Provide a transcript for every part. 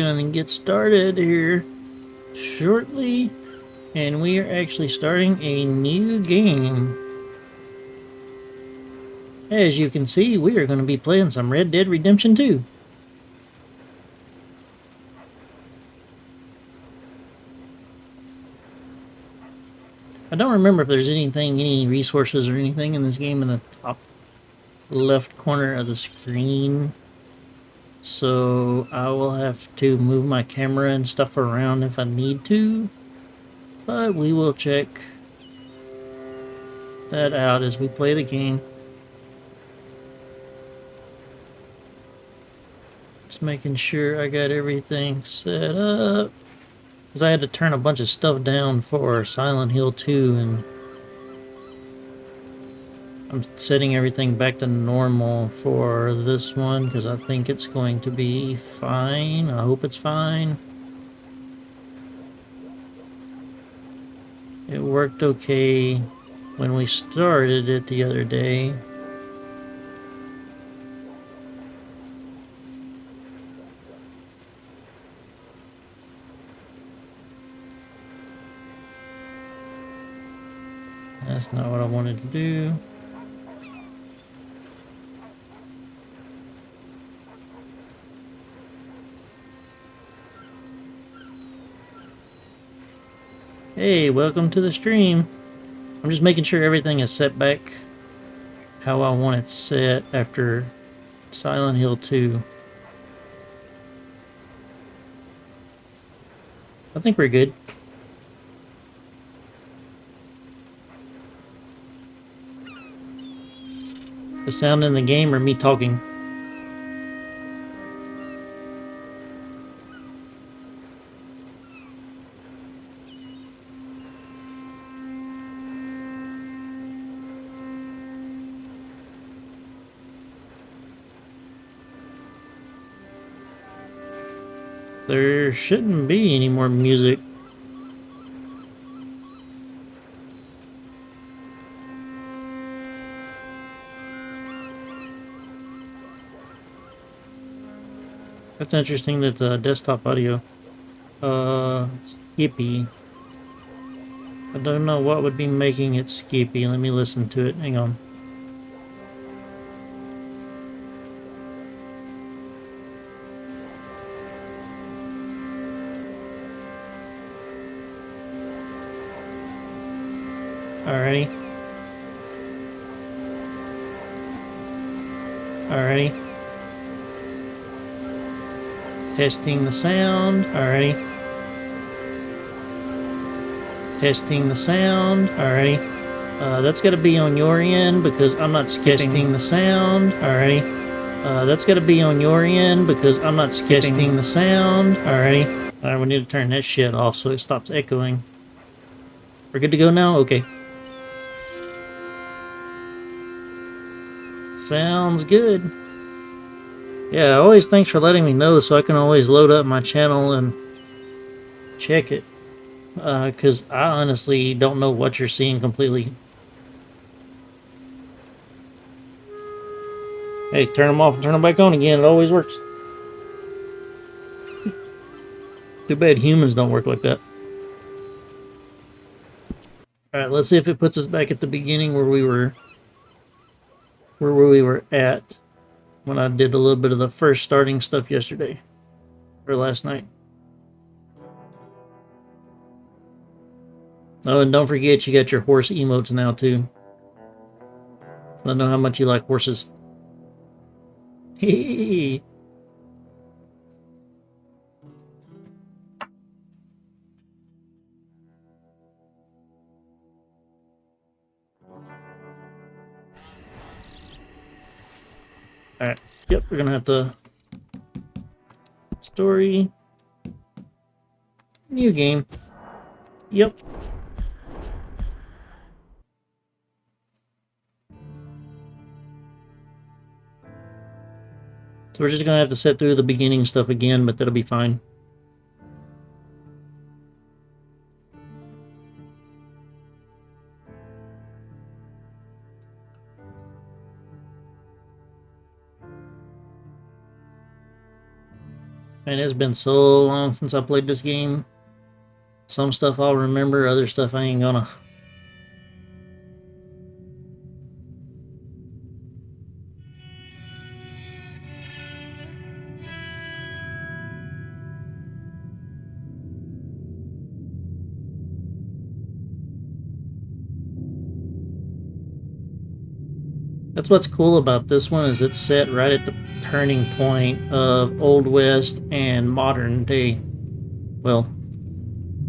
gonna get started here shortly, and we are actually starting a new game. As you can see, we are going to be playing some Red Dead Redemption 2. I don't remember if there's any resources or anything in this game in the top left corner of the screen. So I will have to move my camera and stuff around if I need to. But we will check that out as we play the game. Just making sure I got everything set up. Because I had to turn a bunch of stuff down for Silent Hill 2, and I'm setting everything back to normal for this one because I think it's going to be fine. I hope it's fine. It worked okay when we started it the other day. That's not what I wanted to do. Hey, welcome to the stream. I'm just making sure everything is set back how I want it set after Silent Hill 2. I think we're good. The sound in the game or me talking? There shouldn't be any more music. That's interesting that the desktop audio. Skippy. I don't know what would be making it skippy. Let me listen to it. Hang on. Alrighty. Alrighty. Testing the sound. Alrighty. Testing the sound. Alrighty. That's got to be on your end because I'm not skipping. Testing the sound. Alrighty. That's got to be on your end because I'm not skipping. Testing the sound. Alrighty. Alright, we need to turn that shit off so it stops echoing. We're good to go now? Okay. Sounds good. Yeah, always thanks for letting me know so I can always load up my channel and check it. Because I honestly don't know what you're seeing completely. Hey, turn them off and turn them back on again. It always works. Too bad humans don't work like that. Alright, let's see if it puts us back at the beginning where we were at when I did a little bit of the first starting stuff yesterday. Or last night. Oh, and don't forget you got your horse emotes now too. I know how much you like horses. Hey. Alright. Yep, we're gonna have to... Story. New game. Yep. So we're just gonna have to sit through the beginning stuff again, but that'll be fine. Man, it's been so long since I played this game. Some stuff I'll remember, other stuff I ain't gonna. That's what's cool about this one, is it's set right at the turning point of Old West and modern day. Well,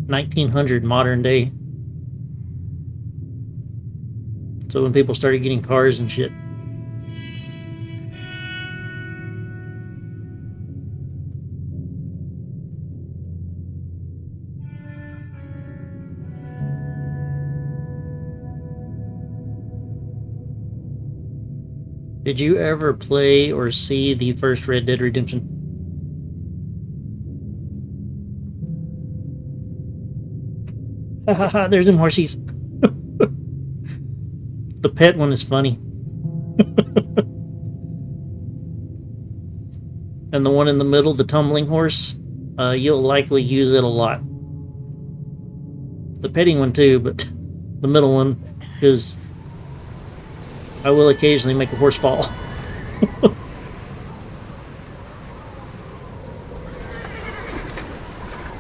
1900 modern day. So when people started getting cars and shit. Did you ever play or see the first Red Dead Redemption? Ha ha ha, there's them horsies. The pet one is funny. And the one in the middle, the tumbling horse, you'll likely use it a lot. The petting one too, but the middle one, because I will occasionally make a horse fall.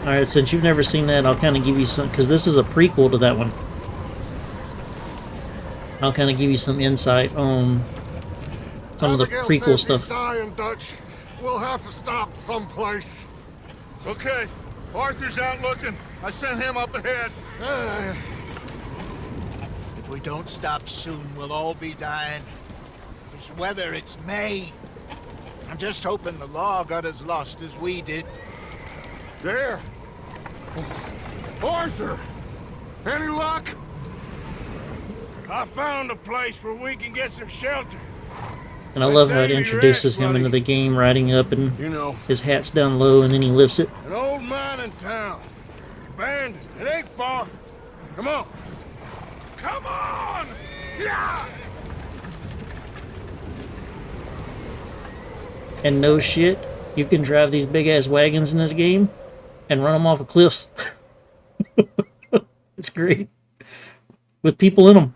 Alright, since you've never seen that, I'll kind of give you some, because this is a prequel to that one. I'll kind of give you some insight on some of the prequel stuff. Dying, Dutch. We'll have to stop someplace. Okay, Arthur's out looking. I sent him up ahead. If we don't stop soon, we'll all be dying. This weather, it's May. I'm just hoping the law got as lost as we did. There. Arthur! Any luck? I found a place where we can get some shelter. And I love how it introduces him into the game, riding up, and You know, his hat's down low, and then he lifts it. An old mining town. Abandoned. It ain't far. Come on. Come on! Yeah! And no shit, you can drive these big-ass wagons in this game and run them off of cliffs. It's great. With people in them.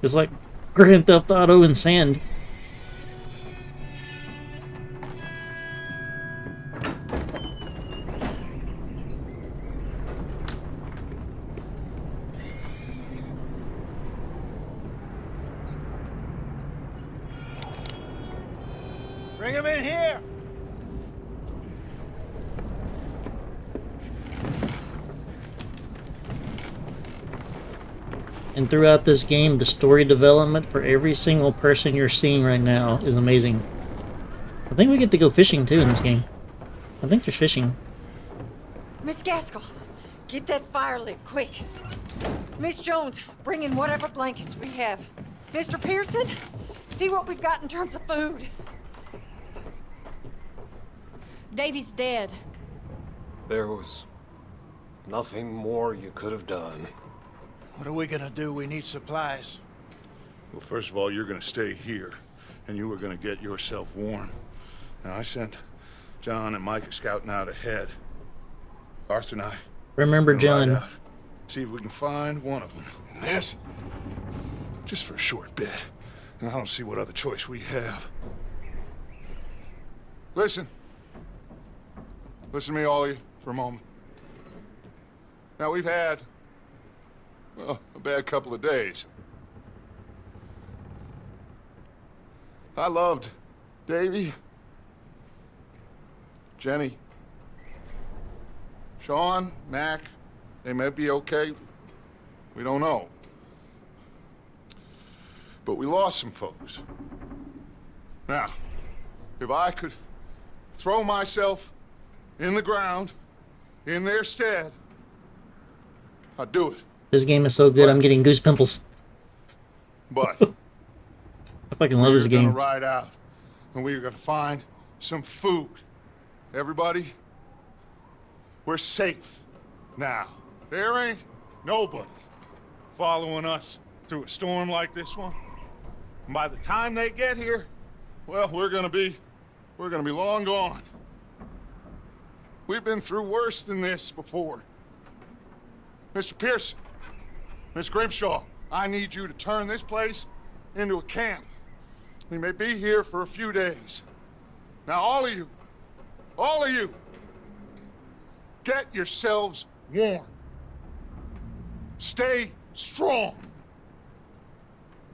It's like Grand Theft Auto in sand. Bring him in here! And throughout this game, the story development for every single person you're seeing right now is amazing. I think we get to go fishing too in this game. I think there's fishing. Miss Gaskell, get that fire lit, quick. Miss Jones, bring in whatever blankets we have. Mr. Pearson, see what we've got in terms of food. Davy's dead. there was nothing more you could have done. What are we gonna do? We need supplies. Well, first of all, you're gonna stay here, and you were gonna get yourself warm. Now, I sent John and Micah scouting out ahead. Arthur and I... Remember ride John. out, see if we can find one of them. And this? Just for a short bit. And I don't see what other choice we have. Listen. Listen to me, all of you, for a moment. Now, we've had, well, a bad couple of days. I loved Davy, Jenny, Sean, Mac. They may be okay. We don't know. But we lost some folks. Now, if I could throw myself in the ground in their stead, I'd do it. This game is so good, I'm getting goose pimples. But I fucking love this we're gonna game. ride out, and we're gonna find some food. Everybody, we're safe now. There ain't nobody following us through a storm like this one. And by the time they get here, well, we're gonna be long gone. We've been through worse than this before. Mr. Pearson, Miss Grimshaw, I need you to turn this place into a camp. We may be here for a few days. Now, all of you, get yourselves warm. Stay strong.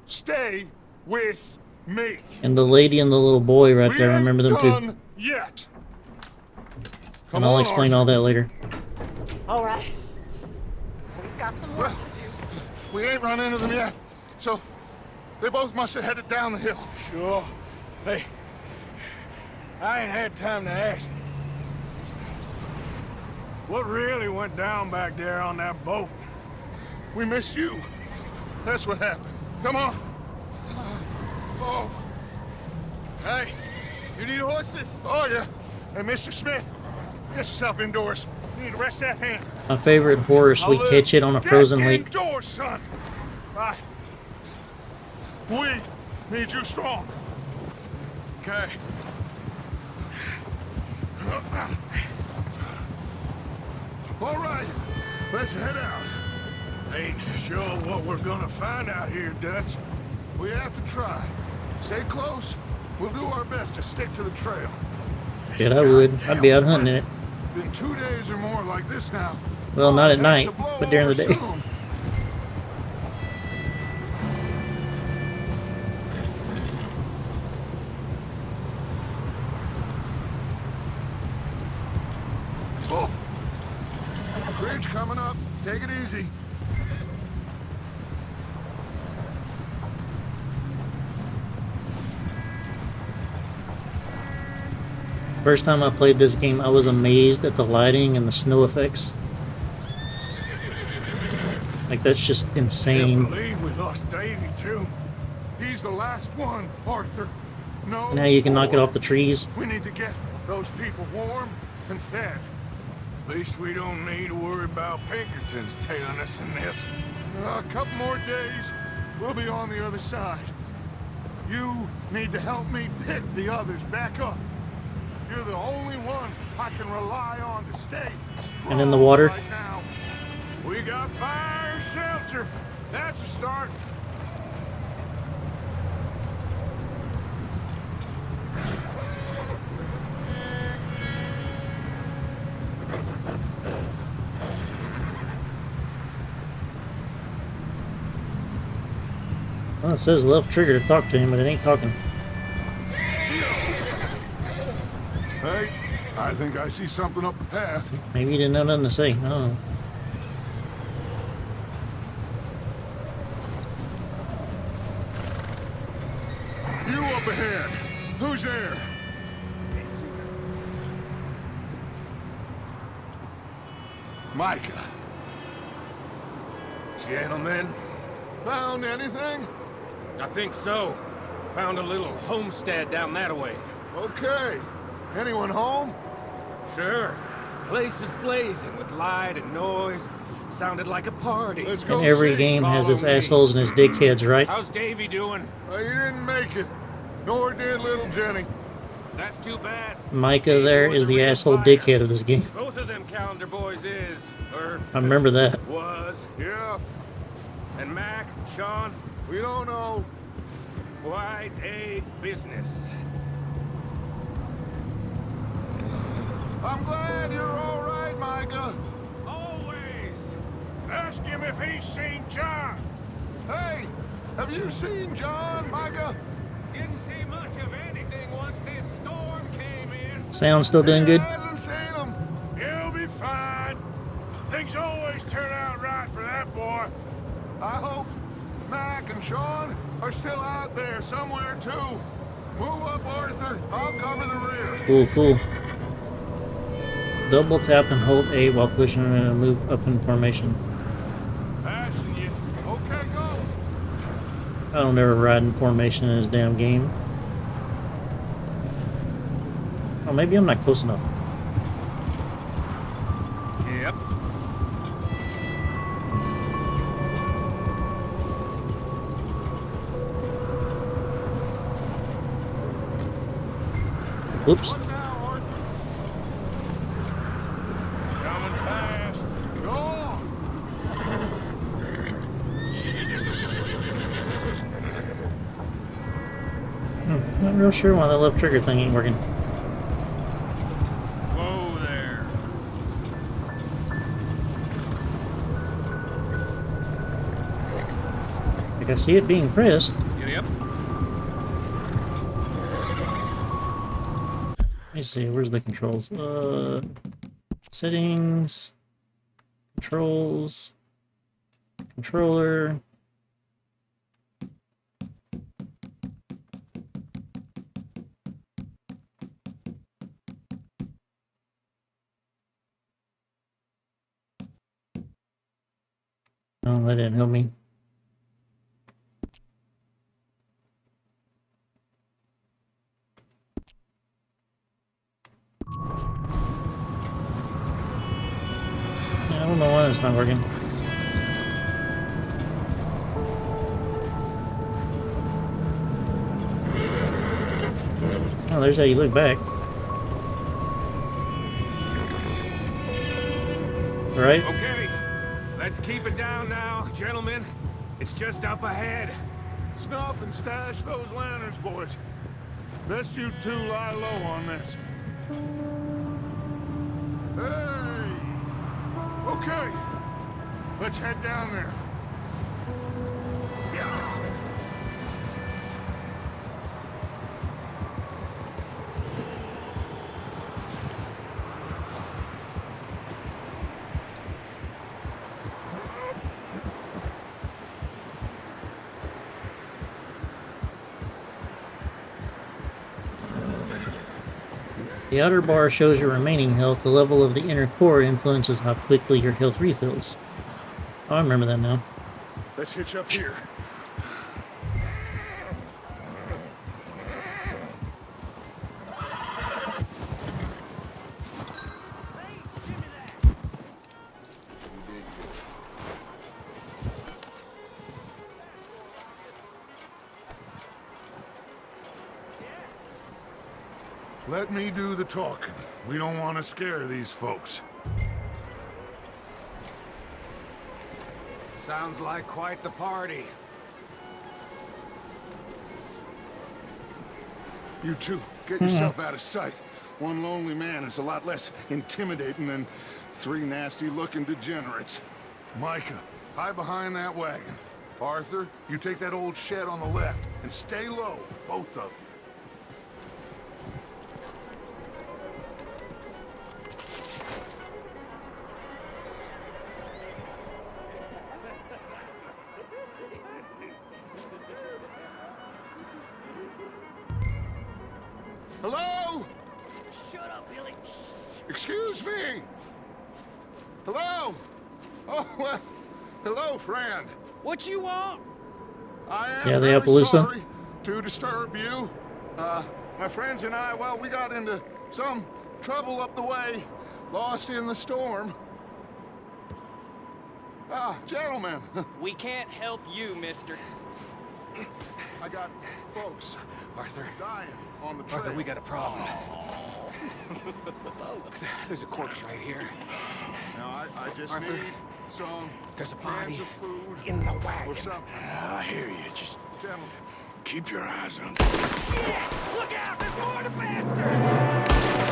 Stay with me. And the lady and the little boy right there, I remember them We too. ain't done yet. Come And I'll on, explain Arthur. all that later. All right. We've got some work to do. We ain't run into them yet, so they both must have headed down the hill. Sure. Hey, I ain't had time to ask. What really went down back there on that boat? We missed you. That's what happened. Come on. Oh. Hey, you need horses? Oh, yeah. Hey, Mr. Smith, get yourself indoors. You need to rest that hand. My favorite horse, we catch it on a Get frozen lake. indoors, son. Right. We need you strong. Okay. All right. Let's head out. Ain't sure what we're gonna find out here, Dutch. We have to try. Stay close. We'll do our best to stick to the trail. Shit, I would. I'd be out hunting in it. Been 2 days or more like this now. Well, not at Has night, to blow but during the over day. soon. Oh. Bridge coming up. Take it easy. First time I played this game, I was amazed at the lighting and the snow effects. Like, that's just Can't insane. believe we lost Davy, too. He's the last one, Arthur. No. Now you can knock it more. off the trees. We need to get those people warm and fed. At least we don't need to worry about Pinkertons tailing us in this. A couple more days, we'll be on the other side. You need to help me pick the others back up. You're the only one I can rely on to stay strong And in the water. right now. We got fire and shelter. That's a start. Well, it says left trigger to talk to him, but it ain't talking. Hey, I think I see something up the path. Maybe he didn't have nothing to say. I don't know. You up ahead. Who's there? Micah. Gentlemen, Found anything? I think so. Found a little homestead down that way. Okay. Anyone home? Sure. Place is blazing with light and noise. Sounded like a party. Let's go And every see. game has its Follow me. assholes and its dickheads, right? How's Davy doing? He didn't make it. Nor did little Jenny. That's too bad. Micah there is the asshole dickhead of this game. Both of them calendar boys is, or I remember that. was. Yeah, And Mac, Sean, we don't know. quite a business. I'm glad you're all right, Micah. Always. Ask him if he's seen John. Hey, have you seen John, Micah? Didn't see much of anything once this storm came in. Sound still doing good? He hasn't seen him. He'll be fine. Things always turn out right for that boy. I hope Mac and Sean are still out there somewhere, too. Move up, Arthur. I'll cover the rear. Cool, cool. Double tap and hold A while pushing to move up in formation. Passing you. Okay, go. I don't ever ride in formation in this damn game. Oh, maybe I'm not close enough. Yep. Whoops. What now, Arthur? Coming fast. Go on. Not real sure why the left trigger thing ain't working. Whoa there. Like I see it being pressed. Giddy up. Let me see, where's the controls? Settings, controls, controller. Oh, that didn't help me. Yeah, I don't know why that's not working. Oh, there's how you look back. Right? Okay, let's keep it down now, gentlemen. It's just up ahead. Snuff and stash those lanterns, boys. Best you two lie low on this. Hey! Okay, let's head down there. The outer bar shows your remaining health. The level of the inner core influences how quickly your health refills. Oh, I remember that now. Let's hitch up here. Let me do the talking. We don't want to scare these folks. Sounds like quite the party. You two, get yourself out of sight. One lonely man is a lot less intimidating than three nasty-looking degenerates. Micah, hide behind that wagon. Arthur, you take that old shed on the left, and stay low, both of you. Hello? Shut up, Billy. Excuse me? Hello? Oh, well, hello, friend. What you want? I am Yeah, the very Appaloosa. sorry to disturb you. My friends and I, well, we got into some trouble up the way, lost in the storm. Ah, gentlemen, We can't help you, mister. I got folks Arthur, dying on the trail. Arthur, we got a problem. Folks, there's a corpse right here. Now, I just Arthur, need some there's a cans body of food in the or wagon. something. I hear you. Just Gentlemen. keep your eyes on. Look out! There's more to bastards!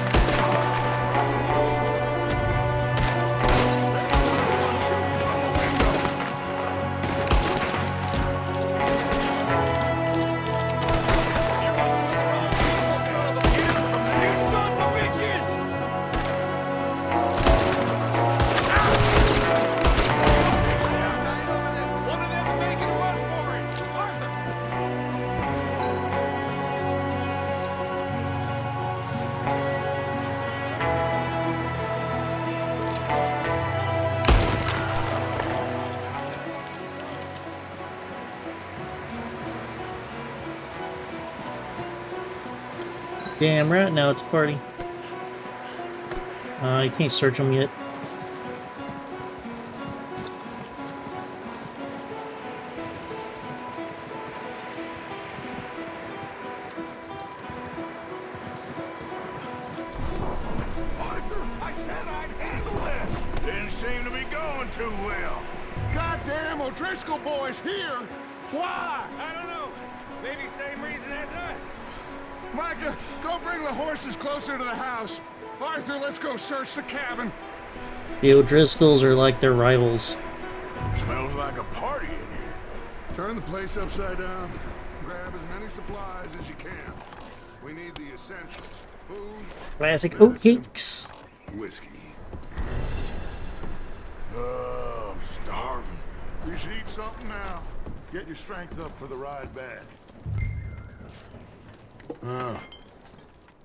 One of them's making a run for it. Arthur! Damn right, now it's a party. You can't search them yet. seem to be going too well. Goddamn O'Driscoll boys here! Why? I don't know. Maybe same reason as us. Micah, go bring the horses closer to the house. Arthur, let's go search the cabin. The O'Driscolls are like their rivals. Smells like a party in here. Turn the place upside down. Grab as many supplies as you can. We need the essentials. Food, Classic oatcakes. whiskey. I'm starving. You should eat something now. Get your strength up for the ride back.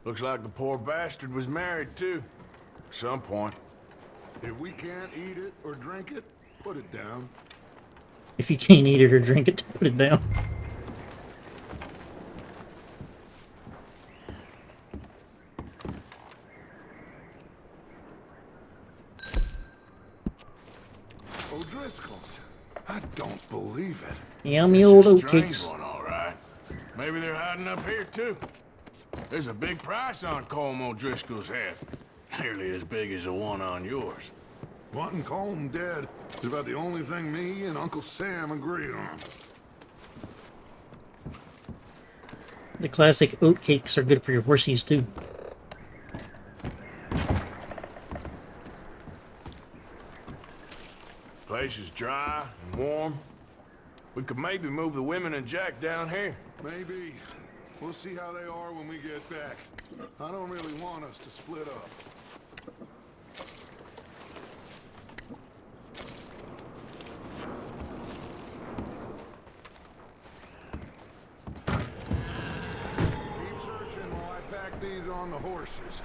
Looks like the poor bastard was married too. At some point. If we can't eat it or drink it, put it down. If you can't eat it or drink it, put it down. O'Driscoll's. I don't believe it. Yummy old It's a strange oatcakes. one, all right. Maybe they're hiding up here too. There's a big price on Colm O'Driscoll's head. Nearly as big as the one on yours. Wanting Colm dead is about the only thing me and Uncle Sam agree on. The classic oatcakes are good for your horsies too. Place is dry and warm. We could maybe move the women and Jack down here. Maybe. We'll see how they are when we get back. I don't really want us to split up. Keep searching while I pack these on the horses.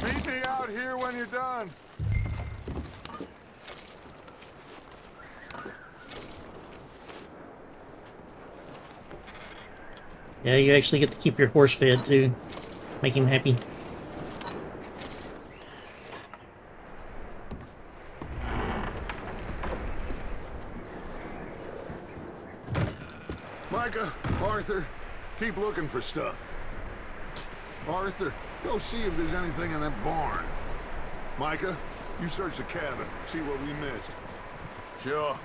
Meet me out here when you're done. Yeah, you actually get to keep your horse fed too. Make him happy. Micah, Arthur, keep looking for stuff. Arthur, go see if there's anything in that barn. Micah, you search the cabin, see what we missed. Sure.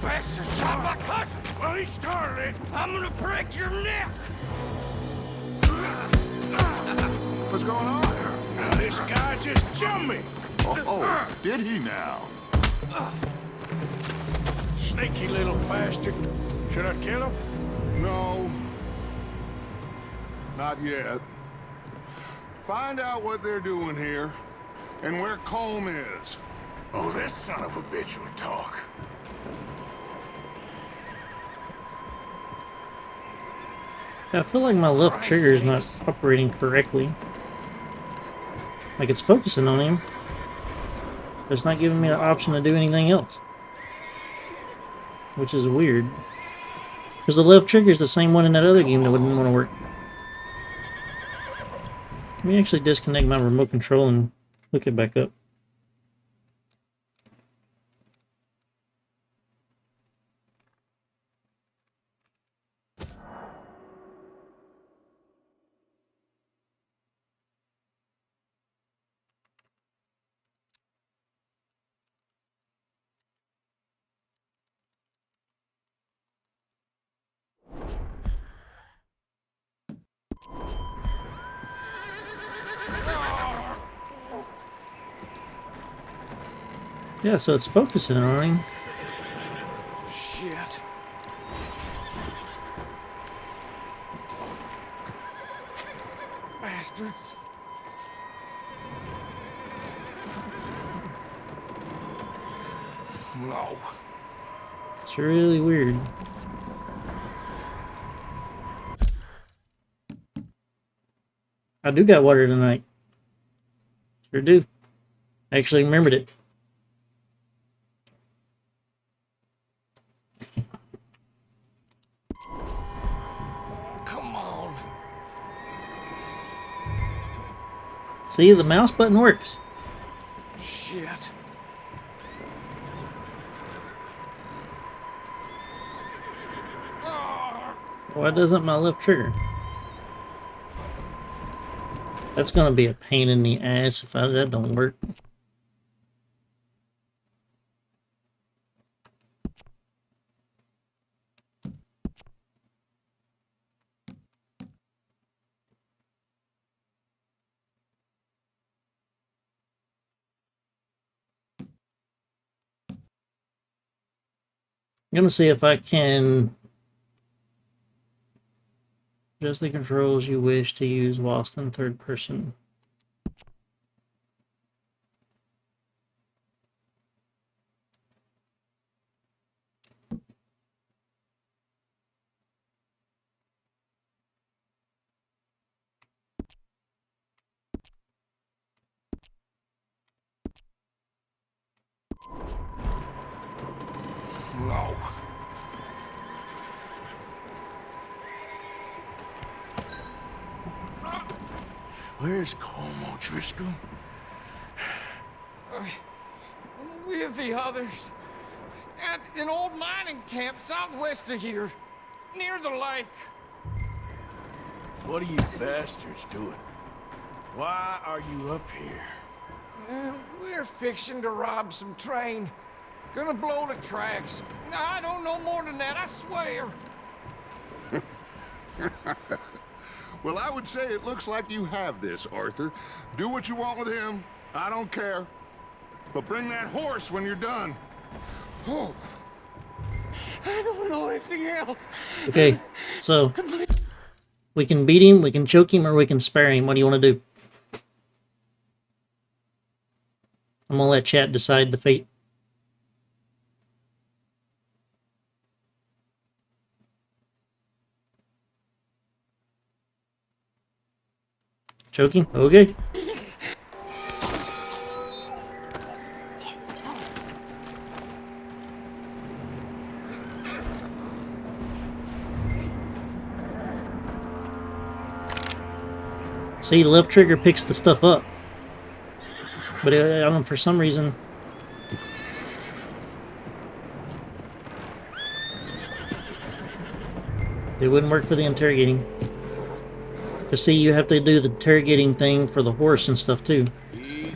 Bastard shot my cousin! Well, he started it. I'm gonna break your neck! What's going on? Now this guy just jumped me. Oh, did he now? Sneaky little bastard. Should I kill him? No. Not yet. Find out what they're doing here, and where Colm is. Oh, this son of a bitch will talk. I feel like my left trigger is not operating correctly. Like it's focusing on him. But it's not giving me the option to do anything else. Which is weird. Because the left trigger is the same one in that other game that wouldn't want to work. Let me actually disconnect my remote control and hook it back up. Yeah, so it's focusing on him. Shit. Bastards. No. It's really weird. I do got water tonight. Sure do. I actually remembered it. come on. See, the mouse button works. Shit. Why doesn't my left trigger? That's gonna be a pain in the ass if that don't work. I'm gonna see if I can adjust the controls you wish to use whilst in third person. No. Where's Colm O'Driscoll? With the others. At an old mining camp southwest of here. Near the lake. What are you bastards doing? Why are you up here? We're fixing to rob some train. Gonna blow the tracks. I don't know more than that, I swear. Well, I would say it looks like you have this, Arthur. Do what you want with him. I don't care. But bring that horse when you're done. Oh. I don't know anything else. Okay, so we can beat him, we can choke him, or we can spare him. What do you want to do? I'm gonna let chat decide the fate. Choking? Okay. See, left trigger picks the stuff up. But I don't know, for some reason... it wouldn't work for the interrogating. Because see, you have to do the interrogating thing for the horse and stuff too. Easy.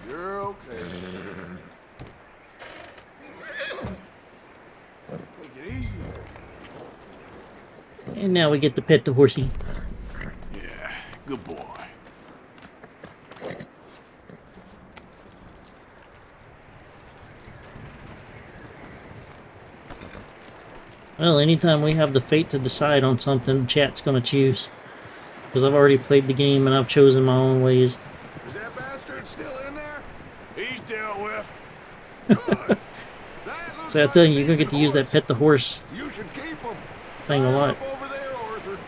You're okay. Take it easy. And now we get to pet the horsey. Yeah, good boy. Well, anytime we have the fate to decide on something, chat's gonna choose. Because I've already played the game and I've chosen my own ways. Is that bastard still in there? He's dealt with. Good. So I tell you, you're gonna get to use that pet the horse You should keep him. thing a lot. Over there, Arthur.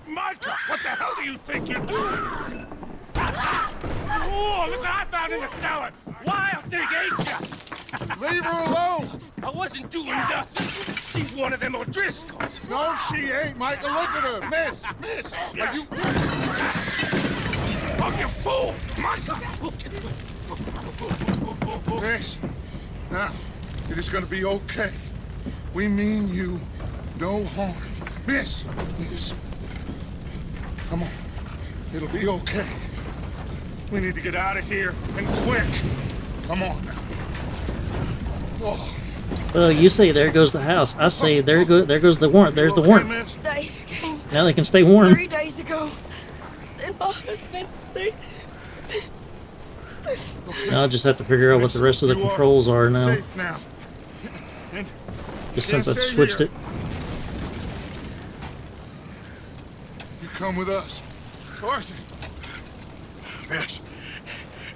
Micah, what the hell do you think you're doing? Oh, look what I found in the cellar! Wild thing, ain't ya? Leave her alone. I wasn't doing nothing. She's one of them O'Driscolls. No, she ain't, Michael. Look at her. Miss. Are you... Oh, you fool! Micah! Miss. Now, it is going to be okay. We mean you no harm. Miss. Come on. It'll be okay. We need to get out of here, and quick. Come on now. Oh. Well, you say there goes the house. I say there goes the warrant. There's the warrant. Miss? They came Now they can stay warm. 3 days ago. And my husband, they... Now I just have to figure out what the rest of the You are controls are now. Safe now. And Just can't since I stay switched here. it. You come with us. Arthur. Miss,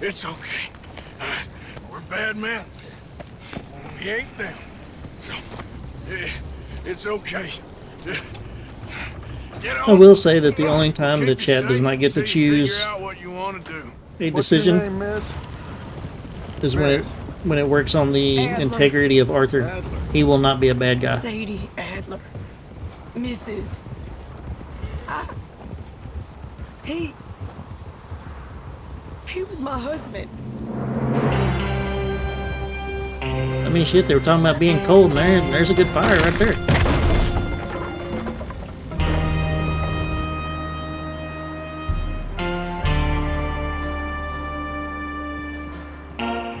it's okay. We're bad men. We ain't them. It's okay. Get on. I will say that the only time Keep the you chat does safe not get to until you choose figure out what you want to do. a What's your decision name, miss? is when it works on the Adler. integrity of Arthur. Adler. He will not be a bad guy. Sadie Adler. Mrs. He was my husband. I mean, shit, they were talking about being cold in there, and there's a good fire right there.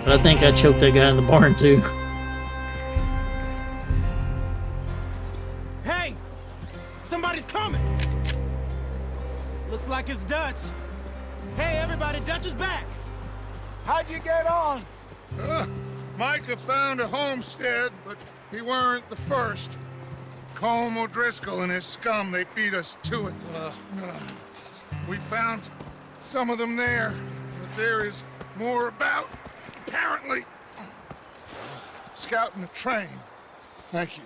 But I think I choked that guy in the barn, too. Hey! Somebody's coming! Looks like it's Dutch. Hey, everybody, Dutch is back! How'd you get on? Micah found a homestead, but he weren't the first. Colm O'Driscoll and his scum, they beat us to it. We found some of them there, but there is more about, apparently. Scouting the train. Thank you.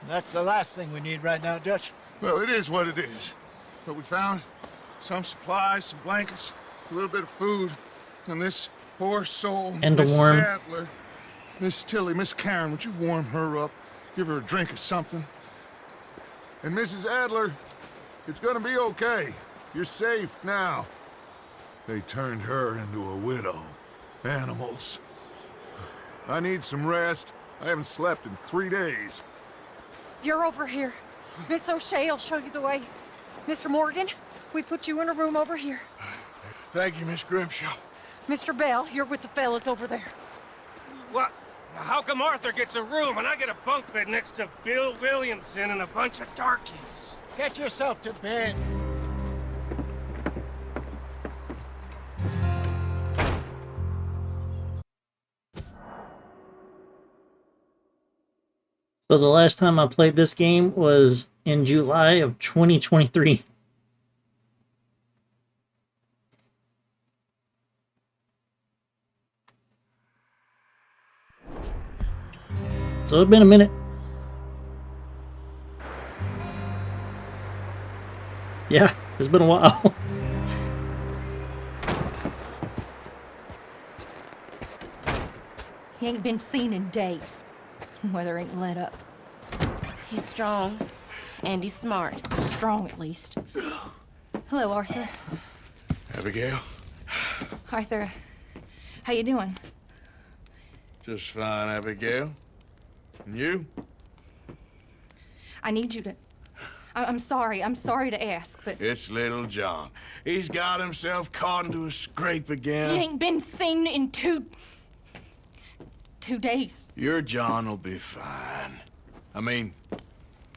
That's the last thing we need right now, Dutch. Well, it is what it is. But we found some supplies, some blankets, a little bit of food, and this poor soul, And a Mrs. worm. Adler. Miss Tilly, Miss Karen, would you warm her up? Give her a drink or something? And Mrs. Adler, it's gonna be okay. You're safe now. They turned her into a widow. Animals. I need some rest. I haven't slept in 3 days. You're over here. Miss O'Shea will show you the way. Mr. Morgan, we put you in a room over here. Thank you, Miss Grimshaw. Mr. Bell, you're with the fellas over there. What? How come Arthur gets a room and I get a bunk bed next to Bill Williamson and a bunch of darkies? Get yourself to bed. So the last time I played this game was in July of 2023. So it's been a minute. Yeah, it's been a while. He ain't been seen in days. Weather ain't let up. He's strong, and he's smart. Strong, at least. Hello, Arthur. Abigail? Arthur, how you doing? Just fine, Abigail. And you? I need you to... I'm sorry to ask, but... It's little John. He's got himself caught into a scrape again. He ain't been seen in 2 days. Your John will be fine. I mean,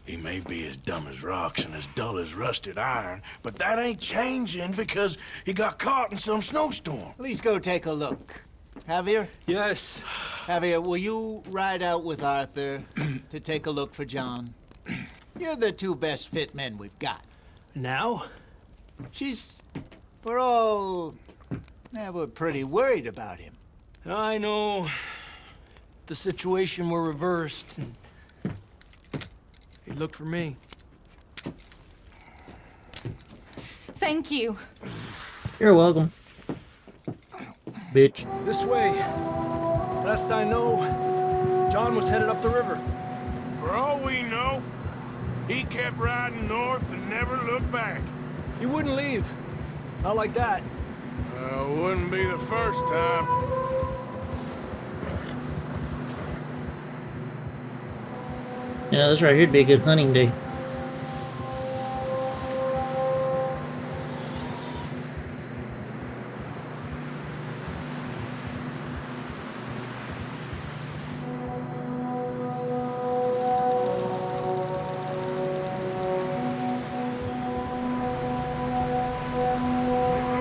he may be as dumb as rocks and as dull as rusted iron, but that ain't changing because he got caught in some snowstorm. Please go take a look. Javier? Yes. Javier, will you ride out with Arthur to take a look for John? You're the 2 best fit men we've got. Now? We're pretty worried about him. I know. If the situation were reversed, and he'd look for me. Thank you. You're welcome. Bitch. This way. Last I know, John was headed up the river. For all we know, he kept riding north and never looked back. He wouldn't leave. Not like that. Wouldn't be the first time. Yeah, this right here'd be a good hunting day.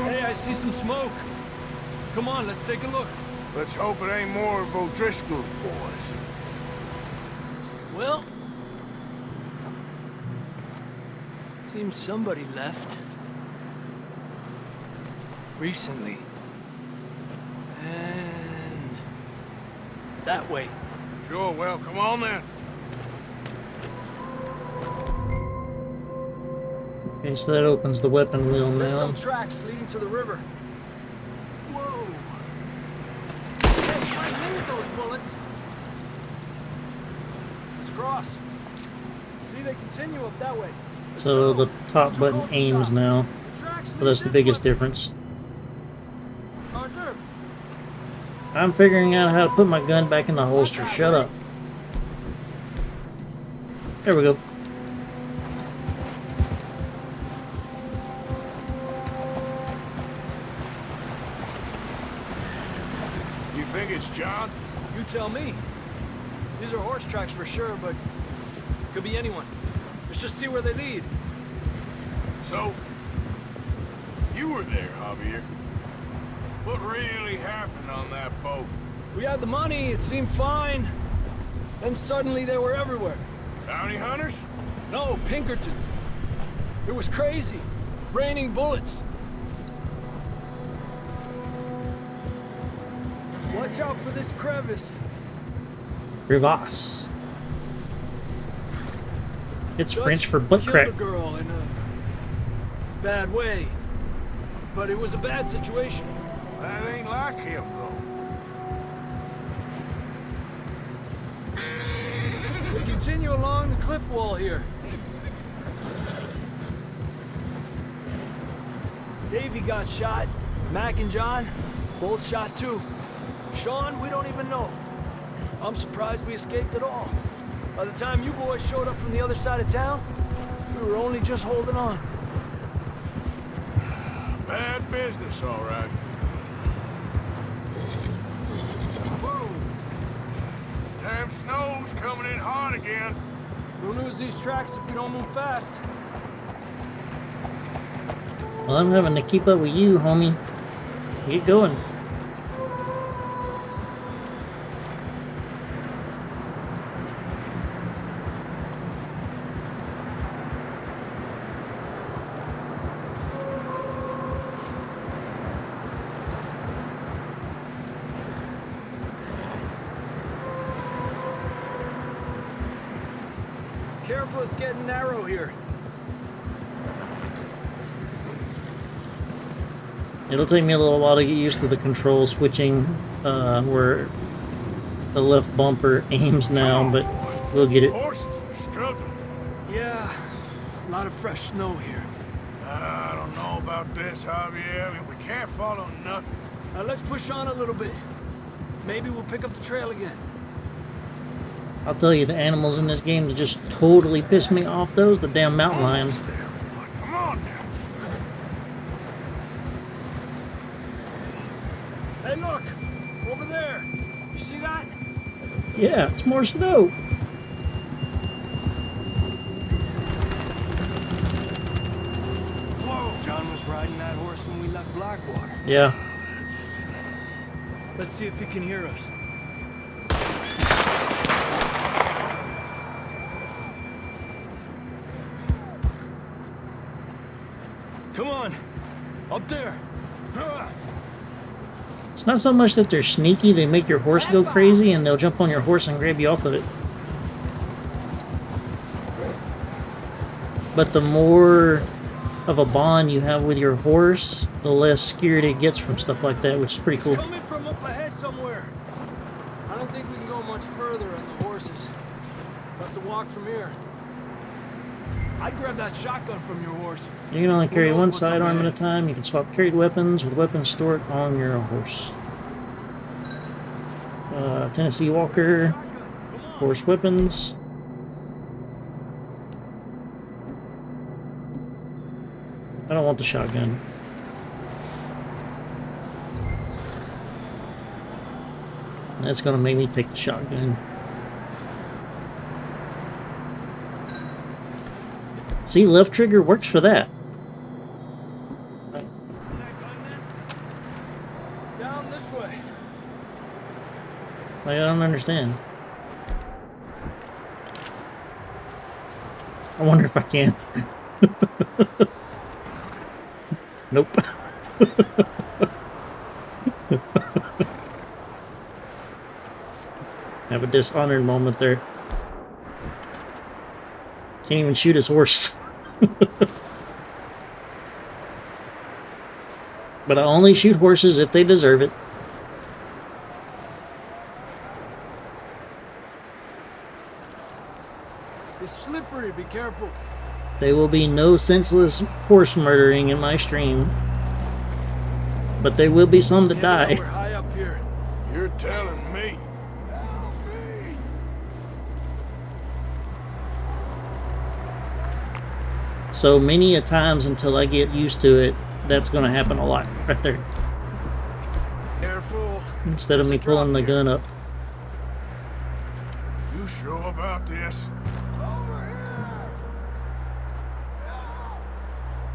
Hey, I see some smoke. Come on, let's take a look. Let's hope it ain't more of O'Driscoll's boys. Well, seems somebody left. Recently. And that way. Sure, well, come on then. Okay, so that opens the weapon wheel There's now. some tracks leading to the river. bullets. Let's cross. See, they continue up that way. So the top button aims now. So that's the biggest difference. Arthur, I'm figuring out how to put my gun back in the holster. Shut up. There we go. You think it's John? you tell me. These are horse tracks for sure, but could be anyone. Let's just see where they lead. So, you were there, Javier. What really happened on that boat? We had the money, it seemed fine. Then suddenly they were everywhere. Bounty hunters? No, Pinkertons. It was crazy. Raining bullets. Watch out for this crevice. Crevasse. It's Dutch French for butt crack. killed a girl in a bad way. But it was a bad situation. That ain't like him, though. We continue along the cliff wall here. Davey got shot. Mac and John, both shot too. Sean, we don't even know. I'm surprised we escaped at all. By the time you boys showed up from the other side of town, we were only just holding on. Bad business, all right. Whoa! Damn snow's coming in hard again. We'll lose these tracks if we don't move fast. Well, I'm having to keep up with you, homie. Get going. Careful, it's getting narrow here. It'll take me a little while to get used to the control switching, where the left bumper aims now, but we'll get it. Horses are struggling. Yeah, a lot of fresh snow here. I don't know about this, Javier. I mean, we can't follow nothing. Now let's push on a little bit. Maybe we'll pick up the trail again. I'll tell you, the animals in this game that just totally piss me off, those, the damn mountain lions. Almost there, boy. Come on now. Hey, look! Over there! You see that? Yeah, it's more snow. Whoa! John was riding that horse when we left Blackwater. Yeah. Let's see if he can hear us. Come on! Up there! It's not so much that they're sneaky, they make your horse go crazy and they'll jump on your horse and grab you off of it. But the more of a bond you have with your horse, the less scared it gets from stuff like that, which is pretty cool. Coming from up ahead somewhere. I don't think we can go much further on the horses. We'll have to walk from here. I'd grab that shotgun from your horse. You can only carry knows one what's up sidearm at a ahead? time. You can swap carried weapons with weapons stored on your horse. Tennessee Walker, horse weapons. I don't want the shotgun. That's gonna make me pick the shotgun. See, left trigger works for that. Down this way. I don't understand. I wonder if I can. Nope. Have a dishonored moment there. Can't even shoot his horse. But I only shoot horses if they deserve it. be careful. There will be no senseless horse murdering in my stream. But there will be some that Yeah, die. we're high up here. You're telling me. So many a times until I get used to it, that's going to happen a lot right there. Careful. Instead of me pulling the gun up. You sure about this?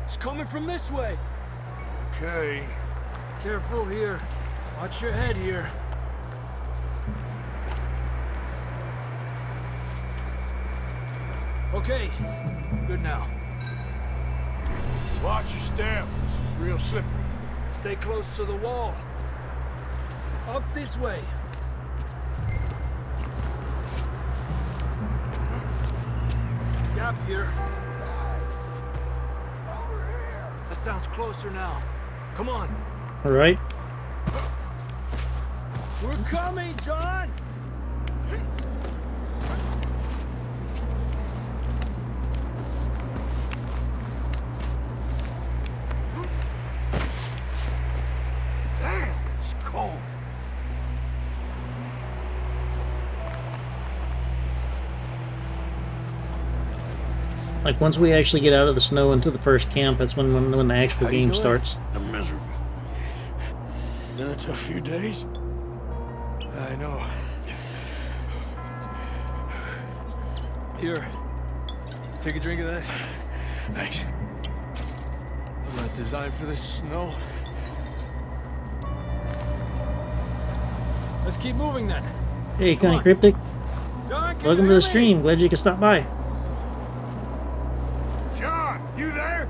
It's coming from this way. Okay. Careful here. Watch your head here. Okay. Good now. Watch your step. This is real slippery. Stay close to the wall. Up this way. Gap here. That sounds closer now. Come on. All right. We're coming, John! Damn, it's cold. Like once we actually get out of the snow into the first camp, that's when the actual How you game doing? starts. I'm miserable. Been a tough few days. I know. Here. Take a drink of this. Thanks. I'm not designed for this snow. Let's keep moving then. Hey, Come Connie on. Cryptic. John, can Welcome you to hear the me? stream. Glad you could stop by. John, you there?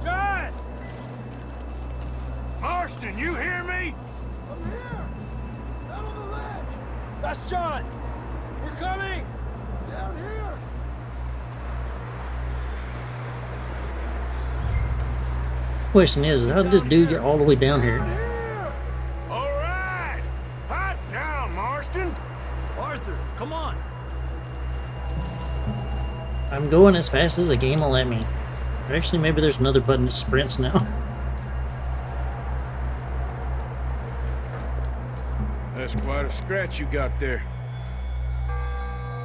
John! Marston, you hear me? That's John! We're coming! Down here! Question is, how did this dude get all the way down here? All right. Hot down, Marston. Arthur, come on! I'm going as fast as the game will let me. Actually, maybe there's another button that sprints now. That's quite a scratch you got there.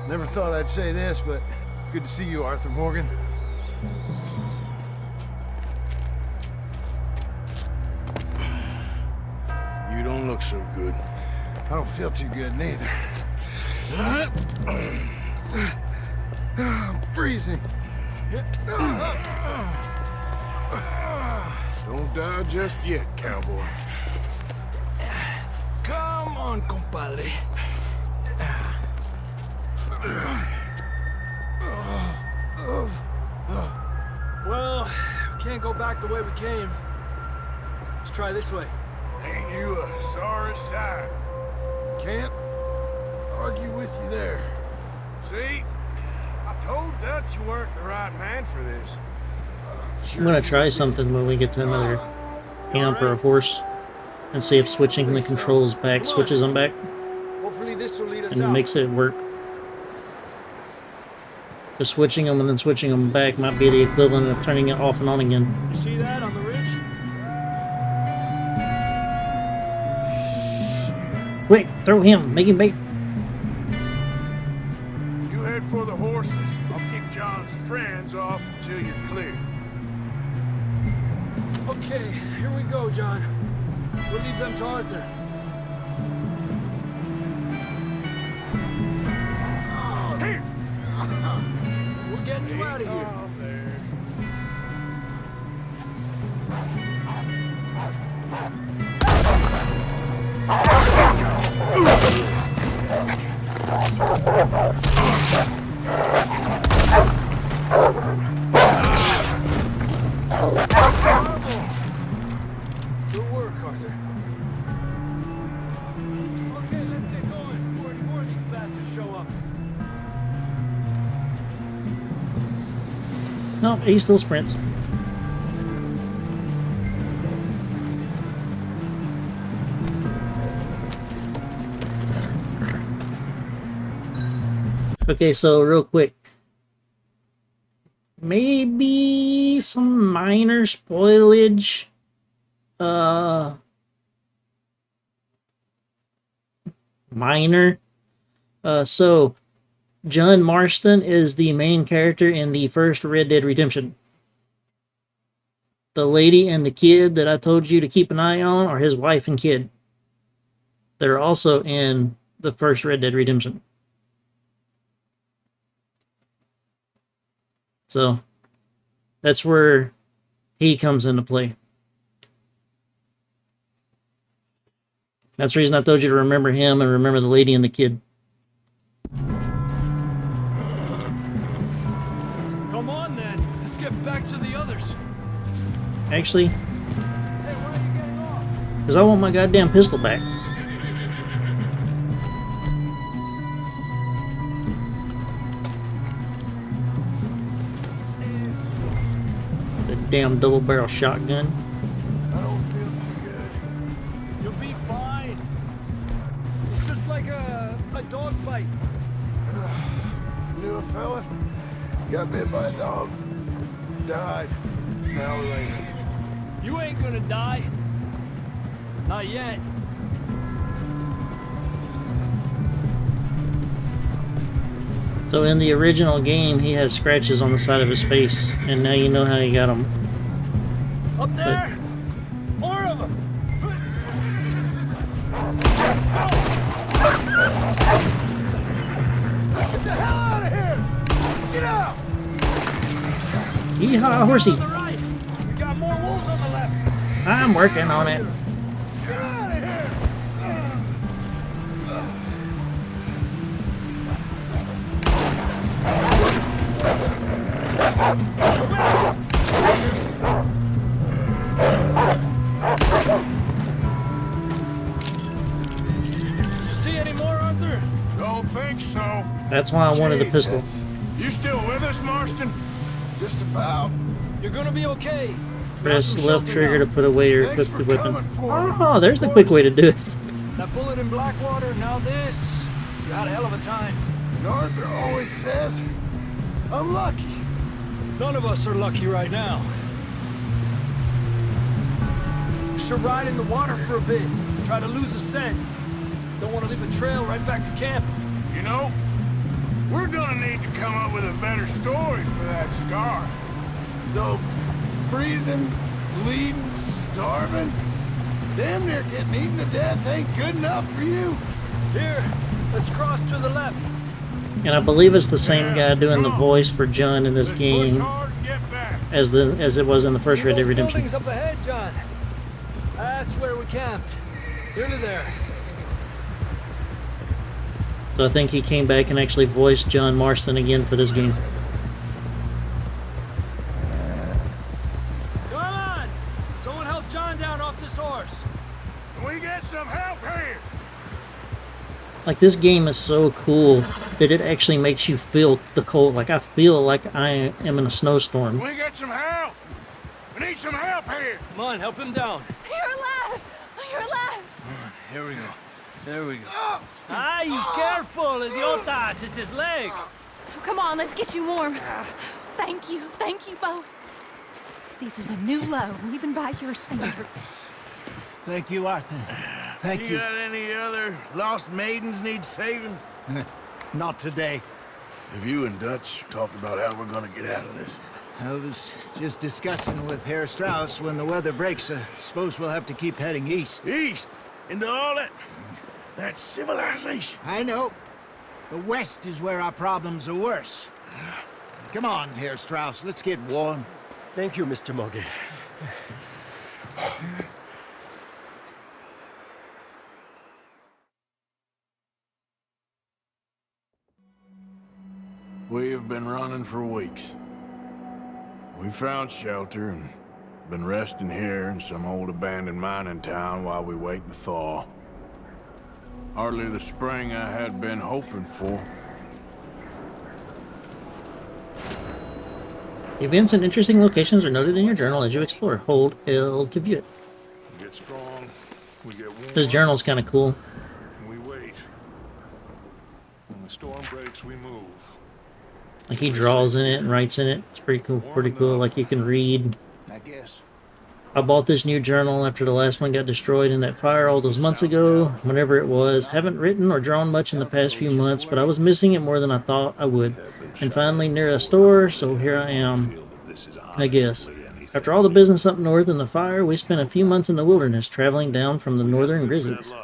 Never thought I'd say this, but it's good to see you, Arthur Morgan. You don't look so good. I don't feel too good neither. I'm freezing. Don't die just yet, cowboy. Come on, compadre. Well, we can't go back the way we came. Let's try this way. Ain't you a sorry sight? Can't argue with you there. See? I told Dutch you weren't the right man for this. I'm gonna try something when we get to another camp or a horse and see if switching the controls back switches them back Hopefully this will lead us and out. makes it work. Because switching them and then switching them back might be the equivalent of turning it off and on again. You see that on the ridge? Quick, throw him, make him bait. You head for the horses. I'll keep John's friends off until you're clear. Okay, here we go, John. We'll leave them to Arthur. Here! We're getting you out of here. Good work, Arthur. Okay, let's get going before any more of these bastards show up. No, he still sprints. Okay, so real quick. Maybe some minor spoilage. Minor. So John Marston is the main character in the first Red Dead Redemption. The lady and the kid that I told you to keep an eye on are his wife and kid. They're also in the first Red Dead Redemption. So that's where he comes into play. That's the reason I told you to remember him and remember the lady and the kid. Come on, then. Let's get back to the others. Actually, Hey, why are you getting off? because I want my goddamn pistol back. The damn double barrel shotgun. I don't feel too good. You'll be fine. It's just like a dog bite. Knew a fella, got bit by a dog, died. An hour later. You ain't gonna die. Not yet. So in the original game, he had scratches on the side of his face, and now you know how he got them. Up there! More of them! Get the hell out of here! Get out! Yeehaw, horsey! On the right! We got more wolves on the left! I'm working on it. Get out of here! You see any more, Arthur? Don't think so. That's why I wanted the pistol. Jesus. You still with us, Marston? Just about. You're gonna be okay. Press Some left shelter trigger now. to put away or Thanks equip for the weapon. coming for me. Oh, there's the quick way to do it. That bullet in Blackwater, now this. You had a hell of a time. And Arthur always says, I'm lucky. None of us are lucky right now. We should ride in the water for a bit. Try to lose a scent. Don't want to leave a trail right back to camp. You know, we're gonna need to come up with a better story for that scar. So, freezing, bleeding, starving, damn near getting eaten to death ain't good enough for you. Here, let's cross to the left. And I believe it's the same guy doing the voice for John in this Let's push game hard and get back. as it was in the first See Red Dead those Redemption. buildings up ahead, John. That's where we camped. Nearly there. So I think he came back and actually voiced John Marston again for this game. Come on! Someone help John down off this horse. Can we get some help here? Like, this game is so cool that it actually makes you feel the cold. Like, I feel like I am in a snowstorm. Can we get some help? We need some help here. Come on, help him down. You're alive! You're alive! Here we go. There we go. Ay, careful, idiotas! It's his leg. Come on, let's get you warm. Thank you both. This is a new low, even by your standards. Thank you, Arthur. Thank You you. got any other lost maidens need saving? Not today. Have you and Dutch talked about how we're gonna get out of this? I was just discussing with Herr Strauss when the weather breaks. I suppose we'll have to keep heading east. East? Into all that civilization? I know. The west is where our problems are worse. Come on, Herr Strauss, let's get warm. Thank you, Mr. Morgan. We have been running for weeks. We found shelter and been resting here in some old abandoned mining town while we wait the thaw. Hardly the spring I had been hoping for. Events and interesting locations are noted in your journal as you explore. Hold L to view it. We get strong, we get warm, This journal's kind of cool. and we wait. And the the storm breaks, we move. Like he draws in it and writes in it. It's pretty cool. Pretty cool. Like you can read. I guess. I bought this new journal after the last one got destroyed in that fire all those months ago, whenever it was. Haven't written or drawn much in the past few months, but I was missing it more than I thought I would. And finally near a store, so here I am, I guess. After all the business up north and the fire, we spent a few months in the wilderness, traveling down from the northern grizzlies.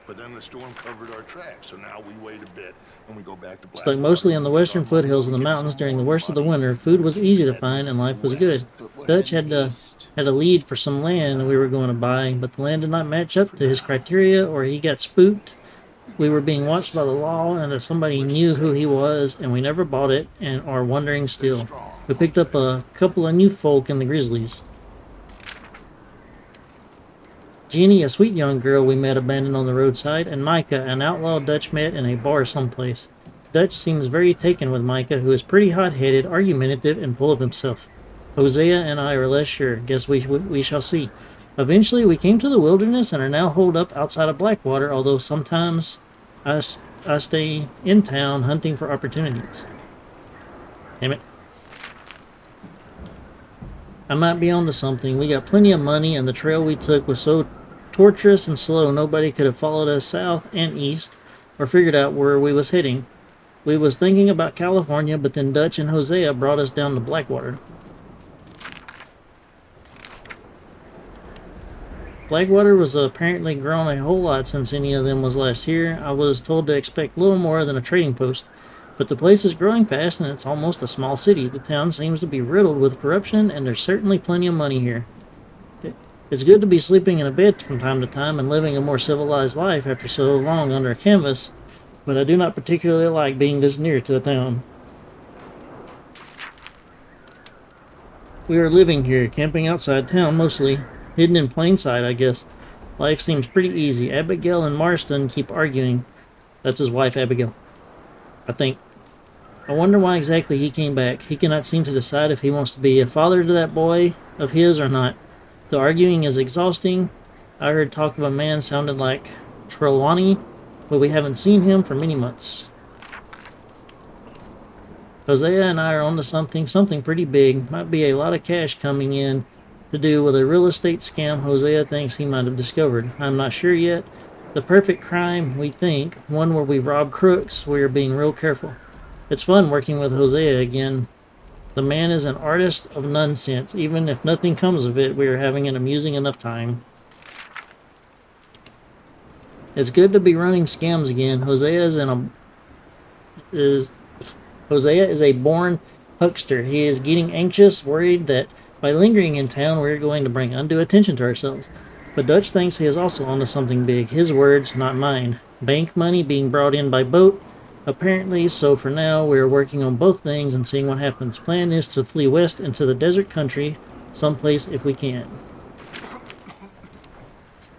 But then the storm covered our tracks, so now we wait a bit and we go back to Black. Stuck mostly on the western foothills of the mountains during the worst of the winter, food was easy to find and life was good. Dutch had a lead for some land we were going to buy, but the land did not match up to his criteria, or he got spooked. We were being watched by the law, and that somebody knew who he was, and we never bought it and are wondering still. We picked up a couple of new folk in the Grizzlies. Jeannie, a sweet young girl we met abandoned on the roadside, and Micah, an outlaw Dutch met in a bar someplace. Dutch seems very taken with Micah, who is pretty hot-headed, argumentative, and full of himself. Hosea and I are less sure. Guess we shall see. Eventually, we came to the wilderness and are now holed up outside of Blackwater, although sometimes I stay in town hunting for opportunities. Damn it. I might be onto something. We got plenty of money, and the trail we took was so torturous and slow nobody could have followed us south and east or figured out where we was heading. We was thinking about California, but then Dutch and Hosea brought us down to Blackwater. Blackwater was apparently grown a whole lot since any of them was last here. I was told to expect little more than a trading post. But the place is growing fast and it's almost a small city. The town seems to be riddled with corruption and there's certainly plenty of money here. It's good to be sleeping in a bed from time to time and living a more civilized life after so long under a canvas, but I do not particularly like being this near to a town. We are living here, camping outside town mostly. Hidden in plain sight, I guess. Life seems pretty easy. Abigail and Marston keep arguing. That's his wife, Abigail, I think. I wonder why exactly he came back. He cannot seem to decide if he wants to be a father to that boy of his or not. The arguing is exhausting. I heard talk of a man sounded like Trelawney, but we haven't seen him for many months. Hosea and I are onto something pretty big. Might be a lot of cash coming in to do with a real estate scam Hosea thinks he might have discovered. I'm not sure yet. The perfect crime, we think, one where we rob crooks. We are being real careful. It's fun working with Hosea again. The man is an artist of nonsense. Even if nothing comes of it, we are having an amusing enough time. It's good to be running scams again. Hosea is a born huckster. He is getting anxious, worried that by lingering in town, we're going to bring undue attention to ourselves. But Dutch thinks he is also onto something big. His words, not mine. Bank money being brought in by boat, apparently, so for now, we are working on both things and seeing what happens. Plan is to flee west into the desert country, someplace if we can.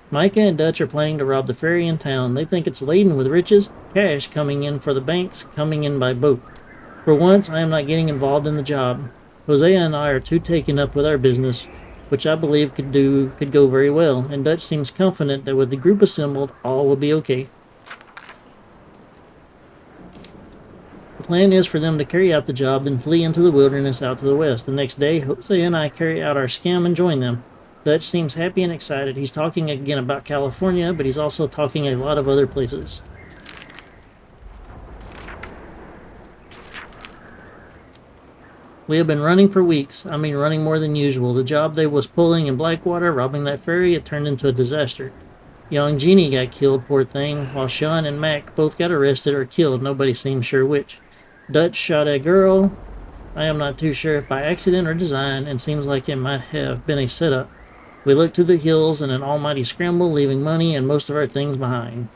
Micah and Dutch are planning to rob the ferry in town. They think it's laden with riches, cash coming in for the banks, coming in by boat. For once, I am not getting involved in the job. Hosea and I are too taken up with our business, which I believe could go very well, and Dutch seems confident that with the group assembled, all will be okay. The plan is for them to carry out the job, then flee into the wilderness out to the west. The next day, Hosea and I carry out our scam and join them. Dutch seems happy and excited. He's talking again about California, but he's also talking a lot of other places. We have been running for weeks. I mean, running more than usual. The job they was pulling in Blackwater, robbing that ferry, it turned into a disaster. Young Jeannie got killed, poor thing, while Sean and Mac both got arrested or killed. Nobody seems sure which. Dutch shot a girl. I am not too sure if by accident or design, and seems like it might have been a setup. We looked to the hills in an almighty scramble, leaving money and most of our things behind.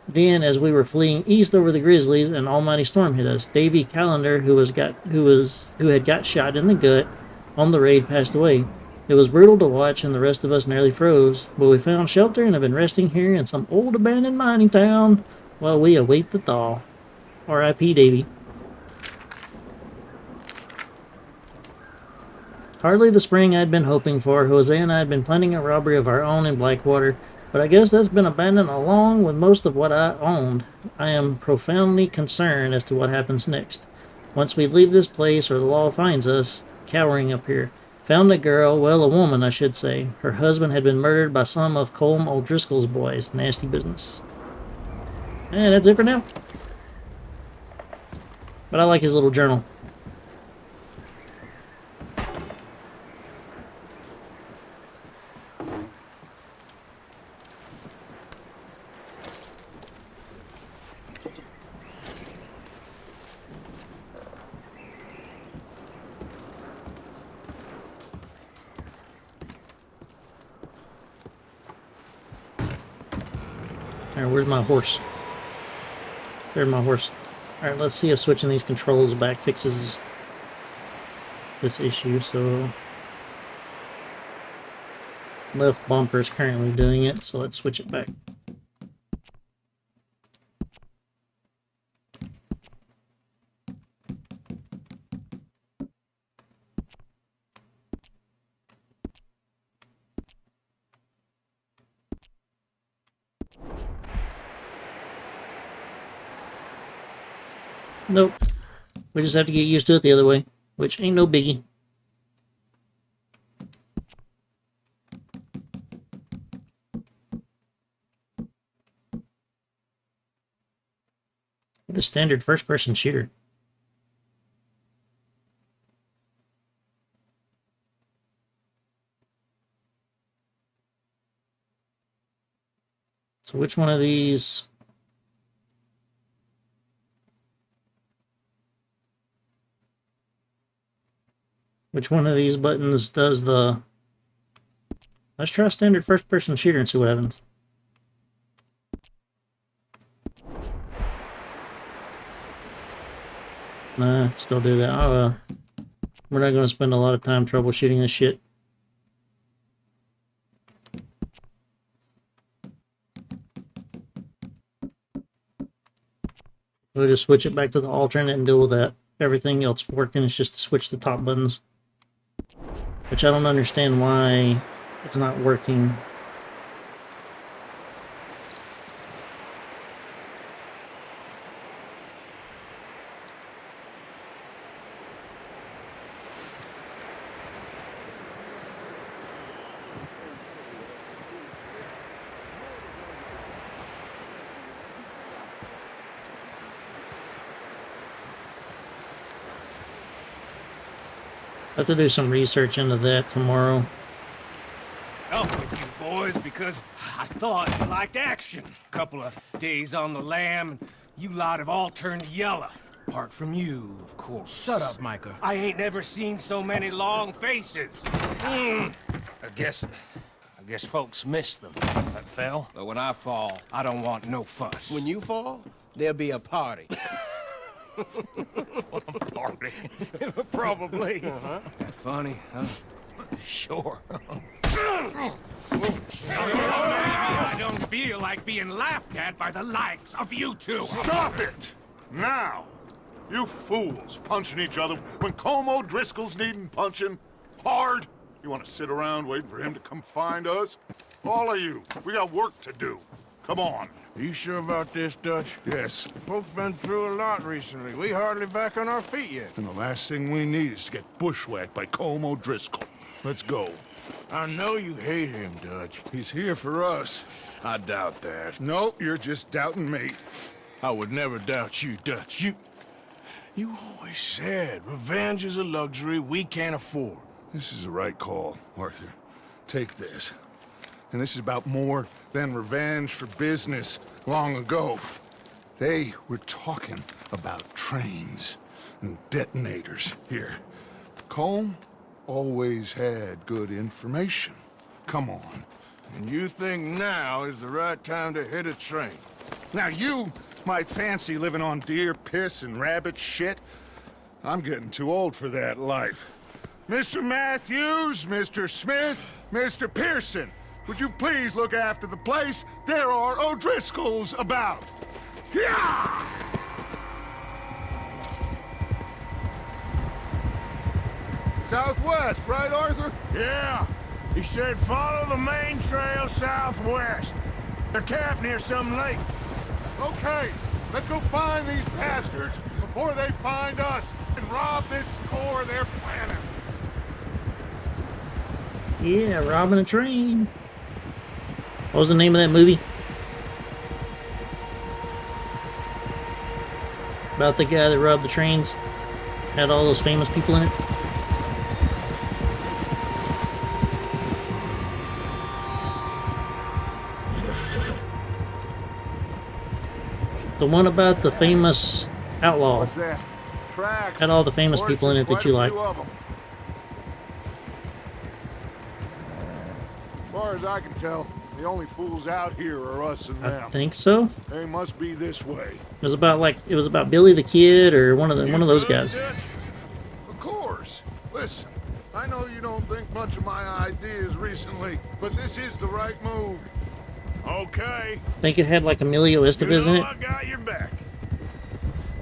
Then, as we were fleeing east over the Grizzlies, an almighty storm hit us. Davy Callender, who had got shot in the gut on the raid, passed away. It was brutal to watch, and the rest of us nearly froze. But we found shelter and have been resting here in some old abandoned mining town while we await the thaw. R.I.P. Davy. Hardly the spring I'd been hoping for. Hosea and I had been planning a robbery of our own in Blackwater. But I guess that's been abandoned along with most of what I owned. I am profoundly concerned as to what happens next. Once we leave this place or the law finds us cowering up here. Found a girl, well, a woman, I should say. Her husband had been murdered by some of Colm O'Driscoll's boys. Nasty business. And that's it for now. But I like his little journal. Alright, where's my horse? There's my horse. Alright, let's see if switching these controls back fixes this issue. So, left bumper is currently doing it, so let's switch it back. Nope. We just have to get used to it the other way, which ain't no biggie. What a standard first-person shooter. So which one of these... Which one of these buttons does the... Let's try standard first-person shooter and see what happens. Nah, still do that. Oh, we're not going to spend a lot of time troubleshooting this shit. We'll just switch it back to the alternate and deal with that. Everything else working is just to switch the top buttons. Which I don't understand why it's not working. I have to do some research into that tomorrow. Up with you boys because I thought you liked action. Couple of days on the lam, and you lot have all turned yellow. Apart from you, of course. Shut up, Micah. I ain't never seen so many long faces. I guess folks miss them. That fell. But when I fall, I don't want no fuss. When you fall, there'll be a party. Party. Probably. That funny, huh? Sure. I don't feel like being laughed at by the likes of you two. Stop it! Now! You fools punching each other when Colm O'Driscoll's needing punching hard. You want to sit around waiting for him to come find us? All of you, we got work to do. Come on. Are you sure about this, Dutch? Yes. Folks been through a lot recently. We hardly back on our feet yet. And the last thing we need is to get bushwhacked by Colm O'Driscoll. Let's go. I know you hate him, Dutch. He's here for us. I doubt that. No, you're just doubting me. I would never doubt you, Dutch. You always said revenge is a luxury we can't afford. This is the right call, Arthur. Take this. And this is about more than revenge for business long ago. They were talking about trains and detonators here. Colm always had good information. Come on. And you think now is the right time to hit a train? Now you might fancy living on deer piss and rabbit shit. I'm getting too old for that life. Mr. Matthews, Mr. Smith, Mr. Pearson, would you please look after the place? There are O'Driscolls about. Yeah! Southwest, right, Arthur? Yeah. He said follow the main trail southwest. They're camped near some lake. Okay, let's go find these bastards before they find us and rob this score they're planning. Yeah, robbing a train. What was the name of that movie? About the guy that robbed the trains. Had all those famous people in it. The one about the famous outlaw. What's that? Tracks. Had all the famous people in it that you like. As far as I can tell, the only fools out here are us and them. I think so. They must be this way. It was about Billy the Kid or one of those guys. Of course. Listen, I know you don't think much of my ideas recently, but this is the right move. Okay. I think it had like Emilio Estevez in it. I got your back.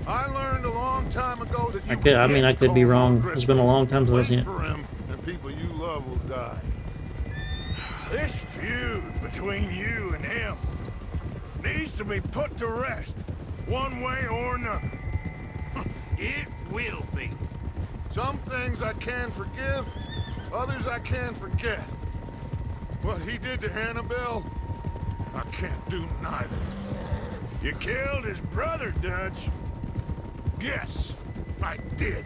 I learned a long time ago that you I could be wrong. It's been a long time since I've seen it. for him, and people you love will die. This feud between you and him needs to be put to rest, one way or another. It will be. Some things I can forgive, others I can forget. What he did to Annabelle, I can't do neither. You killed his brother, Dutch. Yes, I did.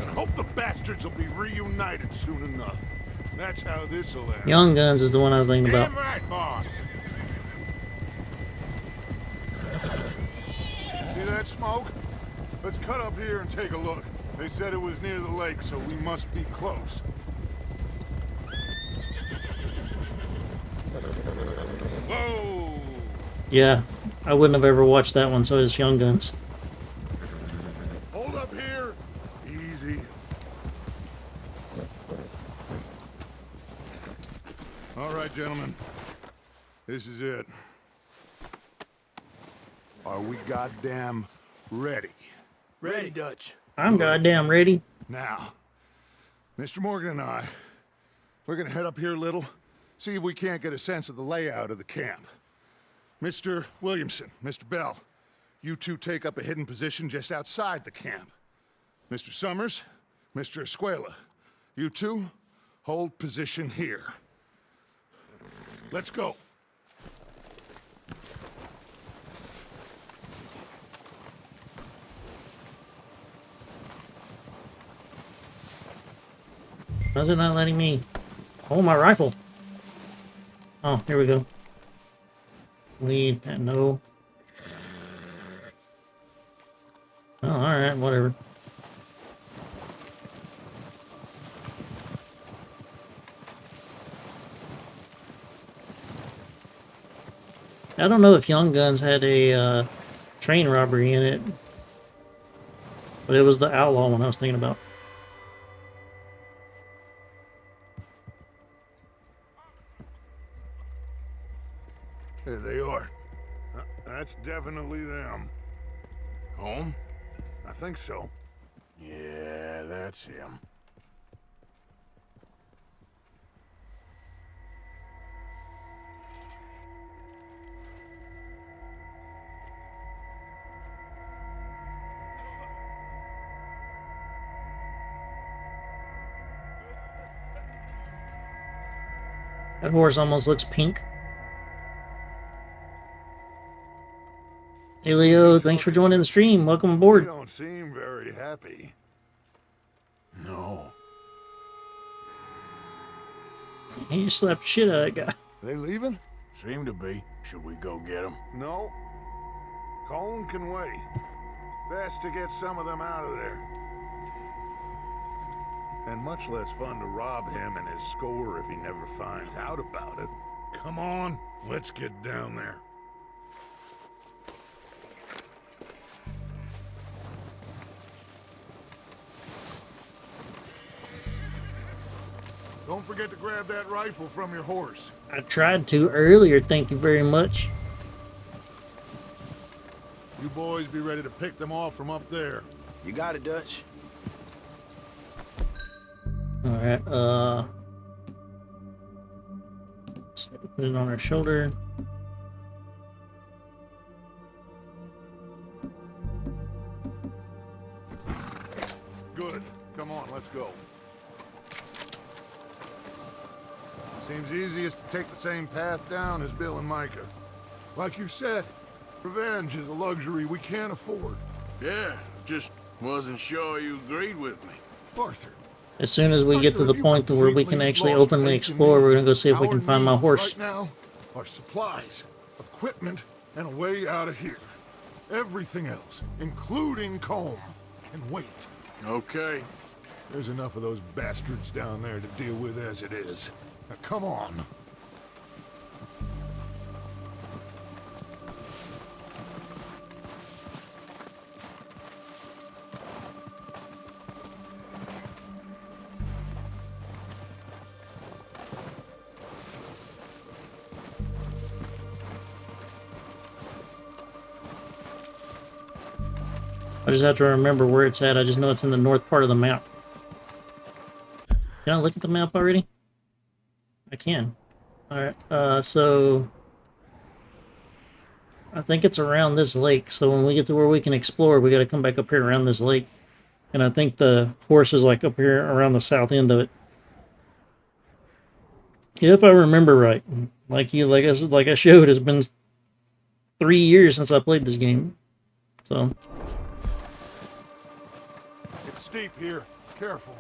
And I hope the bastards will be reunited soon enough. That's how this'll end. Young Guns is the one I was thinking about. Damn right, boss. See that smoke? Let's cut up here and take a look. They said it was near the lake, so we must be close. Whoa! Yeah, I wouldn't have ever watched that one, so it's Young Guns. Hold up here. Easy. All right, gentlemen. This is it. Are we goddamn ready? Ready, Dutch. I'm goddamn ready. Now, Mr. Morgan and I, we're gonna head up here a little, see if we can't get a sense of the layout of the camp. Mr. Williamson, Mr. Bell, you two take up a hidden position just outside the camp. Mr. Summers, Mr. Escuela, you two hold position here. Let's go. How's it not letting me hold my rifle? Oh, here we go. Lead, no. Oh, alright, whatever. I don't know if Young Guns had a train robbery in it, but it was the outlaw one I was thinking about. There they are. That's definitely them. Home? I think so. Yeah, that's him. That horse almost looks pink. Hey Leo, thanks for joining the stream. Welcome aboard. You don't seem very happy. No. You slapped the shit out of that guy. They leaving? Seem to be. Should we go get him? No. Colin can wait. Best to get some of them out of there. And much less fun to rob him and his score if he never finds out about it. Come on, let's get down there. Don't forget to grab that rifle from your horse. I tried to earlier, thank you very much. You boys be ready to pick them off from up there. You got it, Dutch. Alright, So put it on our shoulder. Good. Come on, let's go. Seems easiest to take the same path down as Bill and Micah. Like you said, revenge is a luxury we can't afford. Yeah, just wasn't sure you agreed with me. Arthur. As soon as we get to the point to where we can actually openly explore, we're gonna go see if we can find my horse. Right now are supplies, equipment, and a way out of here. Everything else, including Colm, can wait. Okay. There's enough of those bastards down there to deal with as it is. Now come on. I just have to remember where it's at. I just know it's in the north part of the map. Can I look at the map already? I can. Alright, so... I think it's around this lake, so when we get to where we can explore, we gotta come back up here around this lake. And I think the horse is like up here around the south end of it. If I remember right. Like I showed, it's been 3 years since I played this game. So... It's steep here. Careful.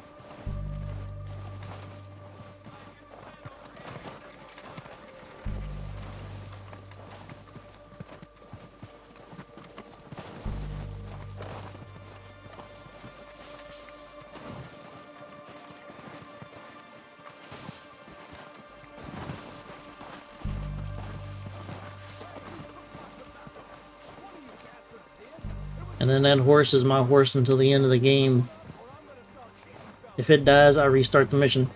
And then that horse is my horse until the end of the game. If it dies, I restart the mission.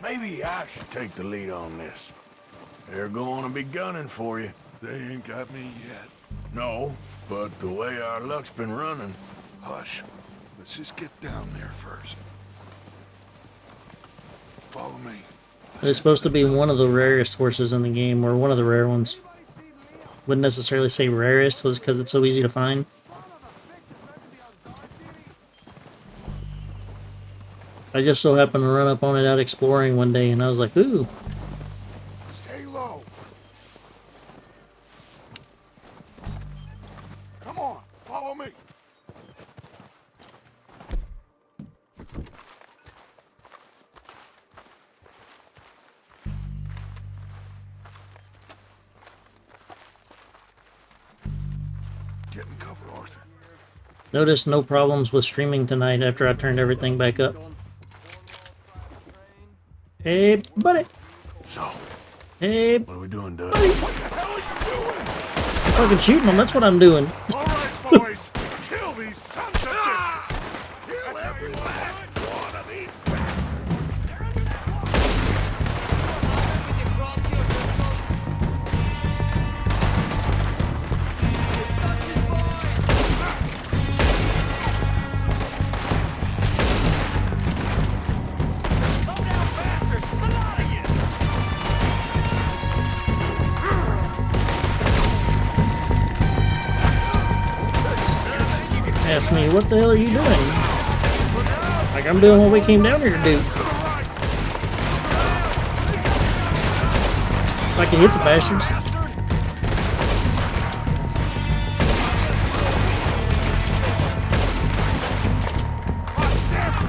Maybe I should take the lead on this. They're going to be gunning for you. They ain't got me yet. No, but the way our luck's been running... Hush. Let's just get down there first. Follow me. It's supposed to be one of the rarest horses in the game, or one of the rare ones. Wouldn't necessarily say rarest, because it's so easy to find. I just so happened to run up on it out exploring one day, and I was like, ooh. Stay low. Come on, follow me. Get in cover, Arthur. Notice no problems with streaming tonight after I turned everything back up. Hey, buddy. So, hey, what are we doing, Doug? buddy. Fucking shooting them, that's what I'm doing. All right, boys. Kill these sons of bitches. Kill every last one of these Ask me, what the hell are you doing? Like, I'm doing what we came down here to do. If I can hit the bastards.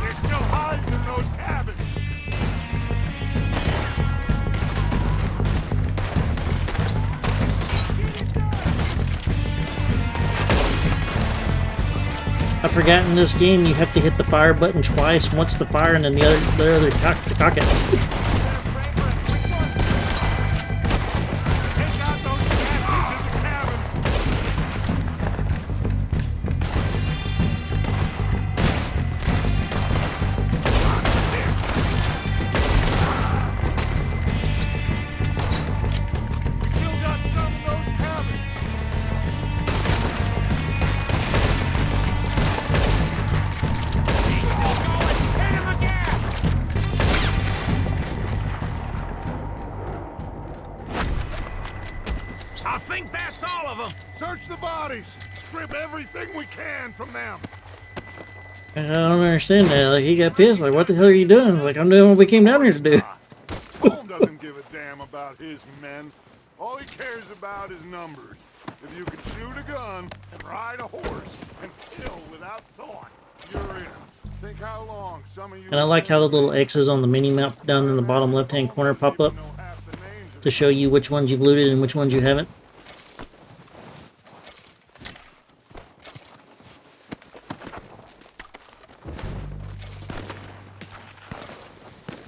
They're still hiding in those cabins. I forgot in this game you have to hit the fire button twice. Once the fire and then the other cock it. I think that's all of them. Search the bodies. Strip everything we can from them. I don't understand that. Like, he got pissed. Like, what the hell are you doing? Like, I'm doing what we came down here to do. Colm doesn't give a damn about his men. All he cares about is numbers. If you can shoot a gun and ride a horse and kill without thought, you're in. Think how long some of you... And I like how the little X's on the mini map down in the bottom left-hand corner pop up to show you which ones you've looted and which ones you haven't.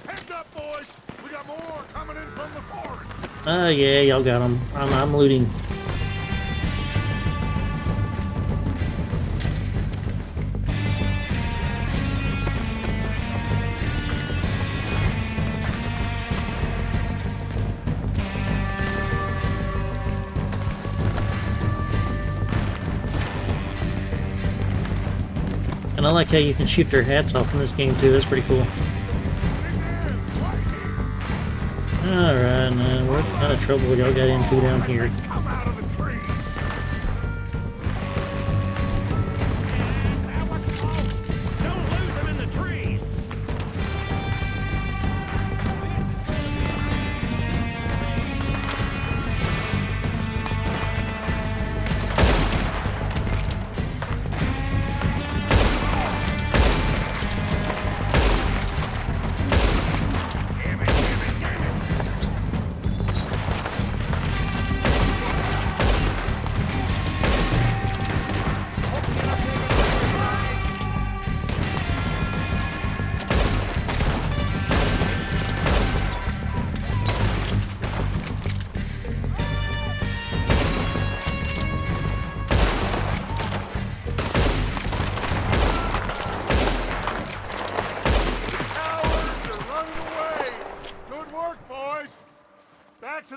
Heads up, boys! We got more coming in from the forest! Oh yeah, y'all got them. I'm looting. And I like how you can shoot their hats off in this game too. That's pretty cool. Alright, now what kind of trouble y'all got into down here? Come out of the trees! Don't lose them in the trees!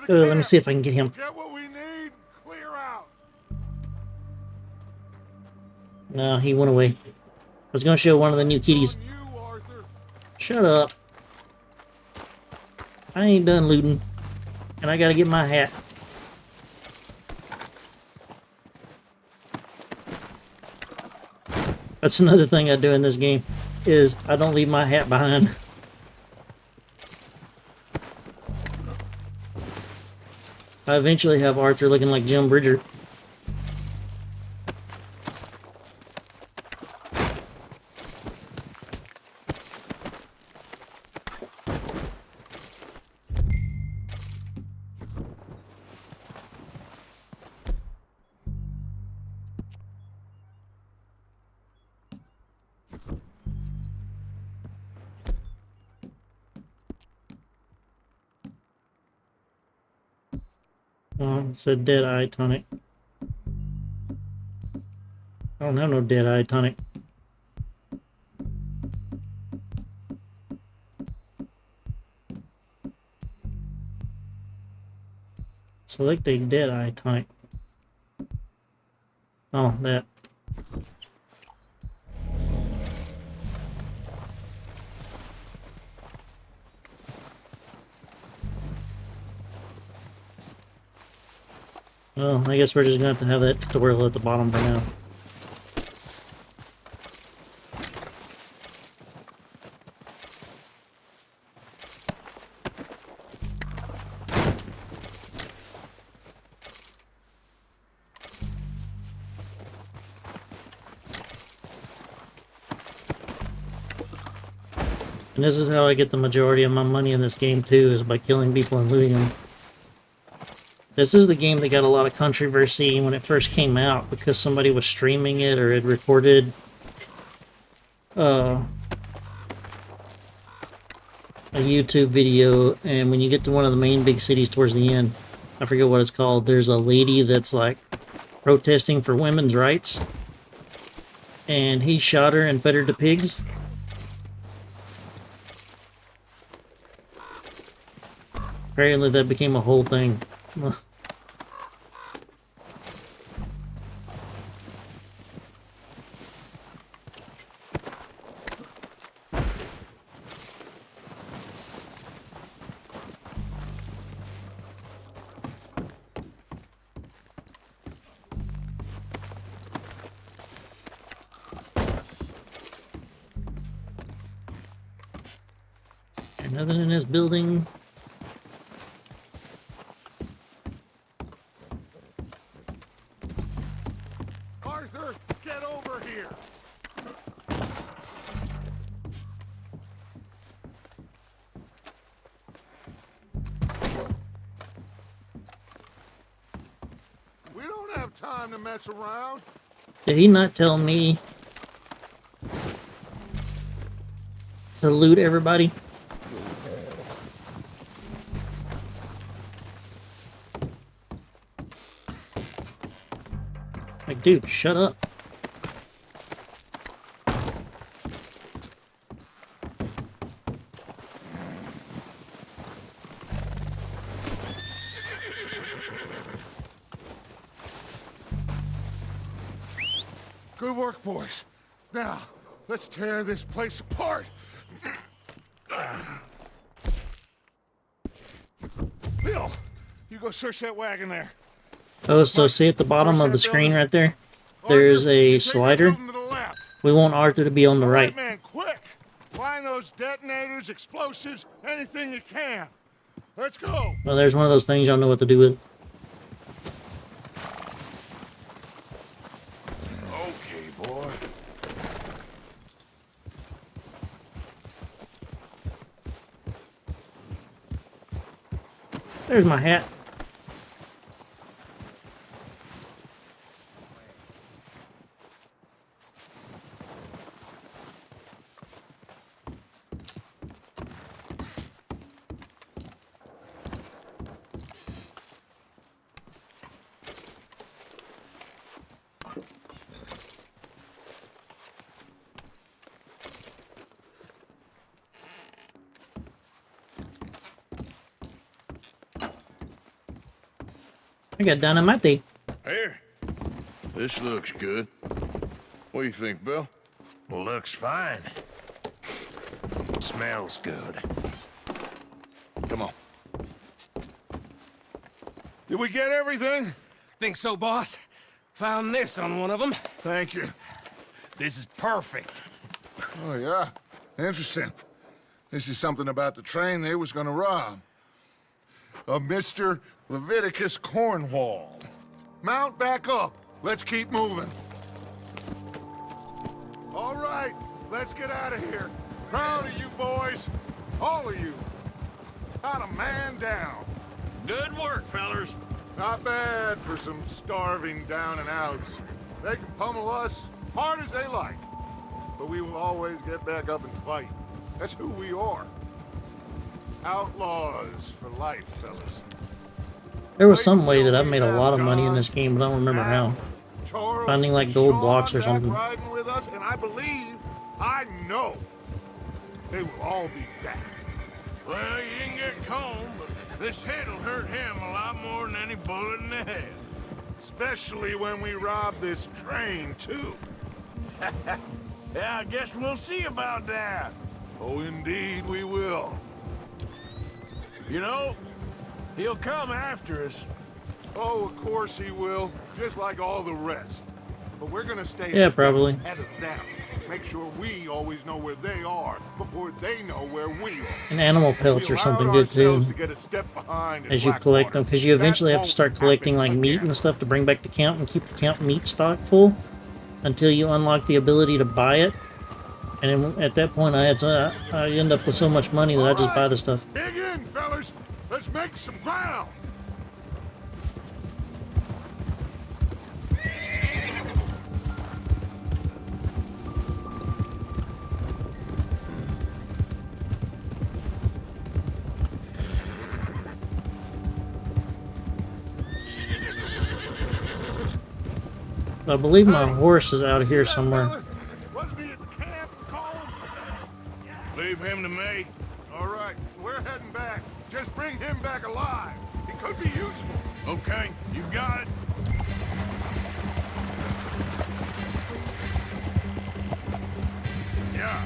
Let me see if I can get him. Get what we need, clear out. No, he went away. I was going to show one of the new kitties. Shut up. I ain't done looting. And I gotta get my hat. That's another thing I do in this game, is I don't leave my hat behind. I eventually have Arthur looking like Jim Bridger. Oh, it's a dead eye tonic. I don't have no dead eye tonic. Select a dead eye tonic. Oh, that. Well, I guess we're just going to have that tutorial at the bottom for now. And this is how I get the majority of my money in this game too, is by killing people and looting them. This is the game that got a lot of controversy when it first came out because somebody was streaming it or had recorded a YouTube video, and when you get to one of the main big cities towards the end, I forget what it's called, there's a lady that's like protesting for women's rights, and he shot her and fed her to pigs. Apparently that became a whole thing. Nothing in this building. Arthur, get over here! We don't have time to mess around. Did he not tell me to loot everybody? Like, dude, shut up. Good work, boys. Now, let's tear this place apart. Bill, you go search that wagon there. Oh, so see at the bottom of the screen right there? There's a slider. We want Arthur to be on the right. Man, quick! Find those detonators, explosives, anything you can. Let's go. Well, there's one of those things y'all know what to do with. Okay, boy. There's my hat. I got dynamite. Here. This looks good. What do you think, Bill? Looks fine. Smells good. Come on. Did we get everything? Think so, boss? Found this on one of them. Thank you. This is perfect. Oh, yeah? Interesting. This is something about the train they was gonna rob. Of Mr. Leviticus Cornwall. Mount back up. Let's keep moving. All right, let's get out of here. Proud of you boys. All of you. Not a man down. Good work, fellers. Not bad for some starving down and outs. They can pummel us hard as they like. But we will always get back up and fight. That's who we are. Outlaws for life, fellas. There was some way that I made a lot of money in this game, but I don't remember how. Charles, Finding like gold Sean blocks or back something. riding with us, and I believe, I know, they will all be back. Well, you can get Combe, but this hit'll hurt him a lot more than any bullet in the head. Especially when we rob this train, too. Yeah, I guess we'll see about that. Oh, indeed we will. You know, he'll come after us. Oh, of course he will, just like all the rest. But we're gonna stay Yeah, a step probably. ahead of them. Make sure we always know where they are before they know where we are. And animal pelts We are something allowed good too. ourselves to get a step behind in As you collect them, because you Blackwater. eventually That have to start won't collecting like happen meat again. and stuff to bring back the count and keep the count meat stock full until you unlock the ability to buy it. And then at that point, I end up with so much money that I just buy the stuff. Dig in, fellas. Let's make some ground. I believe my horse is out here somewhere. Wasn't he at the camp, Colin? Leave him to me. All right, we're heading back. Just bring him back alive. He could be useful. Okay, you got it. Yeah.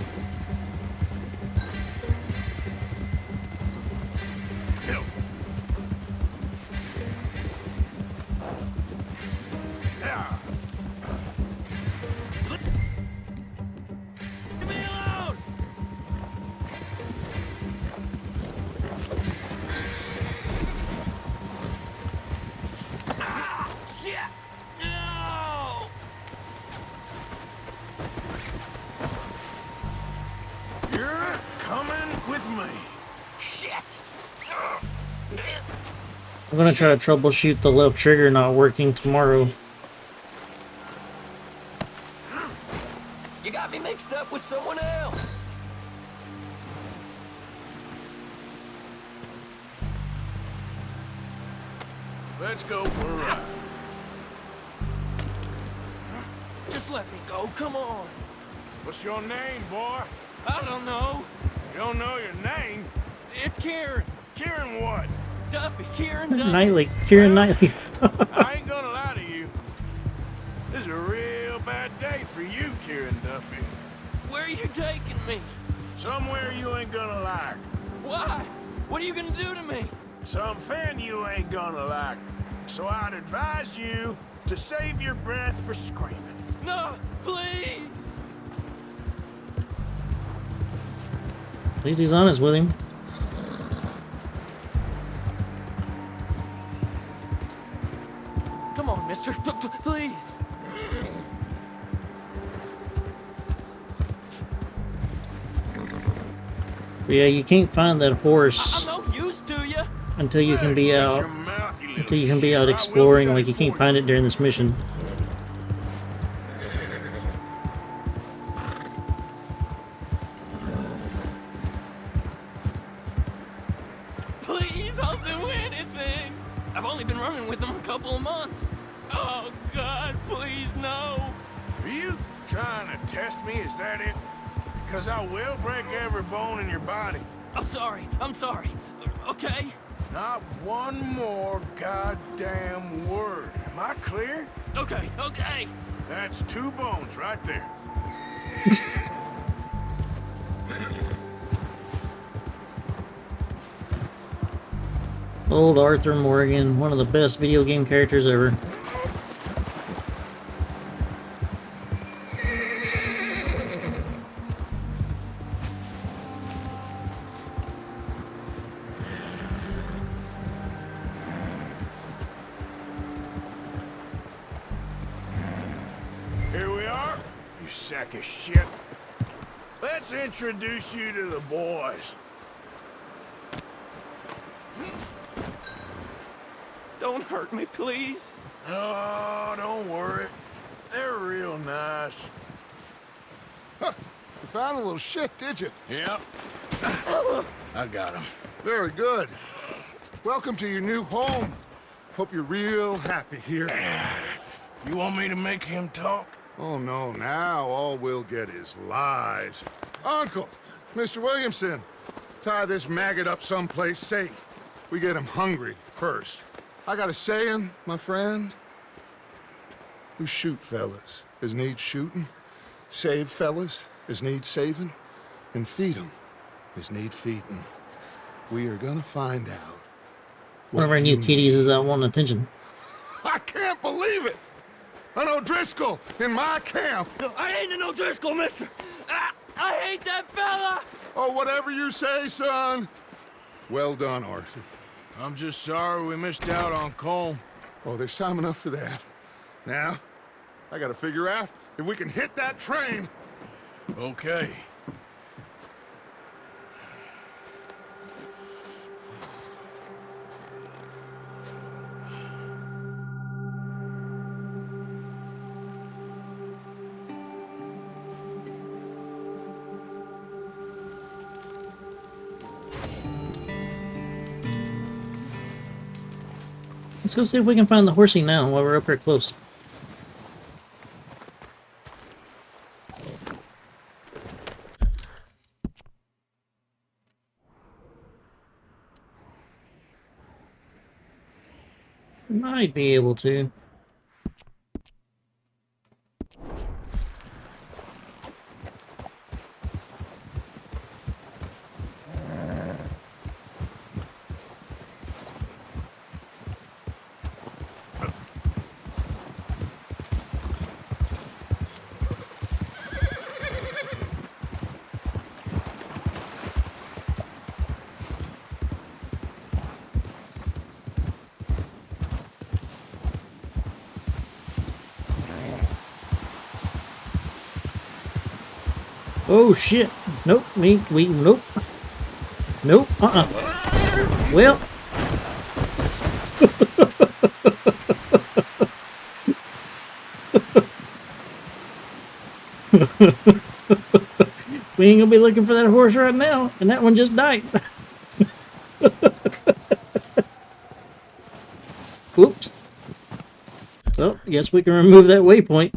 Hill. Yeah. Leave me alone! I'm gonna try to troubleshoot the left trigger not working tomorrow. You got me mixed up with someone else. Let's go for a ride. Just let me go, come on. What's your name, boy? I don't know. You don't know your name? It's Kieran. Kieran what? Duffy, Kieran Duffy. Knightley, Kieran Knightley. I ain't gonna lie to you. This is a real bad day for you, Kieran Duffy. Where are you taking me? Somewhere you ain't gonna like. Why? What are you gonna do to me? Something you ain't gonna like. So I'd advise you to save your breath for screaming. No, please. At least he's honest with him. Come on, mister. Please. But yeah, you can't find that horse I'm no use to you. until you can be out. Until you can be out exploring. Like, you can't find it during this mission. Please, I'll do anything. I've only been running with them a couple of months. Oh, God, please, no. Are you trying to test me? Is that it? Because I will break every bone in your body. I'm sorry. Okay? Not one more goddamn word. Am I clear? Okay. That's 2 bones right there. Old Arthur Morgan, one of the best video game characters ever. Here we are, you sack of shit. Let's introduce you to the boys. Don't hurt me, please. Oh, don't worry. They're real nice. Huh. You found a little shit, did you? Yep. I got him. Very good. Welcome to your new home. Hope you're real happy here. You want me to make him talk? Oh, no, now all we'll get is lies. Uncle, Mr. Williamson, tie this maggot up someplace safe. We get him hungry first. I got a saying, my friend. We shoot fellas as need shooting, save fellas as need saving, and feed 'em as need feeding. We are gonna find out. One of our new kitties is out wanting attention. I can't believe it! An O'Driscoll in my camp! I ain't an O'Driscoll, mister! I hate that fella! Oh, whatever you say, son. Well done, Arthur. I'm just sorry we missed out on Colm. Oh, there's time enough for that. Now, I gotta figure out if we can hit that train. Okay. Let's go see if we can find the horsey now while we're up here close. Might be able to. Oh shit! Nope, nope. Nope, Well, We ain't gonna be looking for that horse right now, and that one just died. Oops. Well, guess we can remove that waypoint.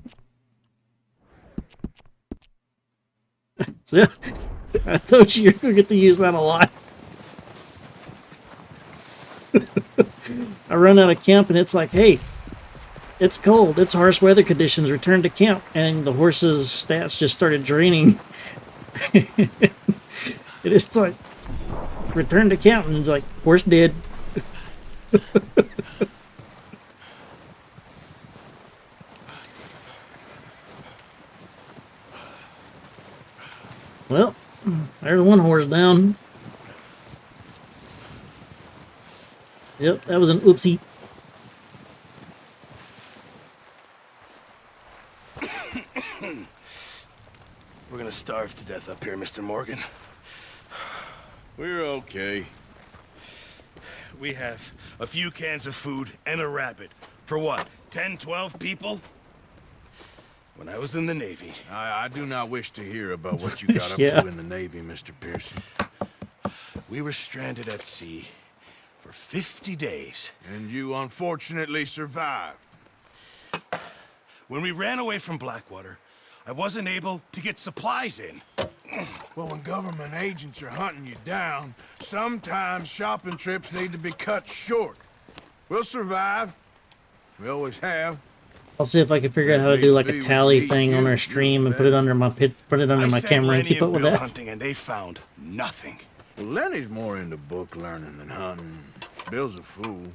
So, I told you you're gonna get to use that a lot. I run out of camp and it's like, hey, it's cold, it's harsh weather conditions, return to camp. And the horse's stats just started draining. It's like, return to camp, and it's like, horse dead. Well, there's one horse down. Yep, that was an oopsie. We're gonna starve to death up here, Mr. Morgan. We're okay. We have a few cans of food and a rabbit. For what, 10, 12 people? When I was in the Navy... I do not wish to hear about what you got up Yeah. to in the Navy, Mr. Pearson. We were stranded at sea for 50 days. And you unfortunately survived. When we ran away from Blackwater, I wasn't able to get supplies in. Well, when government agents are hunting you down, sometimes shopping trips need to be cut short. We'll survive. We always have. I'll see if I can figure out how to do like a tally thing on our stream and put it under my my camera and keep up with that. Hunting and they found nothing. Well, Lenny's more into book learning than hunting. Bill's a fool.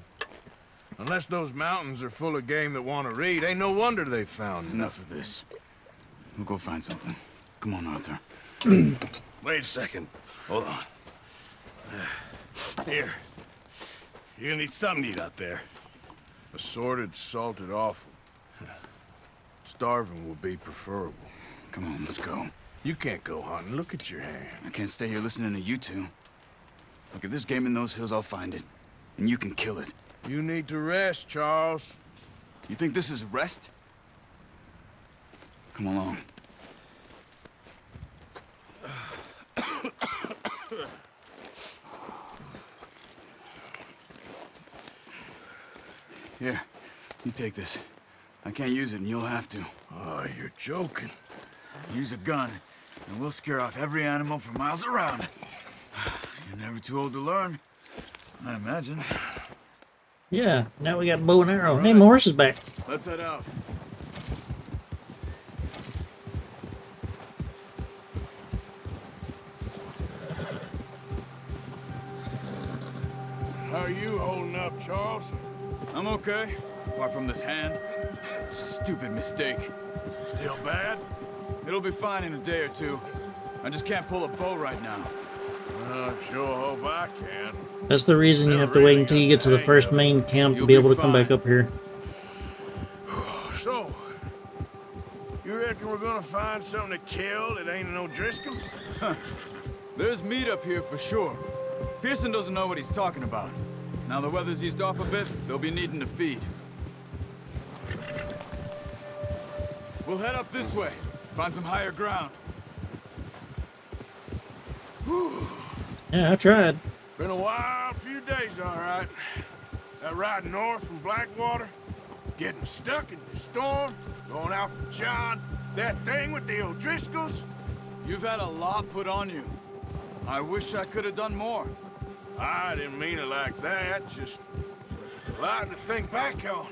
Unless those mountains are full of game that want to read, ain't no wonder they found Enough of this. We'll go find something. Come on, Arthur. Wait a second. Hold on. Here. You're gonna need something to eat out there. Assorted, salted offal. Starving will be preferable. Come on, let's go. You can't go hunting. Look at your hand. I can't stay here listening to you two. Look, if there's game in those hills, I'll find it. And you can kill it. You need to rest, Charles. You think this is rest? Come along. Here, you take this. I can't use it, and you'll have to. Oh, you're joking. Use a gun, and we'll scare off every animal for miles around. You're never too old to learn, I imagine. Yeah, now we got bow and arrow. Hey, my horse is back. Let's head out. How are you holding up, Charles? I'm okay, apart from this hand. Stupid mistake. Still bad? It'll be fine in a day or two. I just can't pull a bow right now. I sure hope I can. That's the reason you have to wait until you get to the first main camp to be able to come back up here. So, you reckon we're gonna find something to kill that ain't no Driscoll? Huh. There's meat up here for sure. Pearson doesn't know what he's talking about. Now the weather's eased off a bit, they'll be needing to feed. We'll head up this way, find some higher ground. Yeah, I tried. Been a wild few days, all right. That ride north from Blackwater, getting stuck in the storm, going out for John, that thing with the O'Driscolls. You've had a lot put on you. I wish I could have done more. I didn't mean it like that, just a lot to think back on.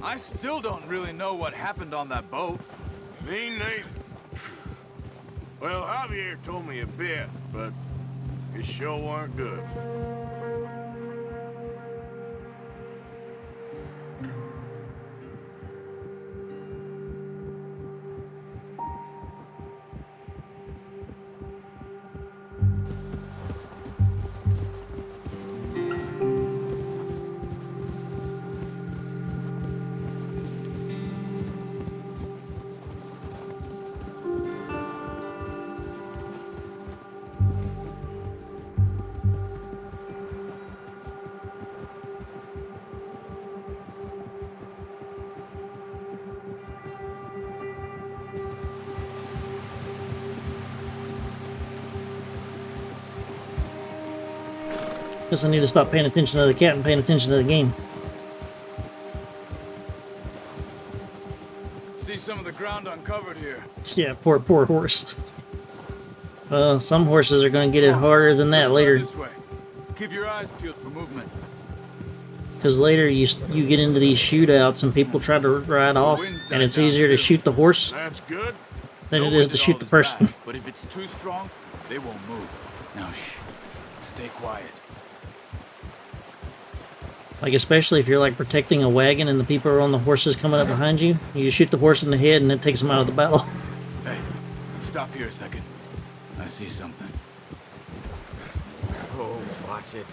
I still don't really know what happened on that boat. Me neither. Well, Javier told me a bit, but it sure weren't good. Guess I need to stop paying attention to the cat and paying attention to the game. See some of the ground uncovered here. Yeah, poor horse. Some horses are going to get it harder than that later. This way. Keep your eyes peeled for movement. Because later you get into these shootouts and people try to ride off, and it's easier to shoot the horse That's good. than it is to shoot the person. But if it's too strong, they won't move. Now shh. Stay quiet. Like, especially if you're like protecting a wagon and the people are on the horses coming up behind you, you shoot the horse in the head and it takes them out of the battle. Hey, stop here a second. I see something. Oh, watch it.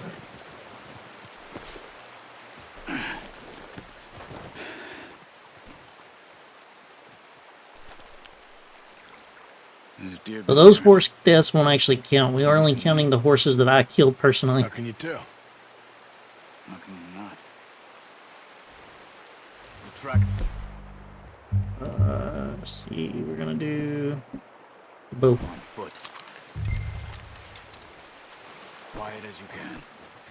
So those horse deaths won't actually count. We are only counting the horses that I killed personally. How can you tell? How can you not? We'll track them. Let's see, we're gonna do both. On foot. Quiet as you can.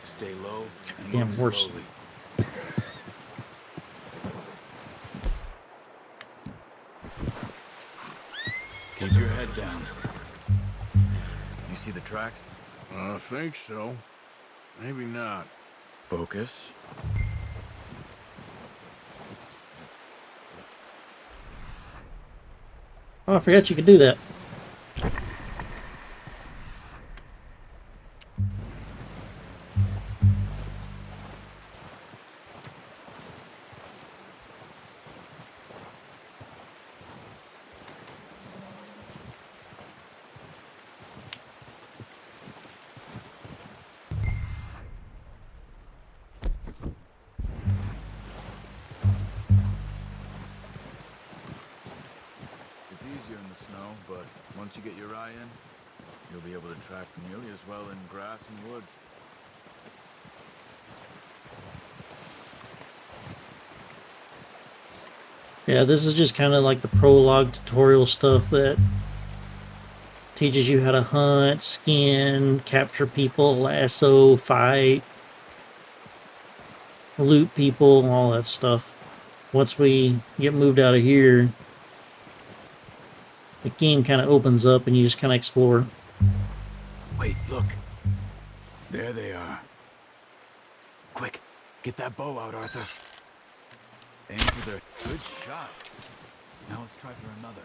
Stay low and Damn move horse. slowly. Keep your head down. You see the tracks? I think so. Maybe not. Focus. Oh, I forgot you could do that. It's easier in the snow, but once you get your eye in, you'll be able to track nearly as well in grass and woods. Yeah, this is just kind of like the prologue tutorial stuff that teaches you how to hunt, skin, capture people, lasso, fight, loot people, all that stuff. Once we get moved out of here, the game kind of opens up and you just kind of explore. Wait, look. There they are. Quick, get that bow out, Arthur. Aim for their... Good shot. Now let's try for another.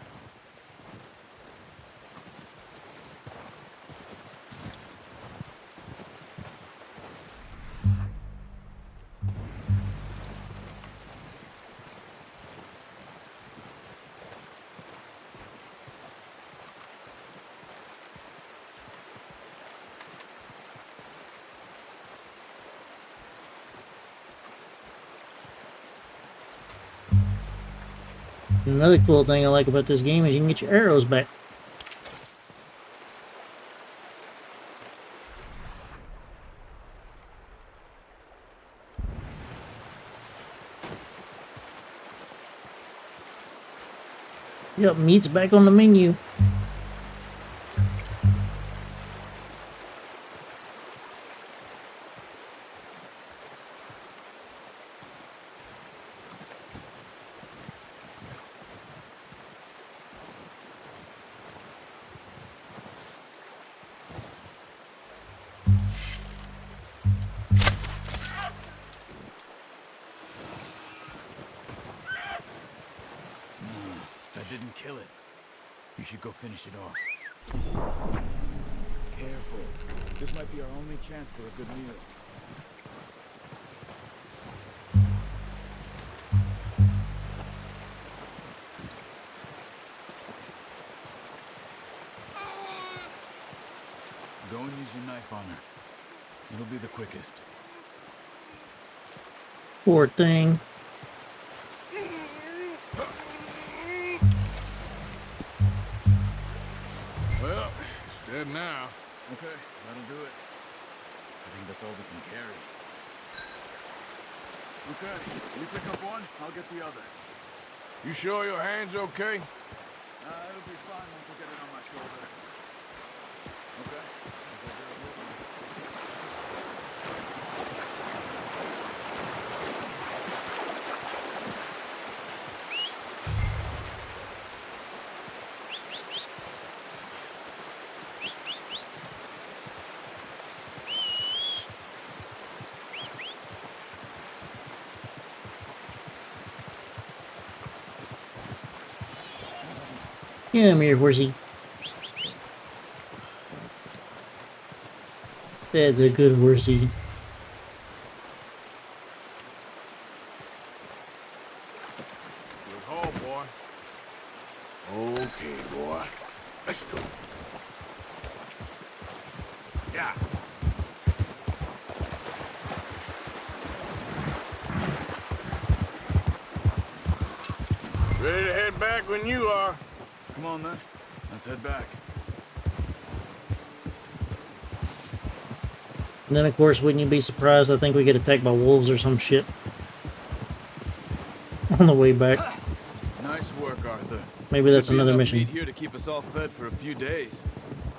Another cool thing I like about this game is you can get your arrows back. Yep, meat's back on the menu. That didn't kill it. You should go finish it off. Careful. This might be our only chance for a good meal. Go and use your knife on her. It'll be the quickest. Poor thing. Well, it's dead now. Okay, that'll do it. I think that's all we can carry. Okay, you pick up one, I'll get the other. You sure your hand's okay? It'll be fine once I get it on my shoulder. Okay. Come here, horsey. That's a good horsey. Good haul, boy. Okay, boy. Let's go. Yeah. Ready to head back when you are. Come on, then. Let's head back. And then, of course, wouldn't you be surprised? I think we get attacked by wolves or some shit on the way back. Nice work, Arthur. Maybe that's Should be another enough mission. meat here to keep us all fed for a few days.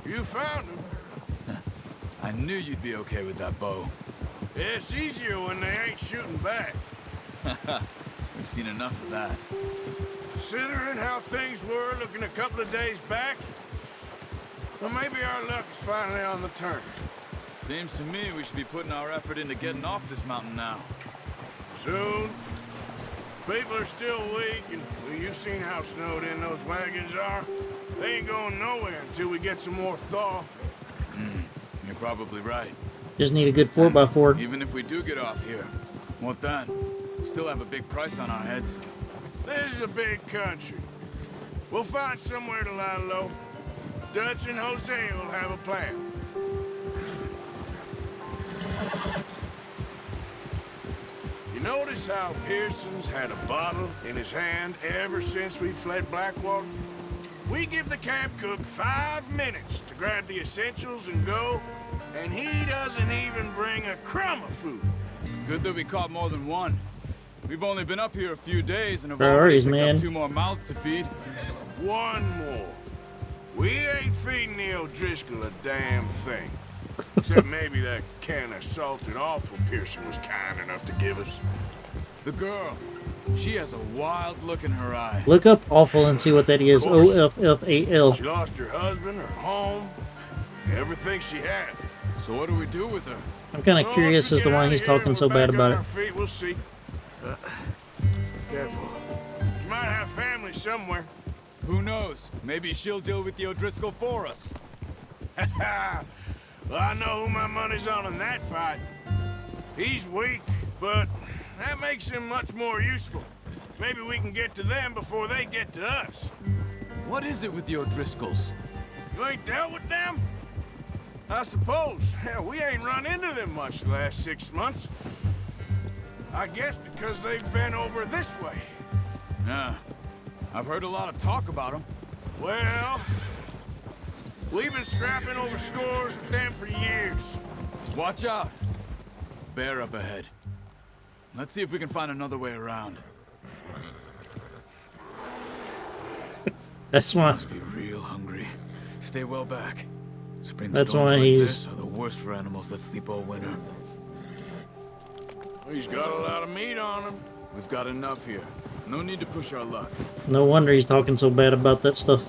You found him. I knew you'd be okay with that bow. It's easier when they ain't shooting back. We've seen enough of that. Considering how things were looking a couple of days back, well, maybe our luck is finally on the turn. Seems to me we should be putting our effort into getting off this mountain now. Soon. People are still weak, and well, you've seen how snowed in those wagons are. They ain't going nowhere until we get some more thaw. You're probably right. Just need a good 4x4. Even if we do get off here, what then? We still have a big price on our heads. This is a big country. We'll find somewhere to lie low. Dutch and Jose will have a plan. You notice how Pearson's had a bottle in his hand ever since we fled Blackwater? We give the camp cook 5 minutes to grab the essentials and go, and he doesn't even bring a crumb of food. Good that we caught more than one. We've only been up here a few days and have Priorities, already picked man. up 2 more mouths to feed. One more. We ain't feeding the O'Driscoll a damn thing. Except maybe that can of salted offal Pearson was kind enough to give us. The girl, she has a wild look in her eye. Look up awful and see what that is. OFFAL. She lost her husband, her home, everything she had. So what do we do with her? I'm kind of curious as to why he's talking so bad about it. Feet, we'll see. Careful. She might have family somewhere. Who knows? Maybe she'll deal with the O'Driscoll for us. Well, I know who my money's on in that fight. He's weak, but that makes him much more useful. Maybe we can get to them before they get to us. What is it with the O'Driscolls? You ain't dealt with them? I suppose. Hell, we ain't run into them much the last 6 months. I guess because they've been over this way. Yeah. I've heard a lot of talk about them. Well, we've been scrapping over scores with them for years. Watch out. Bear up ahead. Let's see if we can find another way around. That's why. Must be real hungry. Stay well back. Spring That's storms why like he's- this are the worst for animals that sleep all winter. He's got a lot of meat on him. We've got enough here. No need to push our luck. No wonder he's talking so bad about that stuff.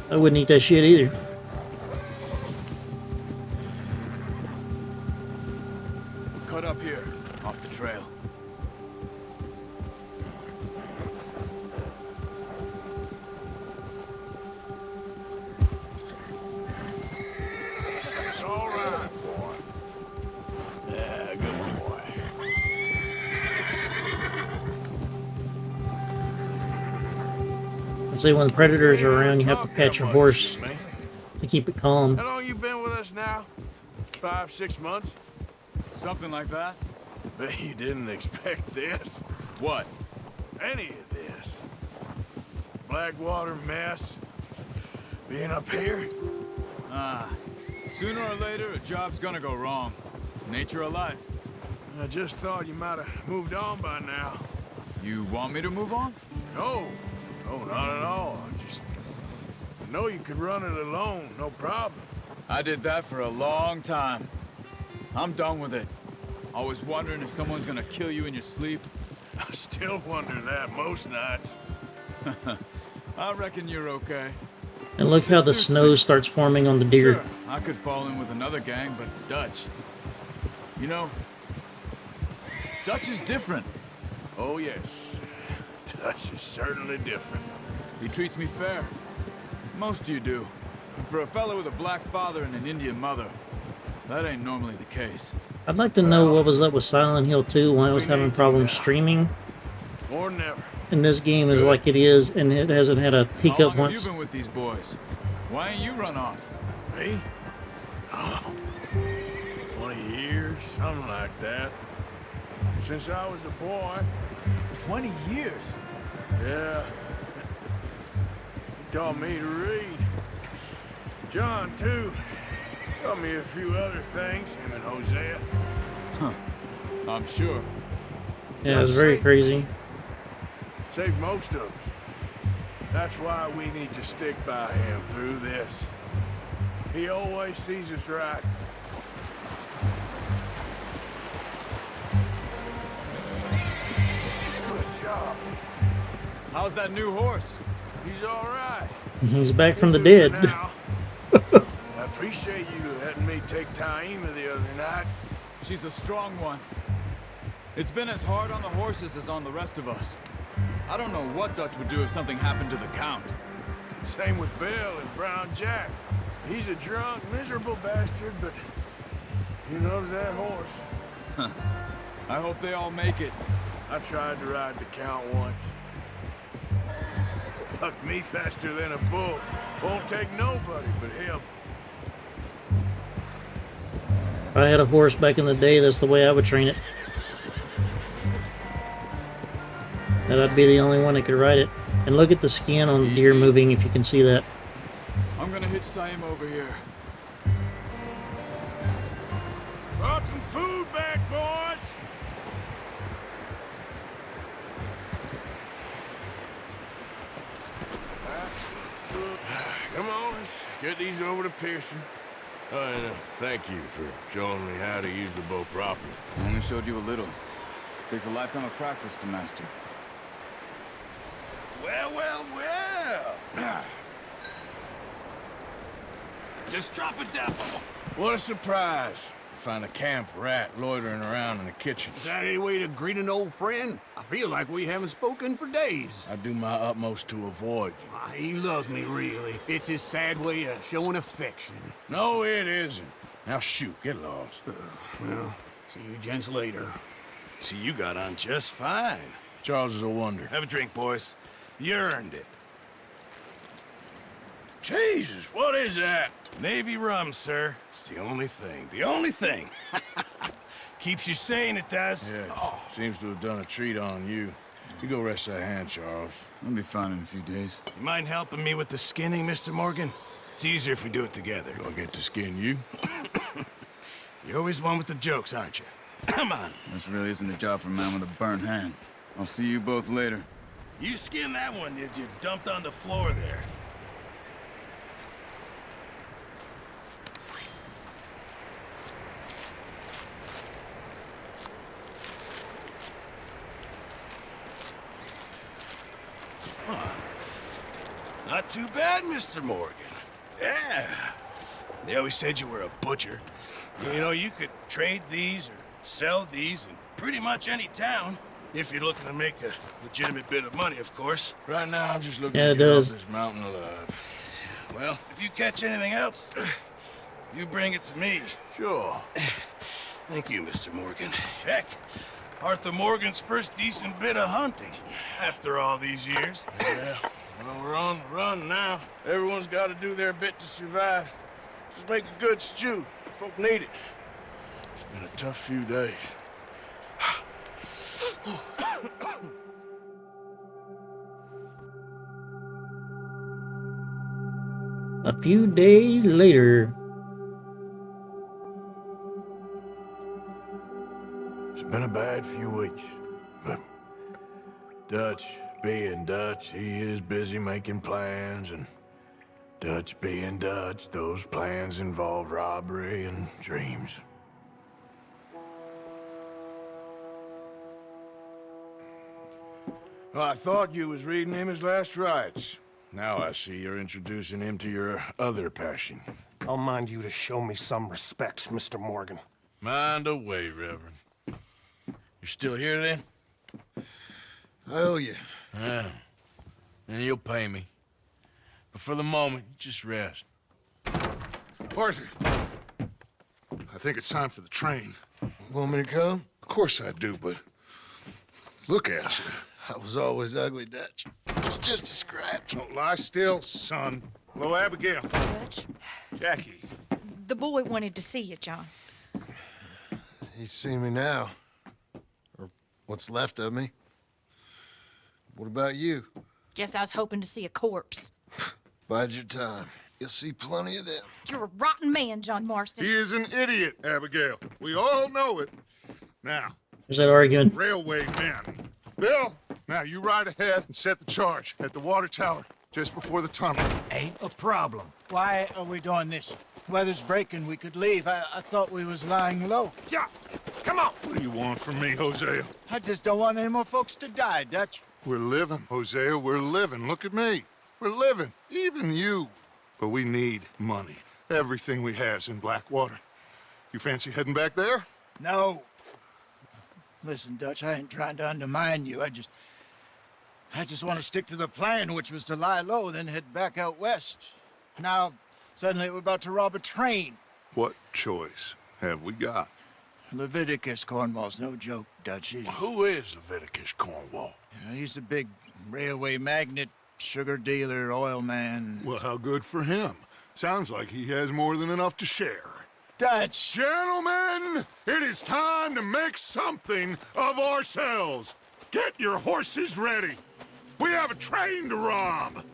I wouldn't eat that shit either. Cut up here, off the trail. It's all right, boy. Yeah, good boy. I say when the predators are around, you have to pat your horse to keep it calm. How long you been with us now? 5, 6 months? Something like that. Bet you didn't expect this. What? Any of this. Blackwater mess. Being up here. Sooner or later, a job's gonna go wrong. Nature of life. I just thought you might have moved on by now. You want me to move on? No. No, not at all. I just know you could run it alone, no problem. I did that for a long time. I'm done with it. Always wondering if someone's gonna kill you in your sleep. I still wonder that most nights. I reckon you're okay. And look how the snow starts forming on the deer. Sure, I could fall in with another gang, but Dutch. You know, Dutch is different. Oh, yes. Dutch is certainly different. He treats me fair. Most of you do. And for a fellow with a black father and an Indian mother, that ain't normally the case. I'd like to know what was up with Silent Hill 2, why it was having problems streaming. Or never. And this game is like it is, and it hasn't had a hiccup How long once. have you been with these boys? Why ain't you run off? Me? Oh, 20 years, something like that. Since I was a boy. 20 years? Yeah. He taught me to read. John, too. Taught me a few other things, him and Hosea. Huh. I'm sure. Yeah, it was very crazy. Saved most of us. That's why we need to stick by him through this. He always sees us right. Good job. How's that new horse? He's all right. He's back from the We'll do dead. for now. I appreciate you letting me take Taima the other night. She's a strong one. It's been as hard on the horses as on the rest of us. I don't know what Dutch would do if something happened to the Count. Same with Bill and Brown Jack. He's a drunk, miserable bastard, but he loves that horse. Huh. I hope they all make it. I tried to ride the Count once. Bucked me faster than a bull. Won't take nobody but him. If I had a horse back in the day, that's the way I would train it. And I'd be the only one that could ride it. And look at the skin on the deer moving, if you can see that. I'm gonna hitch Taima over here. Brought some food back, boys! Come on, let's get these over to Pearson. Oh, and thank you for showing me how to use the bow properly. I only showed you a little. Takes a lifetime of practice to master. Well, well, well. Just drop it down. What a surprise. Find a camp rat loitering around in the kitchen. Is that any way to greet an old friend? I feel like we haven't spoken for days. I do my utmost to avoid you. He loves me, really. It's his sad way of showing affection. No, it isn't. Now shoot, get lost. Well, see you gents later. See, you got on just fine. Charles is a wonder. Have a drink, boys. You earned it. Jesus, what is that? Navy rum, sir. It's the only thing. The only thing. Keeps you sane, it does. Yeah, seems to have done a treat on you. You go rest that hand, Charles. I'll be fine in a few days. You mind helping me with the skinning, Mr. Morgan? It's easier if we do it together. Do I get to skin you? You're always one with the jokes, aren't you? Come on. This really isn't a job for a man with a burnt hand. I'll see you both later. You skinned that one you dumped on the floor there. Not too bad, Mr. Morgan. Yeah. They always said you were a butcher. You know, you could trade these or sell these in pretty much any town. If you're looking to make a legitimate bit of money, of course. Right now, I'm just looking Yeah, to it get off does. this mountain alive. Well, if you catch anything else, you bring it to me. Sure. Thank you, Mr. Morgan. Heck, Arthur Morgan's first decent bit of hunting after all these years. Yeah. Well, we're on the run now. Everyone's got to do their bit to survive. Just make a good stew. Folk need it. It's been a tough few days. A few days later. It's been a bad few weeks, but Dutch being Dutch, he is busy making plans, and Dutch being Dutch, those plans involve robbery and dreams. Well, I thought you was reading him his last rites. Now I see you're introducing him to your other passion. I'll mind you to show me some respect, Mr. Morgan. Mind away, Reverend. You're still here, then? I owe you. Yeah. And you'll pay me. But for the moment, just rest. Arthur, I think it's time for the train. Want me to come? Of course I do, but look at you. I was always ugly, Dutch. It's just a scratch. Don't lie still, son. Hello, Abigail. Dutch, Jackie. the boy wanted to see you, John. He's seen me now. Or what's left of me. What about you? Guess I was hoping to see a corpse. Bide your time. You'll see plenty of them. You're a rotten man, John Marston. He is an idiot, Abigail. We all know it. Now, There's that argument. railway men. Bill, now you ride ahead and set the charge at the water tower just before the tunnel. Ain't a problem. Why are we doing this? Weather's breaking. We could leave. I thought we was lying low. Yeah, come on. What do you want from me, Hosea? I just don't want any more folks to die, Dutch. We're living, Hosea. We're living. Look at me. We're living. Even you. But we need money. Everything we has in Blackwater. You fancy heading back there? No. Listen, Dutch, I ain't trying to undermine you. I just want to stick to the plan, which was to lie low, then head back out west. Now, suddenly we're about to rob a train. What choice have we got? Leviticus Cornwall's no joke, Dutch. Who is Leviticus Cornwall? He's a big railway magnate, sugar dealer, oil man. Well, how good for him. Sounds like he has more than enough to share. Dutch! Gentlemen, it is time to make something of ourselves. Get your horses ready. We have a train to rob.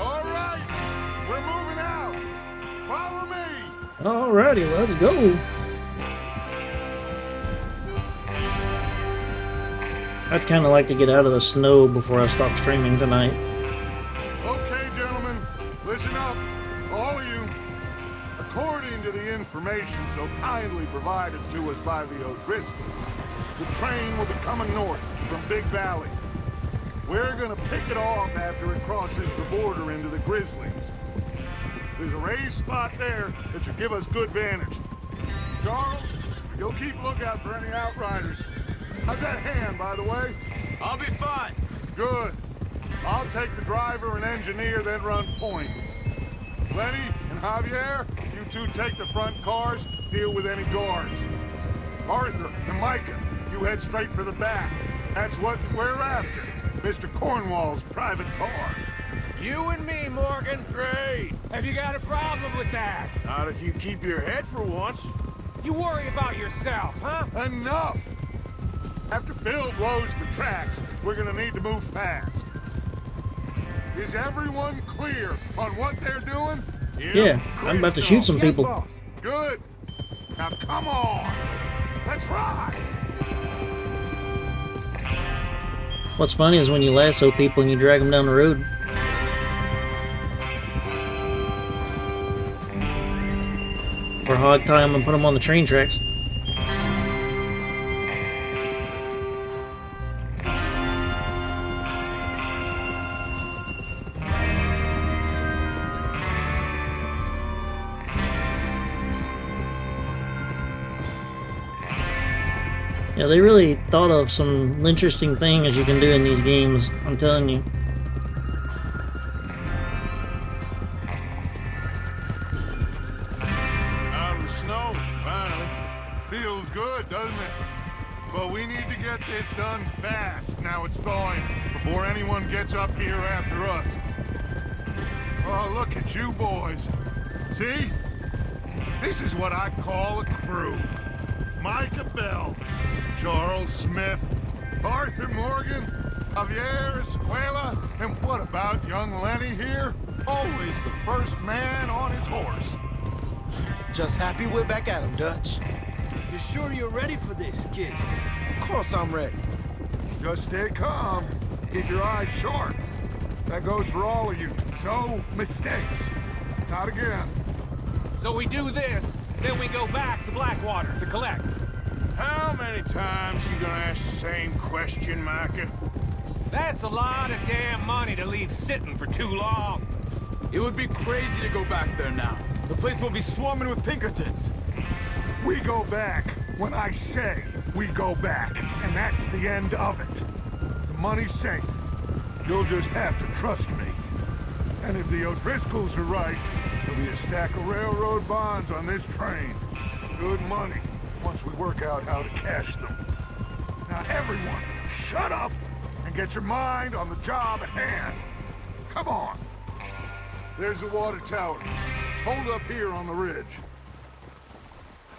All right, we're moving out. Follow me. Alrighty, let's go. I'd kind of like to get out of the snow before I stop streaming tonight. Okay, gentlemen, listen up, all of you. According to the information so kindly provided to us by the O'Driscolls, the train will be coming north from Big Valley. We're gonna pick it off after it crosses the border into the Grizzlies. There's a raised spot there that should give us good vantage. Charles, you'll keep lookout for any outriders. How's that hand, by the way? I'll be fine. Good. I'll take the driver and engineer, then run point. Lenny and Javier, you two take the front cars, deal with any guards. Arthur and Micah, you head straight for the back. That's what we're after. Mr. Cornwall's private car. You and me, Morgan. Great. Have you got a problem with that? Not if you keep your head for once. You worry about yourself, huh? Enough! After Bill blows the tracks, we're gonna need to move fast. Is everyone clear on what they're doing? Yeah, I'm about to shoot some people. Yes, boss. Good. Now come on. Let's ride. What's funny is when you lasso people and you drag them down the road. Or hog tie them and put them on the train tracks. Yeah, they really thought of some interesting things you can do in these games, I'm telling you. Out of the snow, finally. Feels good, doesn't it? But we need to get this done fast. Now it's thawing, before anyone gets up here after us. Oh, look at you boys. See? This is what I call a crew. Micah Bell, Charles Smith, Arthur Morgan, Javier Escuela, and what about young Lenny here? Always the first man on his horse. Just happy we're back at him, Dutch. You sure you're ready for this, kid? Of course I'm ready. Just stay calm. Keep your eyes sharp. That goes for all of you. No mistakes. Not again. So we do this, then we go back to Blackwater to collect. How many times are you gonna ask the same question, Micah? That's a lot of damn money to leave sitting for too long. It would be crazy to go back there now. The place will be swarming with Pinkertons. We go back when I say. we go back, and that's the end of it. The money's safe. You'll just have to trust me. And if the O'Driscolls are right, there'll be a stack of railroad bonds on this train. Good money, once we work out how to cash them. Now everyone, shut up and get your mind on the job at hand. Come on. There's the water tower. Hold up here on the ridge.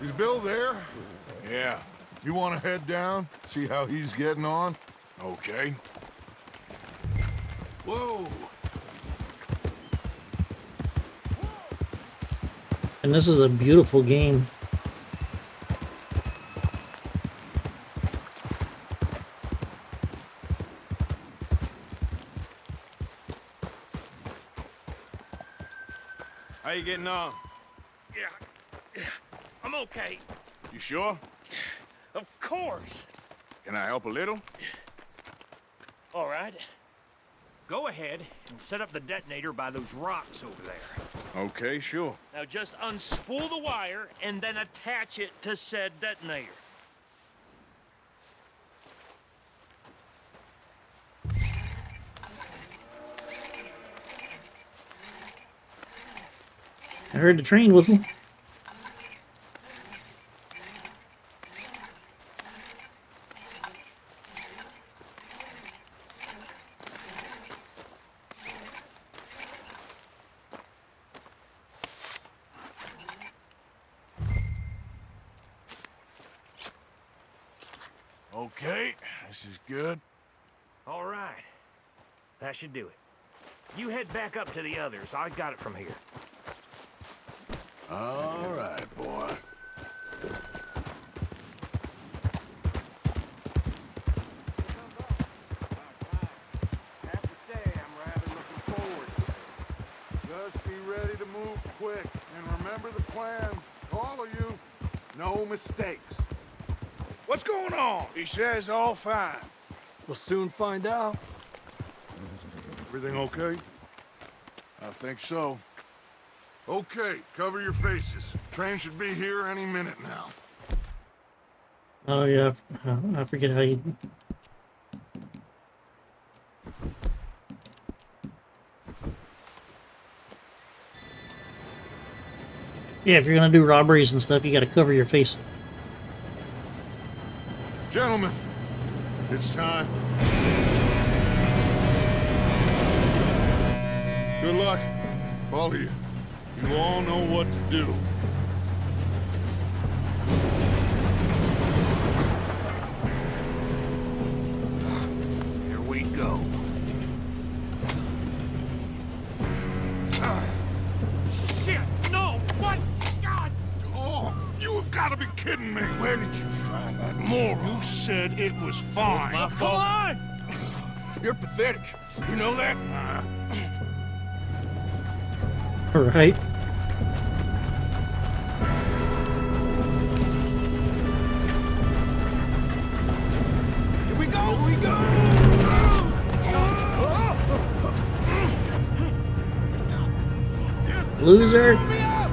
Is Bill there? Yeah. You want to head down, see how he's getting on? Okay. Whoa! And this is a beautiful game. How you getting on? Yeah, I'm okay. You sure? Of course. Can I help a little? All right. Go ahead and set up the detonator by those rocks over there. Okay, sure. Now just unspool the wire and then attach it to said detonator. I heard the train whistle. Okay, this is good. All right. That should do it. You head back up to the others. I got it from here. All right, boy. Have to say, I'm rather looking forward to it. Just be ready to move quick, and remember the plan. All of you, no mistakes. What's going on? He says all fine. We'll soon find out. Everything okay? I think so. Okay, cover your faces. Train should be here any minute now. Oh yeah, I forget how you. Yeah, if you're gonna do robberies and stuff, you gotta cover your face. Gentlemen, it's time. Good luck, all of you. You all know what to do. Here we go. Shit! No! What? God! Oh, you have got to be kidding me. Where did you find that moron? You said it was fine. My fault. Come on! You're pathetic. You know that? All right. Here we go! Here we go! Loser. Pull me up!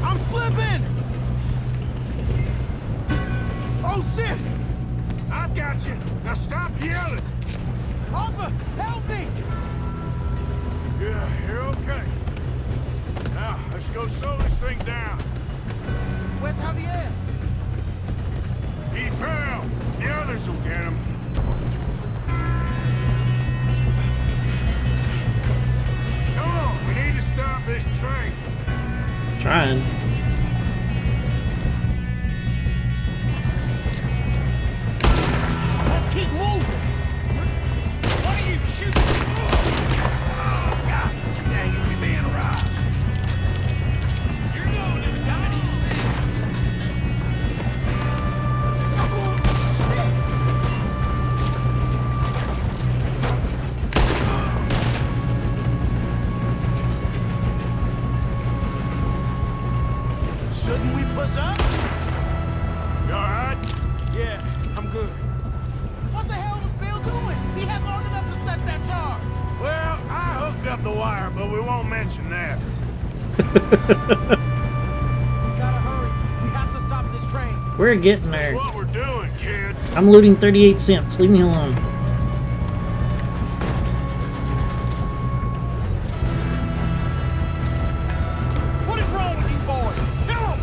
I'm slipping! Oh shit! I've got you. Now stop yelling. Arthur, help me! Yeah, you're okay. Now, let's go slow this thing down. Where's Javier? He fell. The others will get him. Come on, we need to stop this train. Trying. Let's keep moving! What are you shooting? God dang it, we being robbed. You're going to the Chinese Shouldn't we push up? You all right? Yeah, I'm good. What the hell was Bill doing? He had long enough to set that charge. Well, I hooked up the wire, but we won't mention that. We gotta hurry. We have to stop this train. We're getting That's there. what we're doing, kid. I'm looting 38 cents. Leave me alone. What is wrong with you boys? Kill 'em!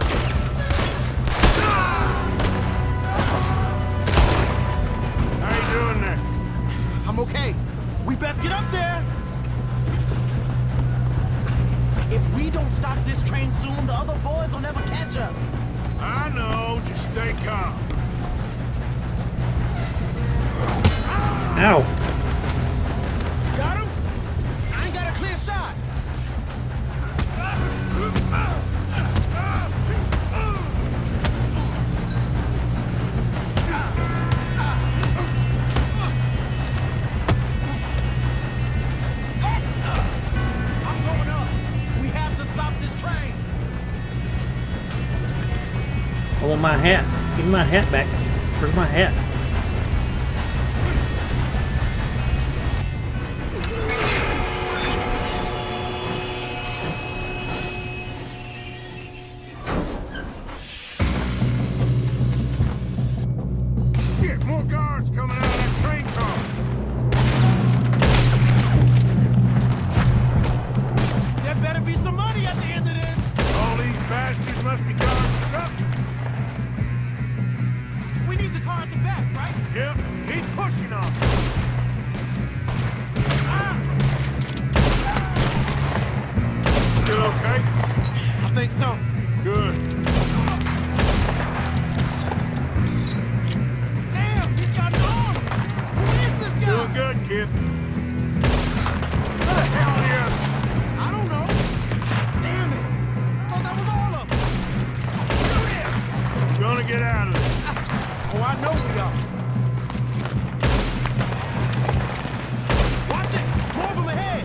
How you doing there? I'm okay. We best get up there. If we don't stop this train soon, the other boys will never catch us. I know. Just stay calm. Ow. Got him? I ain't got a clear shot. I'm going up. We have to stop this train. I want my hat. Give me my hat back. Where's my hat? Shit, more guards coming out of that train car. There better be some money at the end of this. All these bastards must be guarding something. We need the car at the back, right? Yep, keep pushing on. Still okay? I think so. Good. Damn, he's got an arm. Who is this guy? Doing good, kid. Where the hell are the others? I don't know. Damn it. I thought that was all of them. Shoot him. We're gonna get out of this. Oh, I know we are. Watch it. More of them ahead.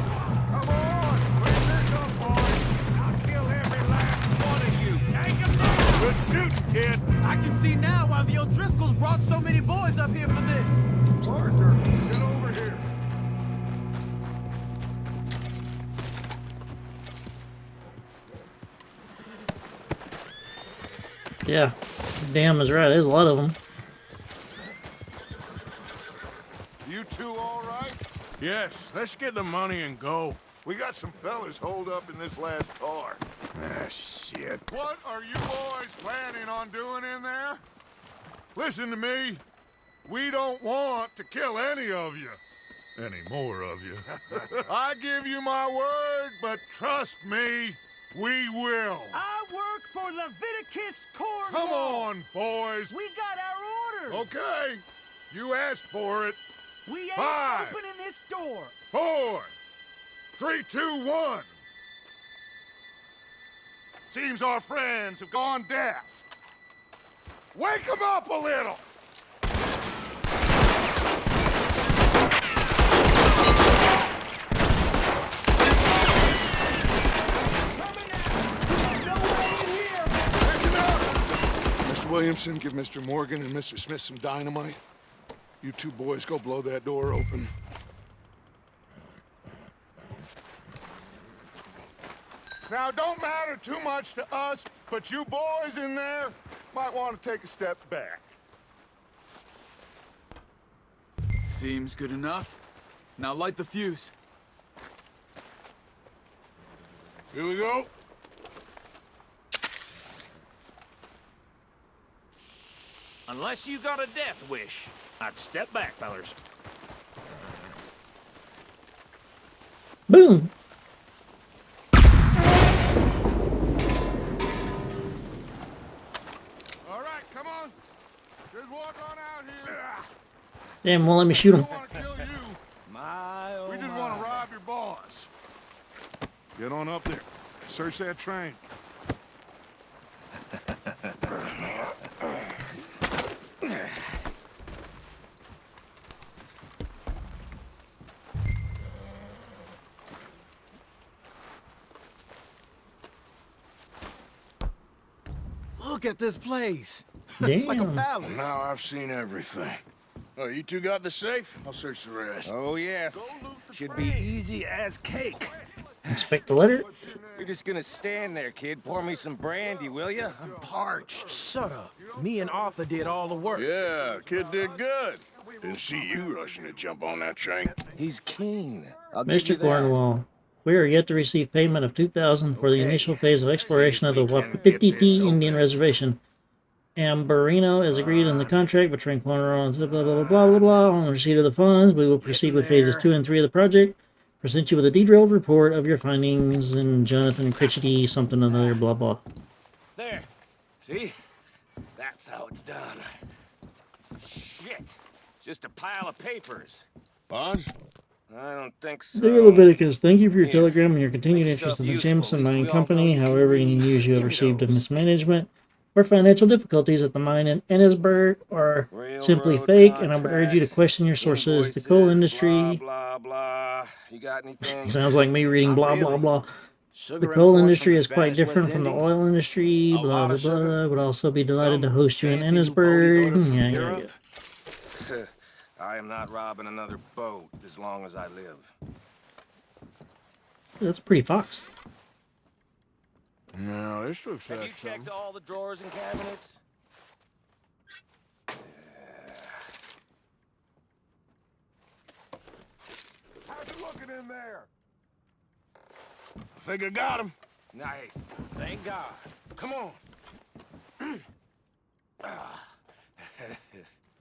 Come on! Bring this up, boys! I'll kill every last one of you! Take him down! Good shooting, kid. I can see now why the O'Driscolls brought so many boys up here for this. Arthur, get over here! Yeah. Damn is right. There's a lot of them. You two all right? Yes, let's get the money and go. We got some fellas holed up in this last car. Ah, shit. What are you boys planning on doing in there? Listen to me. We don't want to kill any of you. Any more of you. I give you my word, but trust me, we will. I work for Leviticus Cornwall! Come on, boys. We got our orders! Okay. You asked for it. We ain't 5, opening this door! 4, 3, 2, 1. Seems our friends have gone deaf. Wake them up a little. Mr. Williamson, give Mr. Morgan and Mr. Smith some dynamite. You two boys go blow that door open. Now, it don't matter too much to us, but you boys in there might want to take a step back. Seems good enough. Now light the fuse. Here we go. Unless you got a death wish, I'd step back, fellers. Boom. All right, come on. Just walk on out here. Damn, won't let me shoot him. We don't want to kill you. We just want to rob your boss. Get on up there. Search that train. Look at this place. It's like a Damn. palace. Now I've seen everything. Oh, you two got the safe? I'll search the rest. Oh, yes. Should be easy as cake. Inspect the letter. You're just gonna stand there, kid. Pour me some brandy, will you? I'm parched. Shut up. Me and Arthur did all the work. Yeah, kid did good. Didn't see you rushing to jump on that train. He's keen. I'll give you Mr. that. Cornwall, we are yet to receive payment of $2,000 for the initial phase of exploration of the Wapiti Indian Reservation. Amberino is agreed in the contract between Cornwall and blah, blah, blah, blah, blah, blah. On the receipt of the funds, we will proceed with phases 2 and 3 of the project. Present you with a detailed report of your findings, and Jonathan Critchety, something or another, blah, blah. There. See? That's how it's done. Shit. Just a pile of papers. Bonds? I don't think so. Dear Leviticus, thank you for your Here, telegram and your continued make interest in yourself the useful. Jameson At least Mining we all know Company. you can However, any read. news you have Give me received of those. mismanagement or financial difficulties at the mine in Ennisburg are simply Railroad fake, and I would urge you to contracts, question your sources. The coal invoices, industry Blah, blah, blah. You got anything? sounds like me reading blah, blah, blah. The coal industry is quite different from the oil industry, blah, blah, blah. Would also be delighted to host you in Ennisburg. Yeah. I am not robbing another boat as long as I live. That's pretty fox. No, this looks Have like you checked all the drawers and cabinets? How's it looking in there? I think I got him. Nice. Thank God. Come on.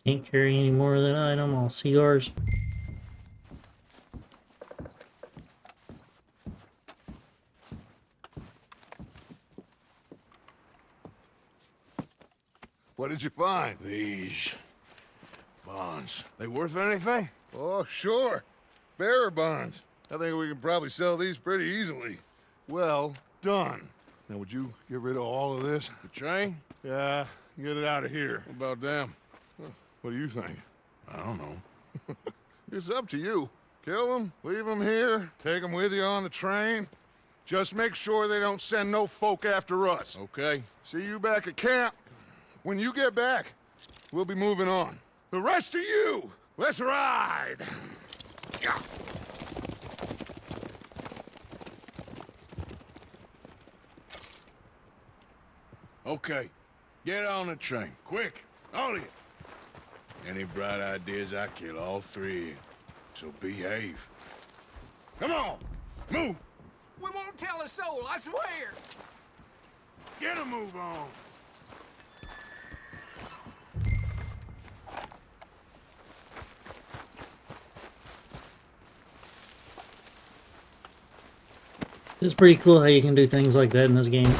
Can't carry any more of that item. I'll see yours. What did you find? These bonds. They worth anything? Oh, sure. Bearer bonds. I think we can probably sell these pretty easily. Well done. Now, would you get rid of all of this? The train? Yeah, get it out of here. What about them? What do you think? I don't know. It's up to you. Kill them, leave them here, take them with you on the train. Just make sure they don't send no folk after us. Okay. See you back at camp. When you get back, we'll be moving on. The rest of you, let's ride! Okay. Get on the train. Quick. All of you. Any bright ideas, I kill all three of you. So behave. Come on! Move! We won't tell a soul, I swear. Get a move on! It's pretty cool how you can do things like that in this game.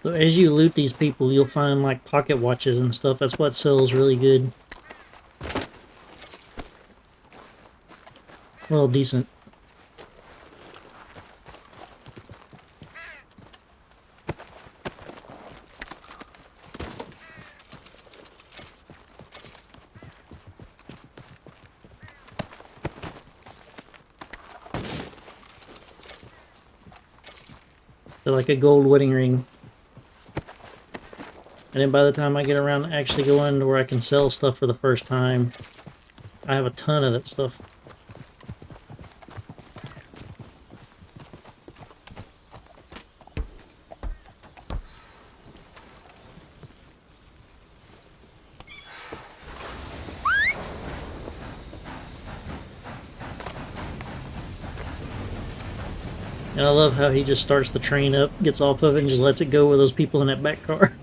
So as you loot these people, you'll find like pocket watches and stuff. That's what sells really good. Well, decent. They're like a gold wedding ring. And then by the time I get around to actually going to where I can sell stuff for the first time, I have a ton of that stuff. And I love how he just starts the train up, gets off of it, and just lets it go with those people in that back car.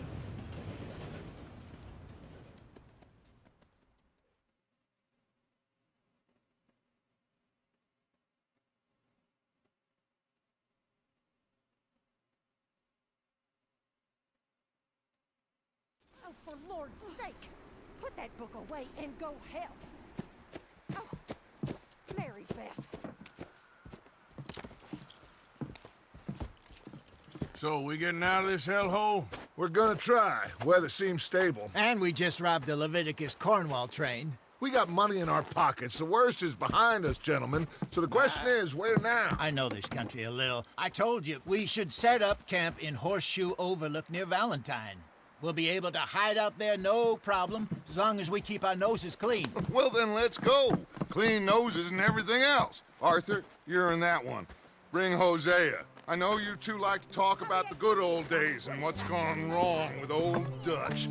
Oh, for Lord's sake! Put that book away and go help! Oh, Mary Beth. So, we getting out of this hellhole? We're gonna try. Weather seems stable. And we just robbed the Leviticus Cornwall train. We got money in our pockets. The worst is behind us, gentlemen. So the question is, where now? I know this country a little. I told you, we should set up camp in Horseshoe Overlook near Valentine. We'll be able to hide out there, no problem, as long as we keep our noses clean. Well, then let's go. Clean noses and everything else. Arthur, you're in that one. Bring Hosea. I know you two like to talk about the good old days and what's gone wrong with old Dutch.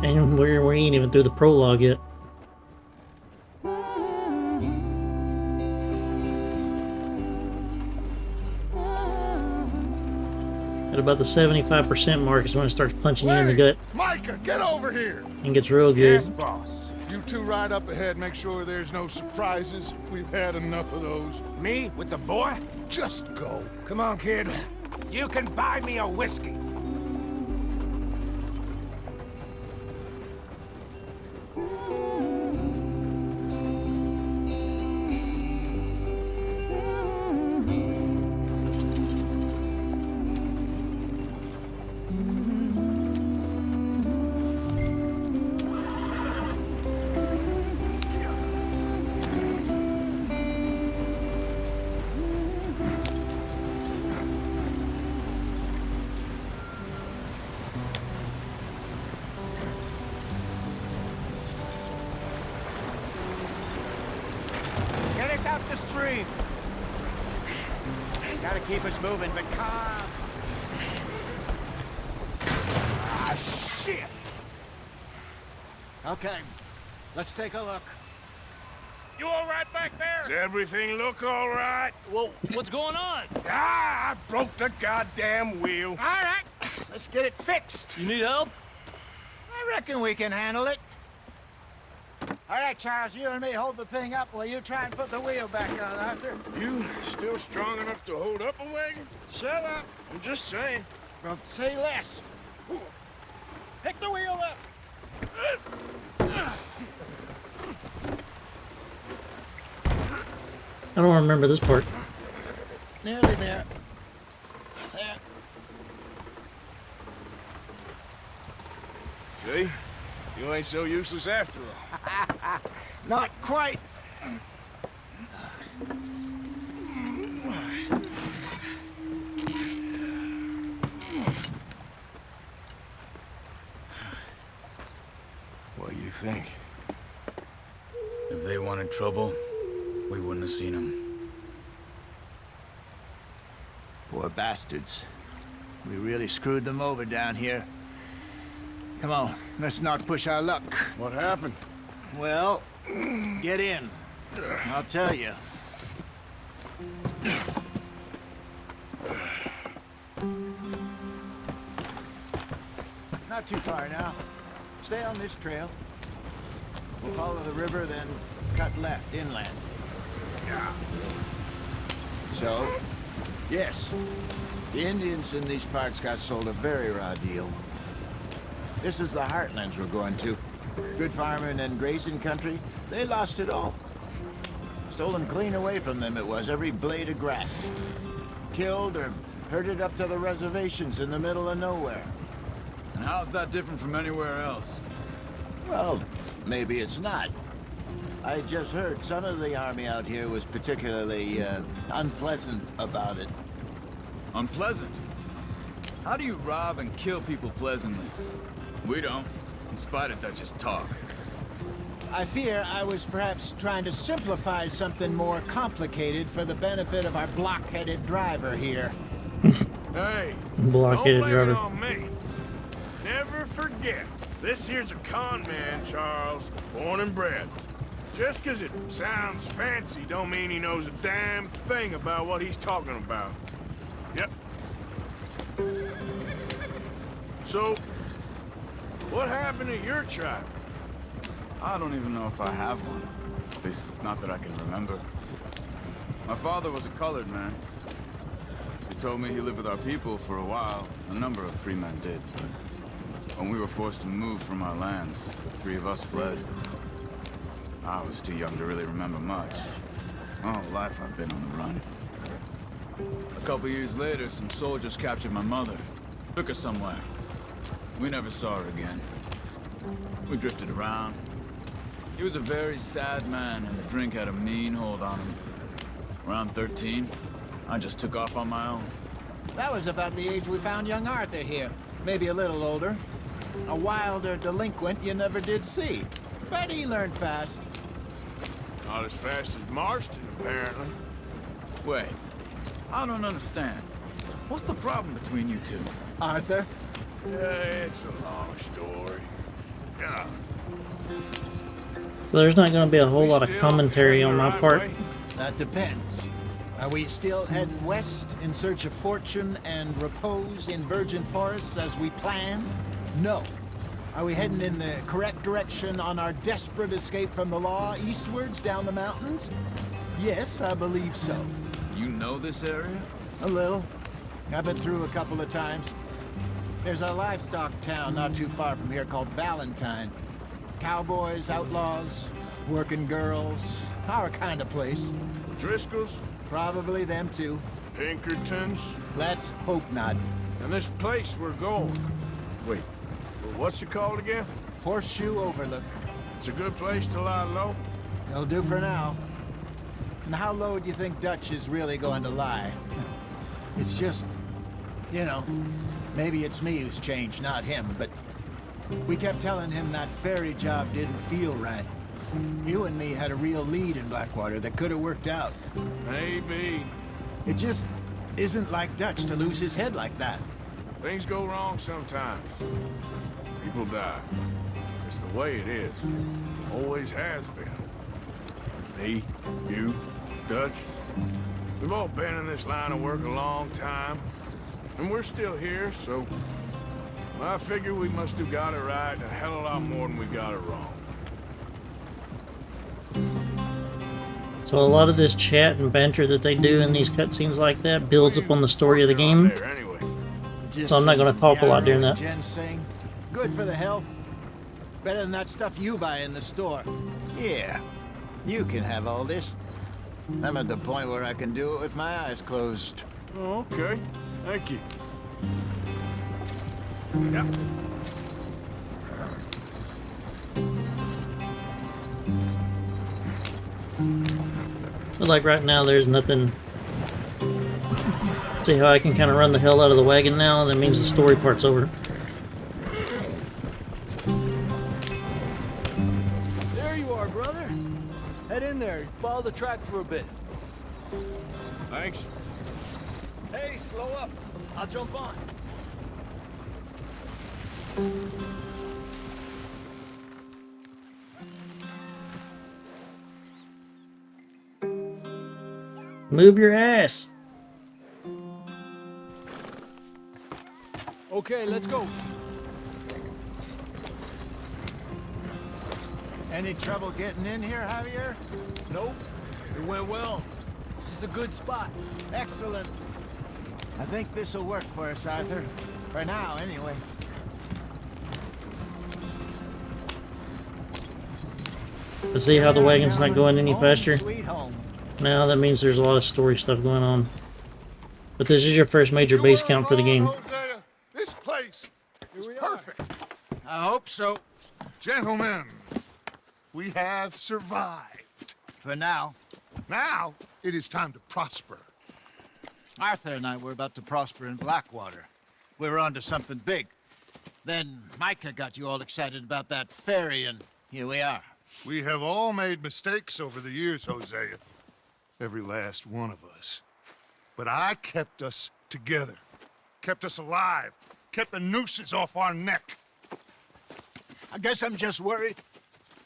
And we ain't even through the prologue yet. At about the 75% mark is when it starts punching you in the gut Micah, get over here! and gets real good. Yes, boss. You two ride up ahead, make sure there's no surprises. We've had enough of those. Me with the boy? Just go. Come on, kid. You can buy me a whiskey. Get us out the stream. Gotta keep us moving, but calm. Ah, shit! Okay, let's take a look. You all right back there? Does everything look all right? Well, what's going on? Ah, I broke the goddamn wheel. All right, let's get it fixed. You need help? I reckon we can handle it. All right, Charles, you and me hold the thing up while you try and put the wheel back on, Arthur. You still strong enough to hold up a wagon? Shut up. I'm just saying. Well, say less. Pick the wheel up. I don't remember this part. Nearly there. There. See? You ain't so useless after all. Not quite. What do you think? If they wanted trouble, we wouldn't have seen them. Poor bastards. We really screwed them over down here. Come on, let's not push our luck. What happened? Well, get in. I'll tell you. Not too far now. Stay on this trail. We'll follow the river, then cut left inland. Yeah. So, yes, the Indians in these parts got sold a very raw deal. This is the heartlands we're going to. Good farming and grazing country, they lost it all. Stolen clean away from them it was, every blade of grass. Killed or herded up to the reservations in the middle of nowhere. And how's that different from anywhere else? Well, maybe it's not. I just heard some of the army out here was particularly unpleasant about it. Unpleasant? How do you rob and kill people pleasantly? We don't, in spite of Dutch's talk. I fear I was perhaps trying to simplify something more complicated for the benefit of our block-headed driver here. Hey, Block-headed don't blame driver. it on me. Never forget, this here's a con man, Charles, born and bred. Just 'cause it sounds fancy don't mean he knows a damn thing about what he's talking about. Yep. So, what happened to your tribe? I don't even know if I have one. At least, not that I can remember. My father was a colored man. He told me he lived with our people for a while. A number of free men did, but when we were forced to move from our lands, the three of us fled. I was too young to really remember much. My whole life I've been on the run. A couple years later, some soldiers captured my mother. Took her somewhere. We never saw her again. We drifted around. He was a very sad man, and the drink had a mean hold on him. Around 13, I just took off on my own. That was about the age we found young Arthur here. Maybe a little older. A wilder delinquent you never did see. But he learned fast. Not as fast as Marston, apparently. Wait, I don't understand. What's the problem between you two? Arthur? Yeah, it's a long story. Yeah. So there's not going to be a whole lot of commentary on my part. That depends. Are we still heading west in search of fortune and repose in virgin forests as we planned? No. Are we heading in the correct direction on our desperate escape from the law eastwards down the mountains? Yes, I believe so. You know this area? A little. I've been through a couple of times. There's a livestock town not too far from here called Valentine. Cowboys, outlaws, working girls, our kind of place. Driscolls? Probably them too. Pinkertons? Let's hope not. And this place we're going. Wait, what's it called again? Horseshoe Overlook. It's a good place to lie low? It'll do for now. And how low do you think Dutch is really going to lie? It's just, you know, maybe it's me who's changed, not him, but we kept telling him that ferry job didn't feel right. You and me had a real lead in Blackwater that could have worked out. Maybe. It just isn't like Dutch to lose his head like that. Things go wrong sometimes. People die. It's the way it is. Always has been. Me, you, Dutch. We've all been in this line of work a long time. And we're still here, so I figure we must have got it right a hell of a lot more than we got it wrong. So a lot of this chat and banter that they do in these cutscenes like that builds up on the story of the game. So I'm not going to talk a lot during that. Ginseng. Good for the health. Better than that stuff you buy in the store. Yeah, you can have all this. I'm at the point where I can do it with my eyes closed. Oh, okay. Thank you. Yeah. But like right now, there's nothing. See how I can kind of run the hell out of the wagon now? That means the story part's over. There you are, brother. Head in there. Follow the track for a bit. Thanks. Hey, slow up. I'll jump on. Move your ass. Okay, let's go. Any trouble getting in here, Javier? Nope. It went well. This is a good spot. Excellent. I think this'll work for us, Arthur. For now, anyway. But see how the wagon's not going any faster? Sweet home. Now that means there's a lot of story stuff going on. But this is your first major base count for the game. This place is perfect. I hope so. Gentlemen, we have survived. For now. Now, it is time to prosper. Arthur and I were about to prosper in Blackwater. We were onto something big. Then Micah got you all excited about that ferry, and here we are. We have all made mistakes over the years, Hosea. Every last one of us. But I kept us together. Kept us alive. Kept the nooses off our neck. I guess I'm just worried.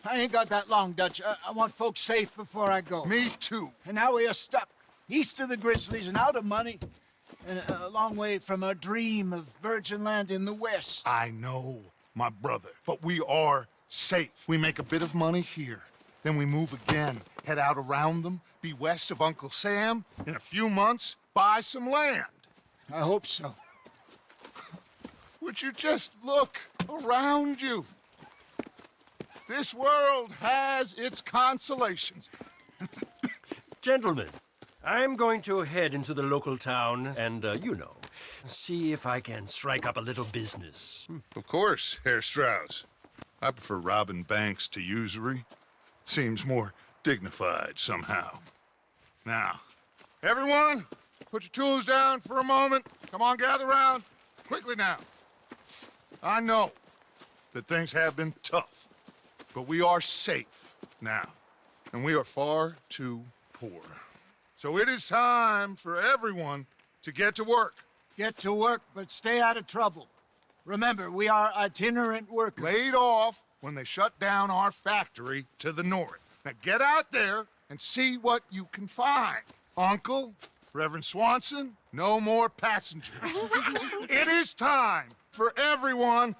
I ain't got that long, Dutch. I want folks safe before I go. Me too. And now we are stuck, east of the Grizzlies and out of money, and a long way from our dream of virgin land in the west. I know, my brother, but we are safe. We make a bit of money here, then we move again, head out around them, be west of Uncle Sam, in a few months, buy some land. I hope so. Would you just look around you? This world has its consolations. Gentlemen, I'm going to head into the local town and, see if I can strike up a little business. Of course, Herr Strauss. I prefer robbing banks to usury. Seems more dignified somehow. Now, everyone, put your tools down for a moment. Come on, gather round. Quickly now. I know that things have been tough, but we are safe now, and we are far too poor. So it is time for everyone to get to work. Get to work, but stay out of trouble. Remember, we are itinerant workers. Laid off when they shut down our factory to the north. Now get out there and see what you can find. Uncle, Reverend Swanson, no more passengers. It is time for everyone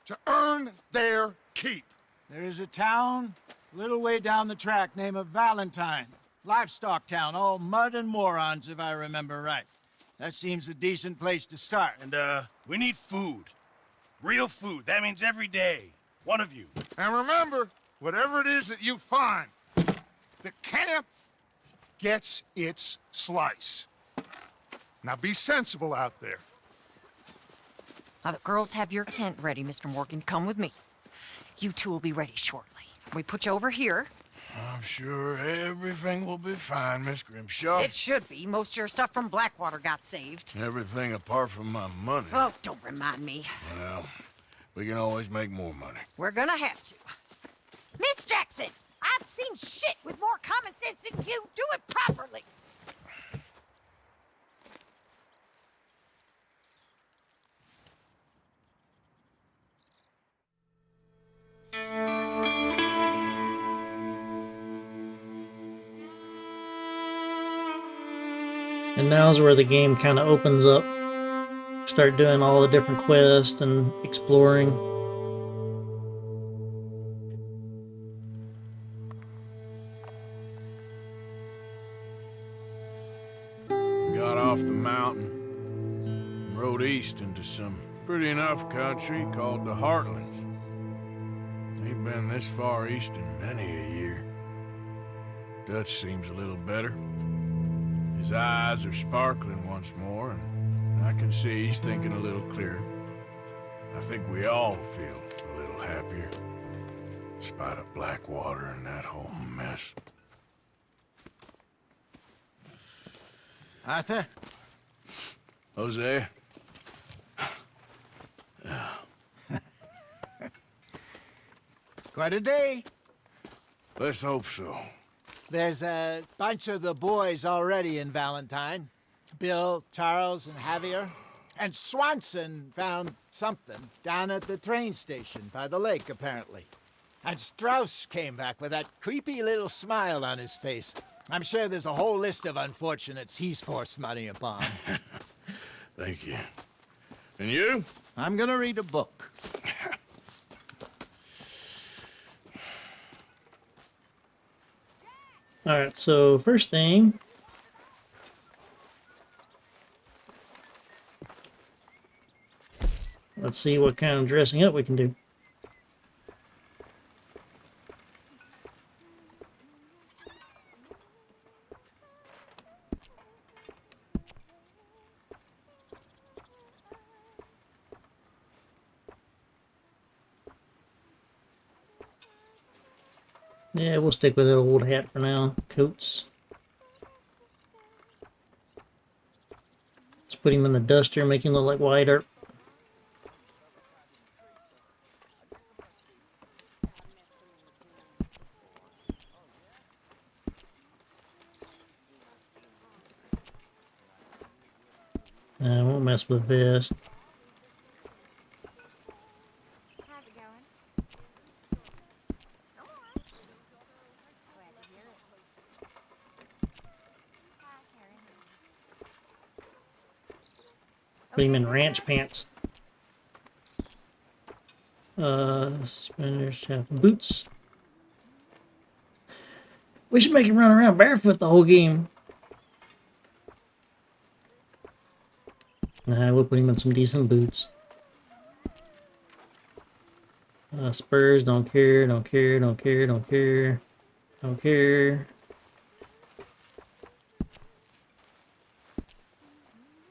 to earn their keep. There is a town a little way down the track named Valentine. Livestock town, all mud and morons, if I remember right. That seems a decent place to start. And, we need food. Real food. That means every day. One of you. And remember, whatever it is that you find, the camp gets its slice. Now be sensible out there. Now, the girls have your tent ready, Mr. Morgan. Come with me. You two will be ready shortly. We put you over here. I'm sure everything will be fine, Miss Grimshaw. It should be. Most of your stuff from Blackwater got saved. Everything apart from my money. Oh, don't remind me. Well, we can always make more money. We're gonna have to. Miss Jackson, I've seen shit with more common sense than you. Do it properly. And now's where the game kind of opens up. Start doing all the different quests and exploring. Got off the mountain, and rode east into some pretty enough country called the Heartlands. Ain't been this far east in many a year. Dutch seems a little better. His eyes are sparkling once more, and I can see he's thinking a little clearer. I think we all feel a little happier, in spite of Blackwater and that whole mess. Arthur? Jose? Quite a day. Let's hope so. There's a bunch of the boys already in Valentine. Bill, Charles, and Javier. And Swanson found something down at the train station by the lake, apparently. And Strauss came back with that creepy little smile on his face. I'm sure there's a whole list of unfortunates he's forced money upon. Thank you. And you? I'm gonna read a book. Alright, so first thing, let's see what kind of dressing up we can do. Yeah, we'll stick with the old hat for now. Coats. Let's put him in the duster, make him look like Wyatt Earp. I won't mess with vest. How's it going? Glad to hear it. Hi, Karen. Put him in ranch pants. Suspenders, boots. We should make him run around barefoot the whole game. Nah, we'll put him in some decent boots. Spurs, don't care, don't care, don't care, don't care. Don't care.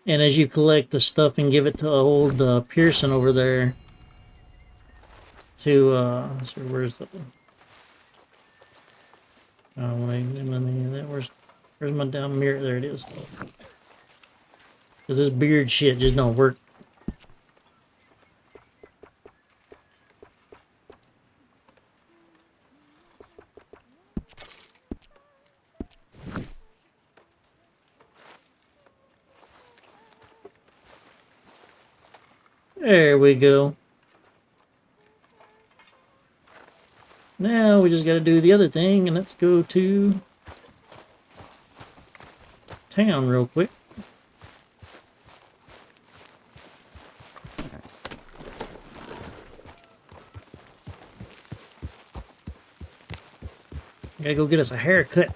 And as you collect the stuff and give it to old Pearson over there to, so where's the... Oh, wait, where's my down mirror? There it is. Because this beard shit just don't work. There we go. Now we just gotta do the other thing, and let's go to town real quick. Gotta go get us a haircut.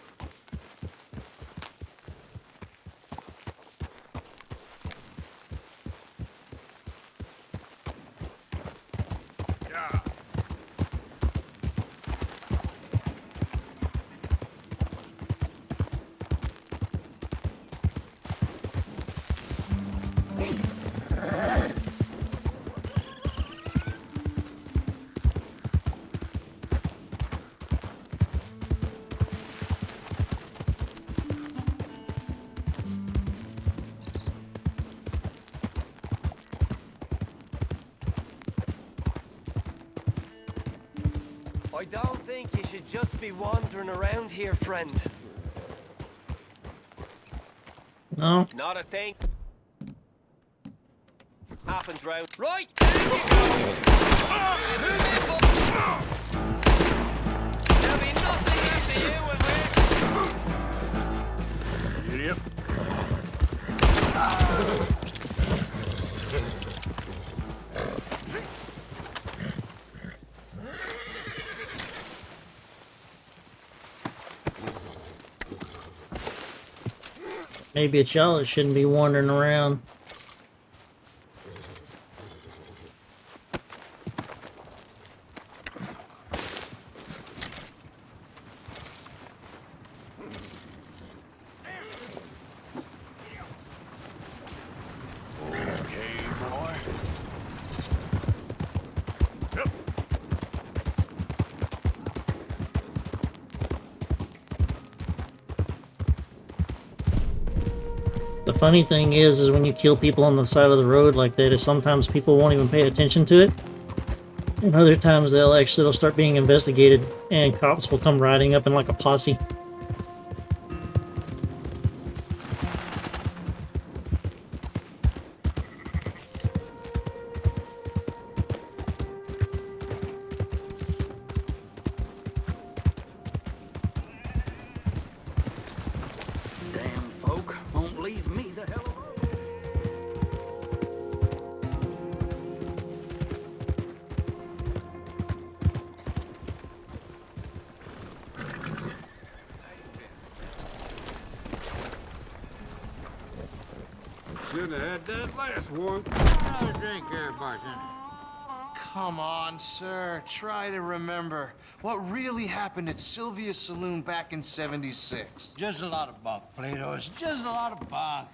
I don't think you should just be wandering around here, friend. No. Not a thing happens round. Right! There'll be nothing left of you when we're... Idiot. Maybe it's y'all that shouldn't be wandering around. The funny thing is when you kill people on the side of the road like that, is sometimes people won't even pay attention to it. And other times they'll start being investigated and cops will come riding up in like a posse. Damn folk won't leave me the hell alone. Shouldn't have had that last one. Another drink here, bartender. Come on, sir. Try to remember what really happened at Sylvia's Saloon back in '76. Just a lot of bunk, Plato. It's just a lot of bunk.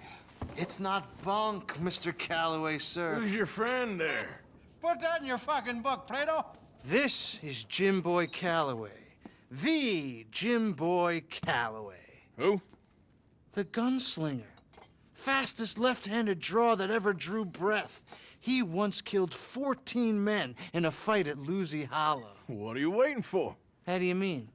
It's not bunk, Mr. Calloway, sir. Who's your friend there? Put that in your fucking book, Plato. This is Jim Boy Calloway. The Jim Boy Calloway. Who? The gunslinger. Fastest left-handed draw that ever drew breath. He once killed 14 men in a fight at Lucy Hollow. What are you waiting for? How do you mean?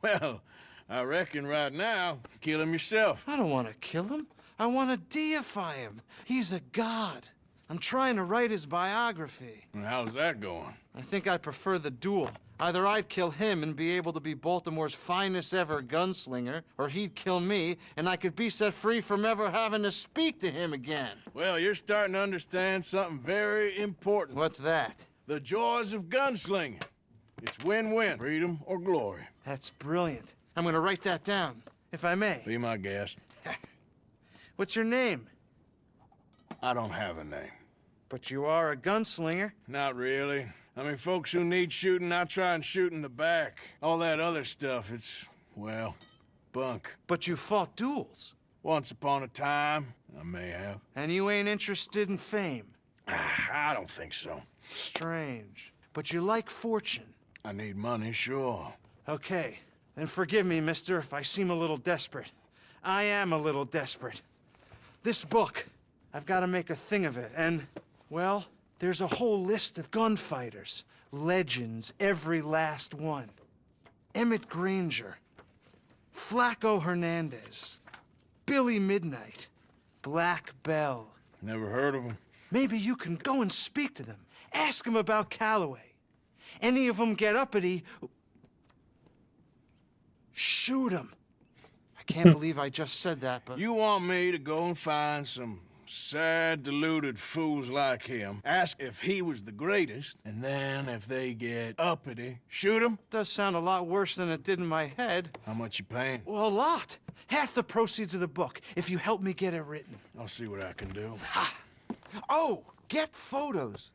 Well, I reckon right now, kill him yourself. I don't want to kill him. I want to deify him. He's a god. I'm trying to write his biography. And how's that going? I think I prefer the duel. Either I'd kill him and be able to be Baltimore's finest ever gunslinger, or he'd kill me and I could be set free from ever having to speak to him again. Well, you're starting to understand something very important. What's that? The joys of gunslinging. It's win-win, freedom or glory. That's brilliant. I'm gonna write that down, if I may. Be my guest. What's your name? I don't have a name. But you are a gunslinger. Not really. I mean, folks who need shooting, I try and shoot in the back. All that other stuff, it's, well, bunk. But you fought duels. Once upon a time, I may have. And you ain't interested in fame. I don't think so. Strange. But you like fortune. I need money, sure. Okay. Then forgive me, mister, if I seem a little desperate. I am a little desperate. This book, I've got to make a thing of it, and, well, there's a whole list of gunfighters. Legends, every last one. Emmett Granger, Flaco Hernandez, Billy Midnight, Black Bell. Never heard of them. Maybe you can go and speak to them. Ask them about Calloway. Any of them get uppity, shoot them. I can't believe I just said that, but... You want me to go and find some sad, deluded fools like him, ask if he was the greatest, and then if they get uppity, shoot him? Does sound a lot worse than it did in my head. How much you paying? Well, a lot. Half the proceeds of the book, if you help me get it written. I'll see what I can do. Ha! Oh, get photos.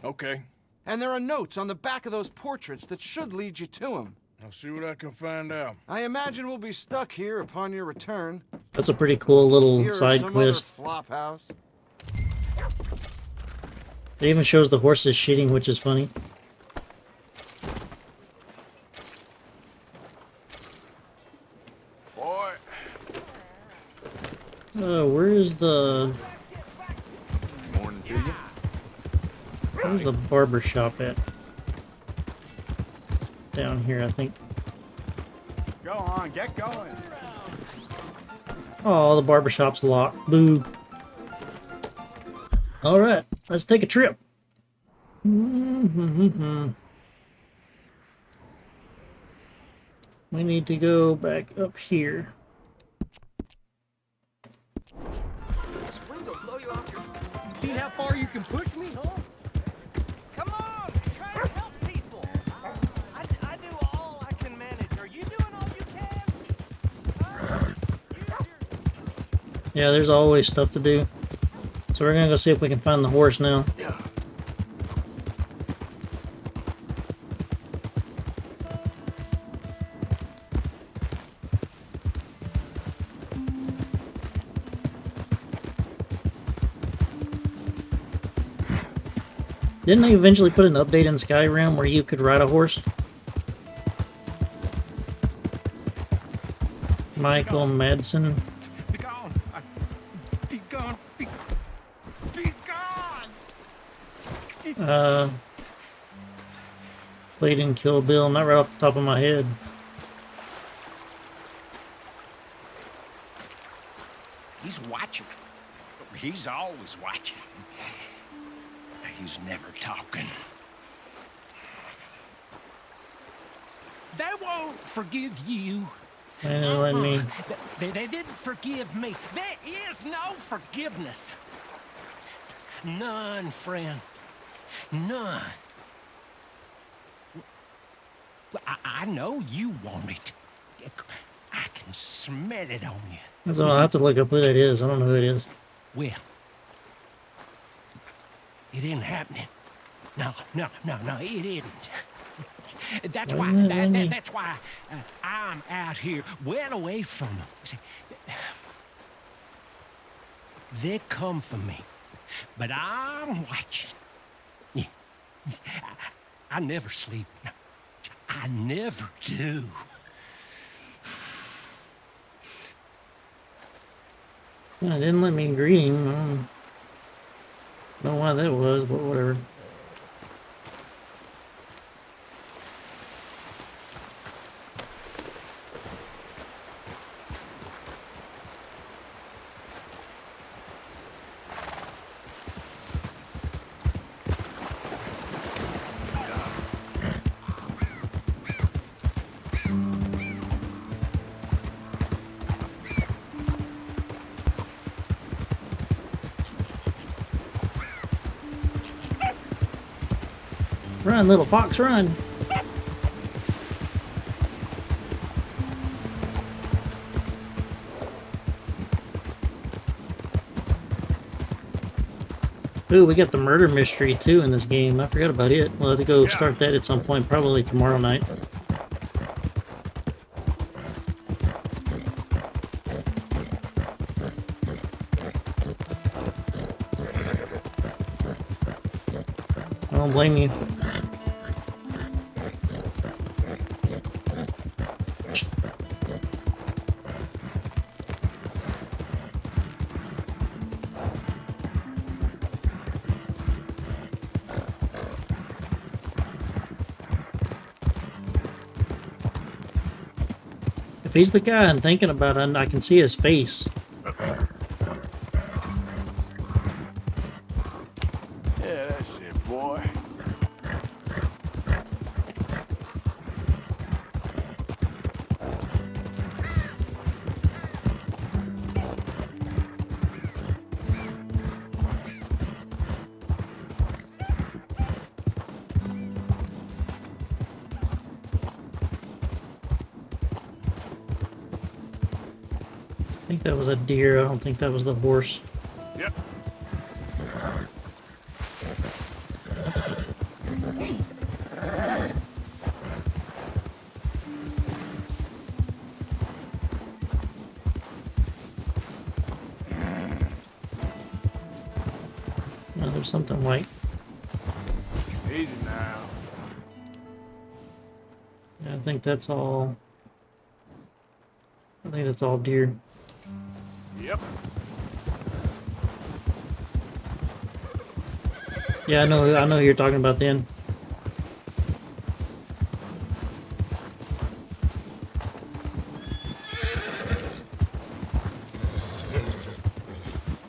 Okay. And there are notes on the back of those portraits that should lead you to him. I'll see what I can find out. I imagine we'll be stuck here upon your return. That's a pretty cool little Here side some quest. Other flop house. It even shows the horses shitting, which is funny. Boy. Where is the... Morning to you. Where's the barber shop at? Down here, I think. Go on, get going. Oh, the barber shop's locked. Boo. Alright, let's take a trip. We need to go back up here. Seen how far you can push me, huh? Come on, try to help people. I do all I can manage. Are you doing all you can? Yeah, there's always stuff to do. So we're gonna go see if we can find the horse now. Didn't they eventually put an update in Skyrim where you could ride a horse? Michael Madsen. Be gone. Be gone. Be gone. Played in Kill Bill, not right off the top of my head. He's watching. He's always watching. He's never talking. They won't forgive you. Let me. They didn't forgive me. There is no forgiveness. None, friend. None. I know you want it. I can smell it on you. So I'll have to look up who that is. I don't know who it is. Well, it isn't happening. No, it isn't. That's why. That's why I'm out here, well away from them. See, they come for me, but I'm watching. Yeah. I never sleep. I never do. Yeah, it didn't let me greet him. I don't know why that was, but whatever. Run, little fox, run. Ooh, we got the murder mystery too in this game. I forgot about it. We'll have to go start that at some point, probably tomorrow night. I don't blame you. If he's the guy I'm thinking about, I can see his face. Yeah, that's it, boy. I think that was a deer. I don't think that was the horse. Yep. No, there's something white. Easy now. Yeah, I think that's all. I think that's all deer. Yep. Yeah, I know who you're talking about then.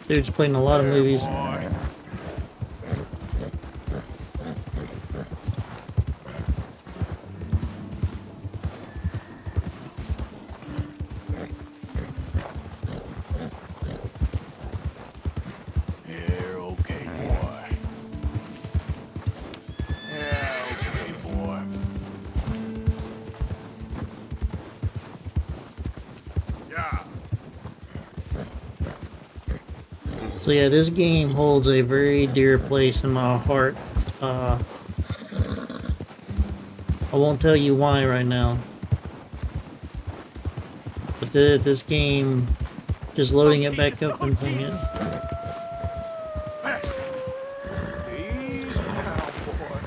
Dude's played in a lot of movies. You're okay, boy. Yeah, okay, boy. Yeah. So yeah, this game holds a very dear place in my heart. I won't tell you why right now. But this game, just loading it back up and playing it.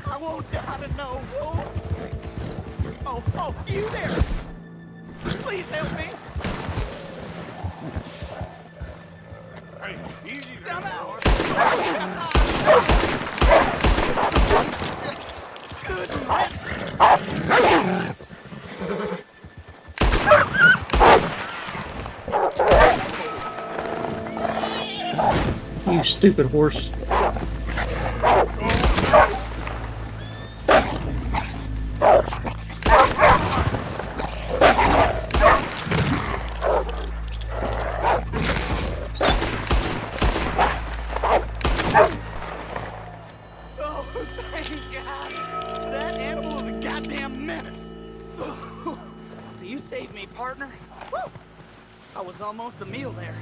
I won't die to know. Oh, you there! Please help me! Hey, easy there. Down out! You stupid horse. Oh, thank God! That animal was a goddamn menace! You saved me, partner. Woo! I was almost a meal there.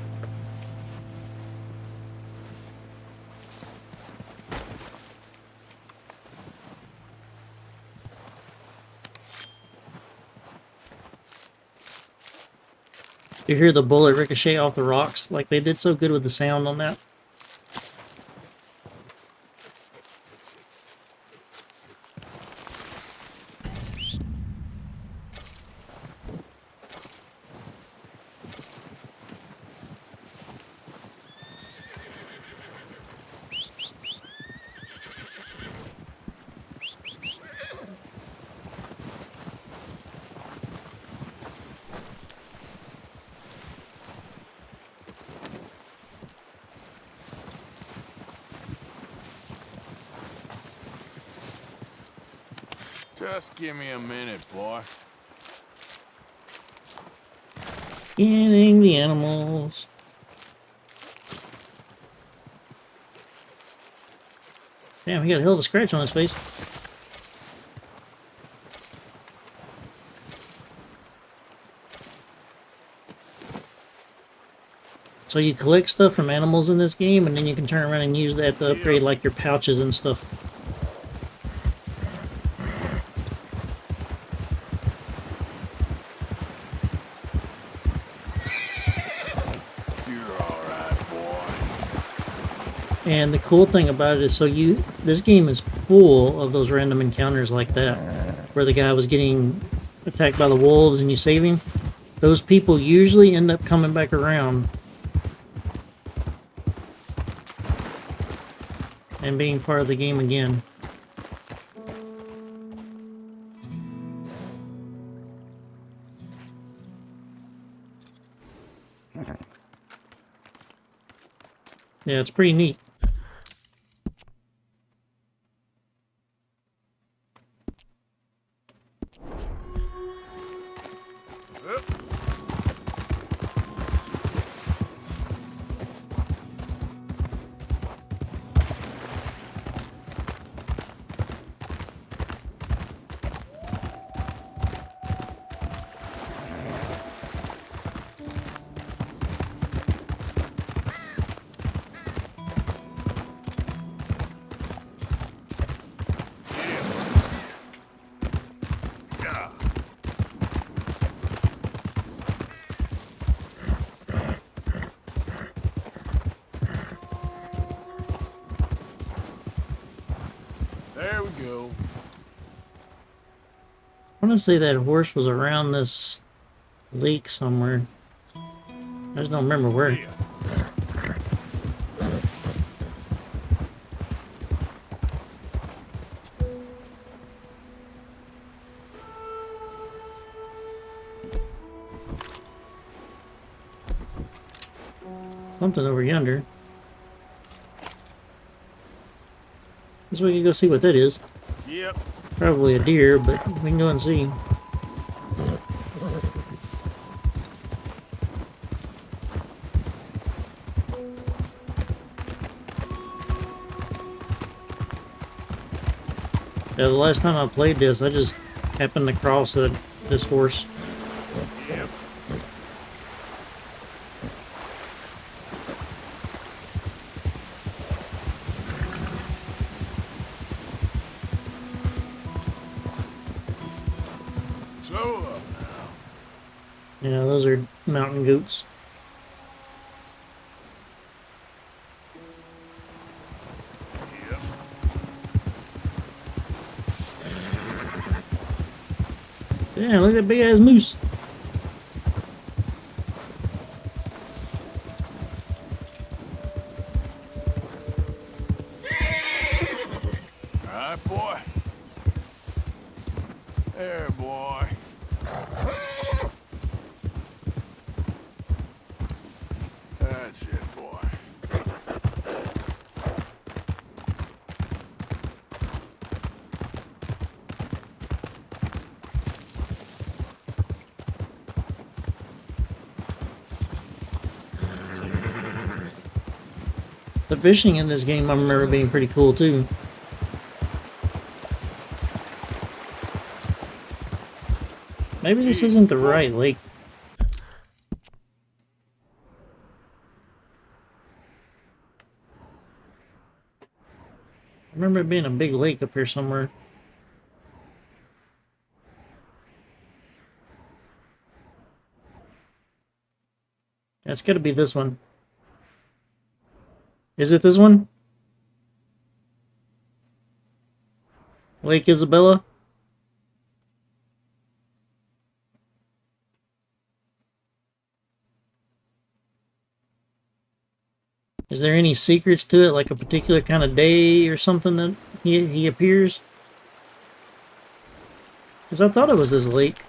You hear the bullet ricochet off the rocks? Like, they did so good with the sound on that. Just give me a minute, boy. Getting the animals. Damn, he got a hell of a scratch on his face. So you collect stuff from animals in this game, and then you can turn around and use that to upgrade like your pouches and stuff. And the cool thing about it is, this game is full of those random encounters like that, where the guy was getting attacked by the wolves and you save him. Those people usually end up coming back around and being part of the game again. Yeah, it's pretty neat. There we go. I want to say that horse was around this lake somewhere. I just don't remember where. Something over yonder. Guess we can go see what that is. Yep. Probably a deer, but we can go and see. Yeah, the last time I played this, I just happened to cross this horse. Yep. Slow up now. Yeah, those are mountain goats. Yeah, look at that big ass moose. All right, boy. There, boy. That's it, boy. The fishing in this game I remember being pretty cool too. Maybe this isn't the right lake. I remember it being a big lake up here somewhere. That's gotta be this one. Is it this one? Lake Isabella? Is there any secrets to it, like a particular kind of day or something that he appears? Because I thought it was this lake.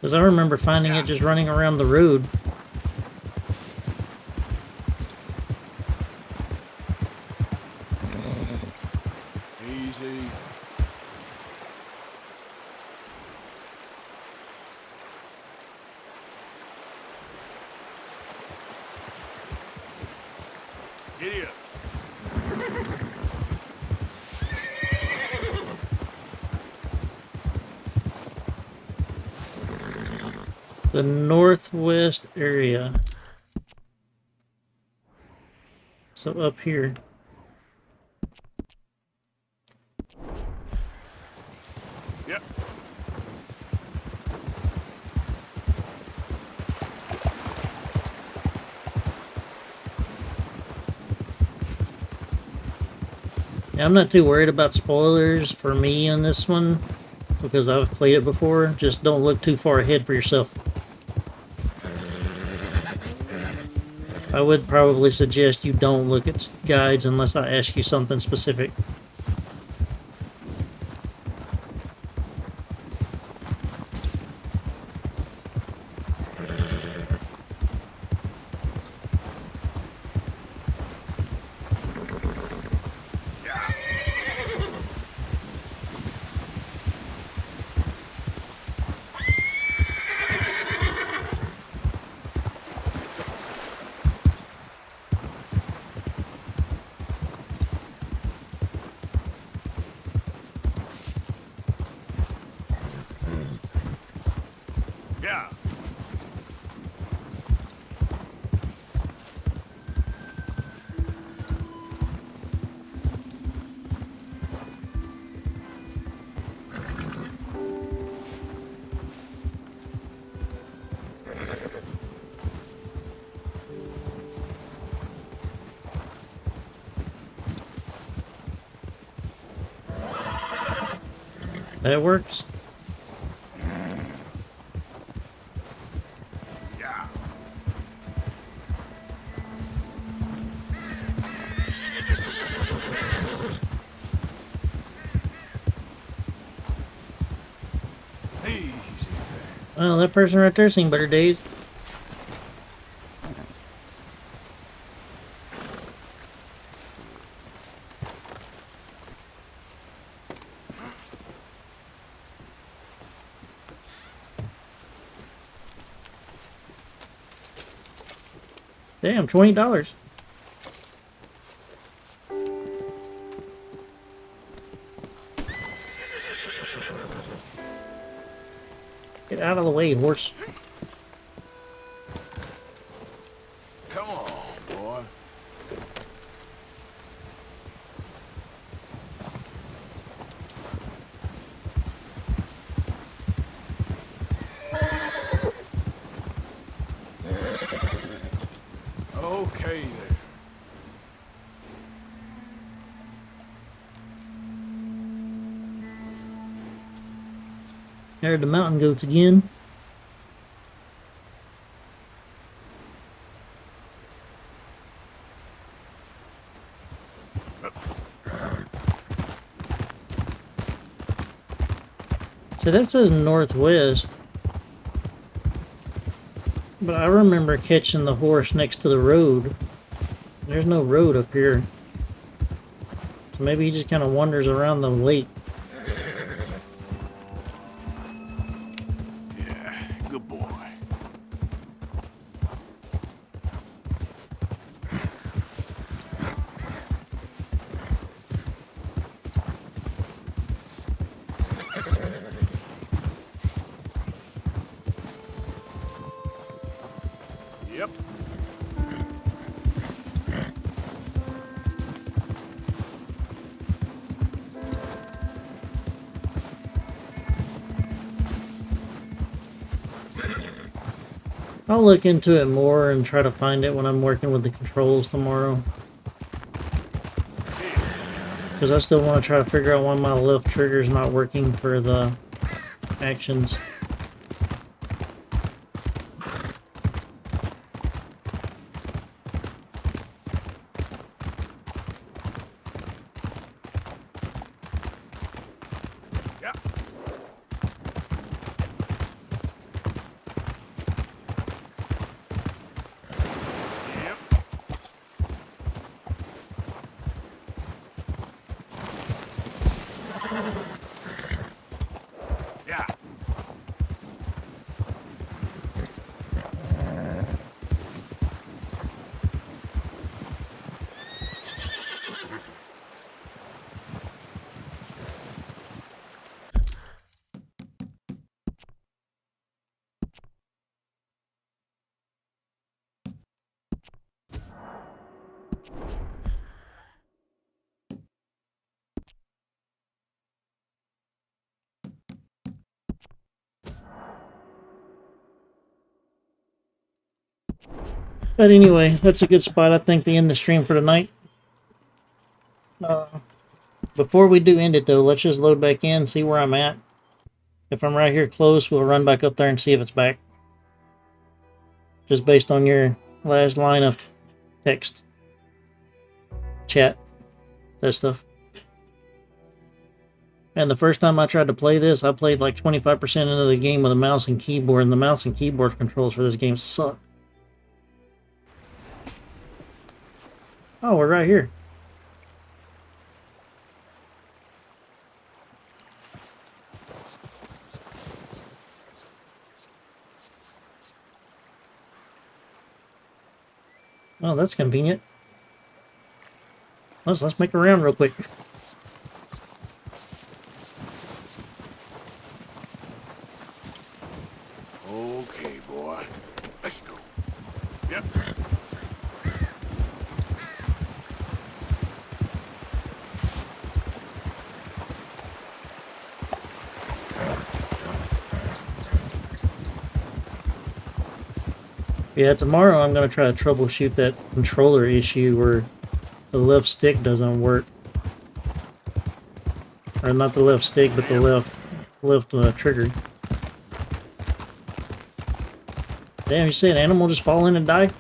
Because I remember finding it just running around the road. Easy. Giddy up. The northwest area. So up here. Yep. Yeah, I'm not too worried about spoilers for me on this one because I've played it before. Just don't look too far ahead for yourself. I would probably suggest you don't look at guides unless I ask you something specific. Yeah. That works. Yeah. Easy there. Well, that person right there seen better days. Damn, $20. Get out of the way, horse. Come on, boy. Okay there. There's the mountain goats again. So that says northwest. But I remember catching the horse next to the road. There's no road up here. So maybe he just kind of wanders around the lake. Yeah, good boy. Yep. I'll look into it more and try to find it when I'm working with the controls tomorrow. Because I still want to try to figure out why my left trigger is not working for the actions. Yeah. But anyway, that's a good spot, I think, to end the stream for tonight. Before we do end it, though, let's just load back in, see where I'm at. If I'm right here close, we'll run back up there and see if it's back. Just based on your last line of text. Chat. That stuff. And the first time I tried to play this, I played like 25% into the game with a mouse and keyboard, and the mouse and keyboard controls for this game suck. Oh, we're right here. Oh, that's convenient. Let's make a round real quick. Okay, boy. Let's go. Yep. Yeah, tomorrow I'm going to try to troubleshoot that controller issue where the left stick doesn't work. Or not the left stick, but the left trigger. Damn, you see an animal just fall in and die?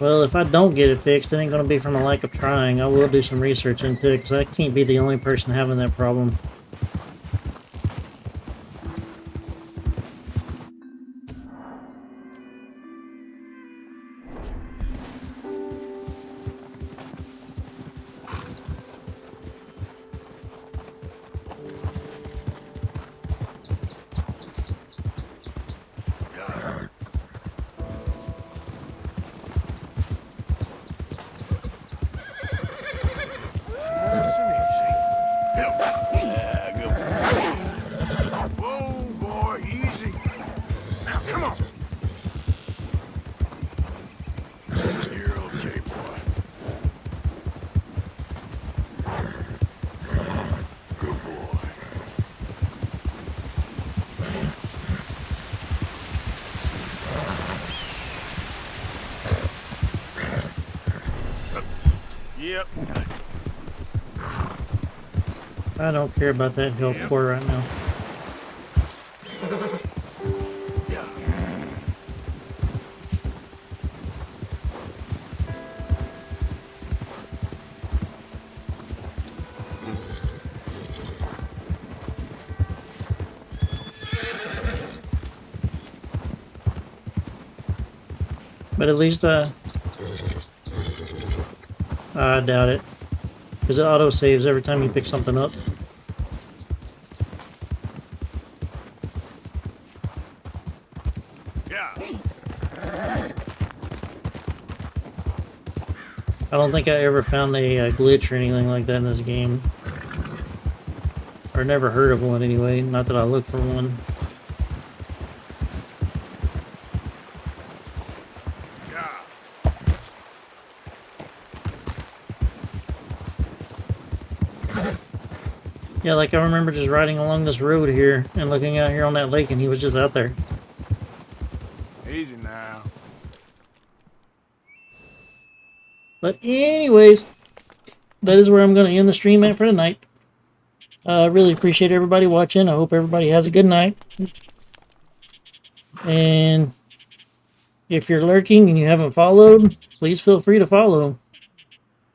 Well, if I don't get it fixed, it ain't going to be from a lack of trying. I will do some research into it, because I can't be the only person having that problem. Yep. I don't care about that health core right now. But at least I doubt it, because it auto saves every time you pick something up. I don't think I ever found a glitch or anything like that in this game. Or never heard of one anyway, not that I looked for one. Yeah, like I remember just riding along this road here and looking out here on that lake, and he was just out there. Easy now. But anyways, that is where I'm going to end the stream at for tonight. I really appreciate everybody watching. I hope everybody has a good night. And if you're lurking and you haven't followed, please feel free to follow.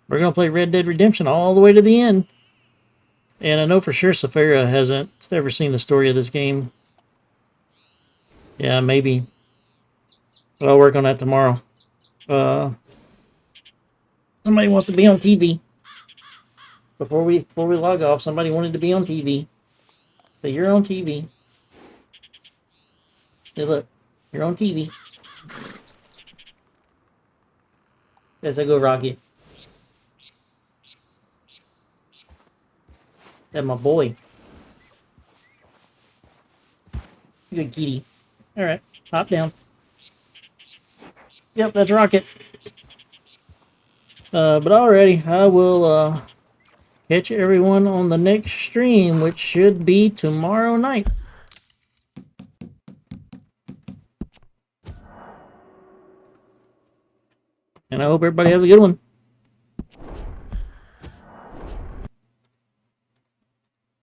We're going to play Red Dead Redemption all the way to the end. And I know for sure Saphira hasn't ever seen the story of this game. Yeah, maybe. But I'll work on that tomorrow. Somebody wants to be on TV. Before we log off, somebody wanted to be on TV. So you're on TV. Hey, look, you're on TV. As I go, Rocket. That's my boy. Good kitty. Alright, hop down. Yep, that's Rocket. But alrighty, I will catch everyone on the next stream, which should be tomorrow night. And I hope everybody has a good one.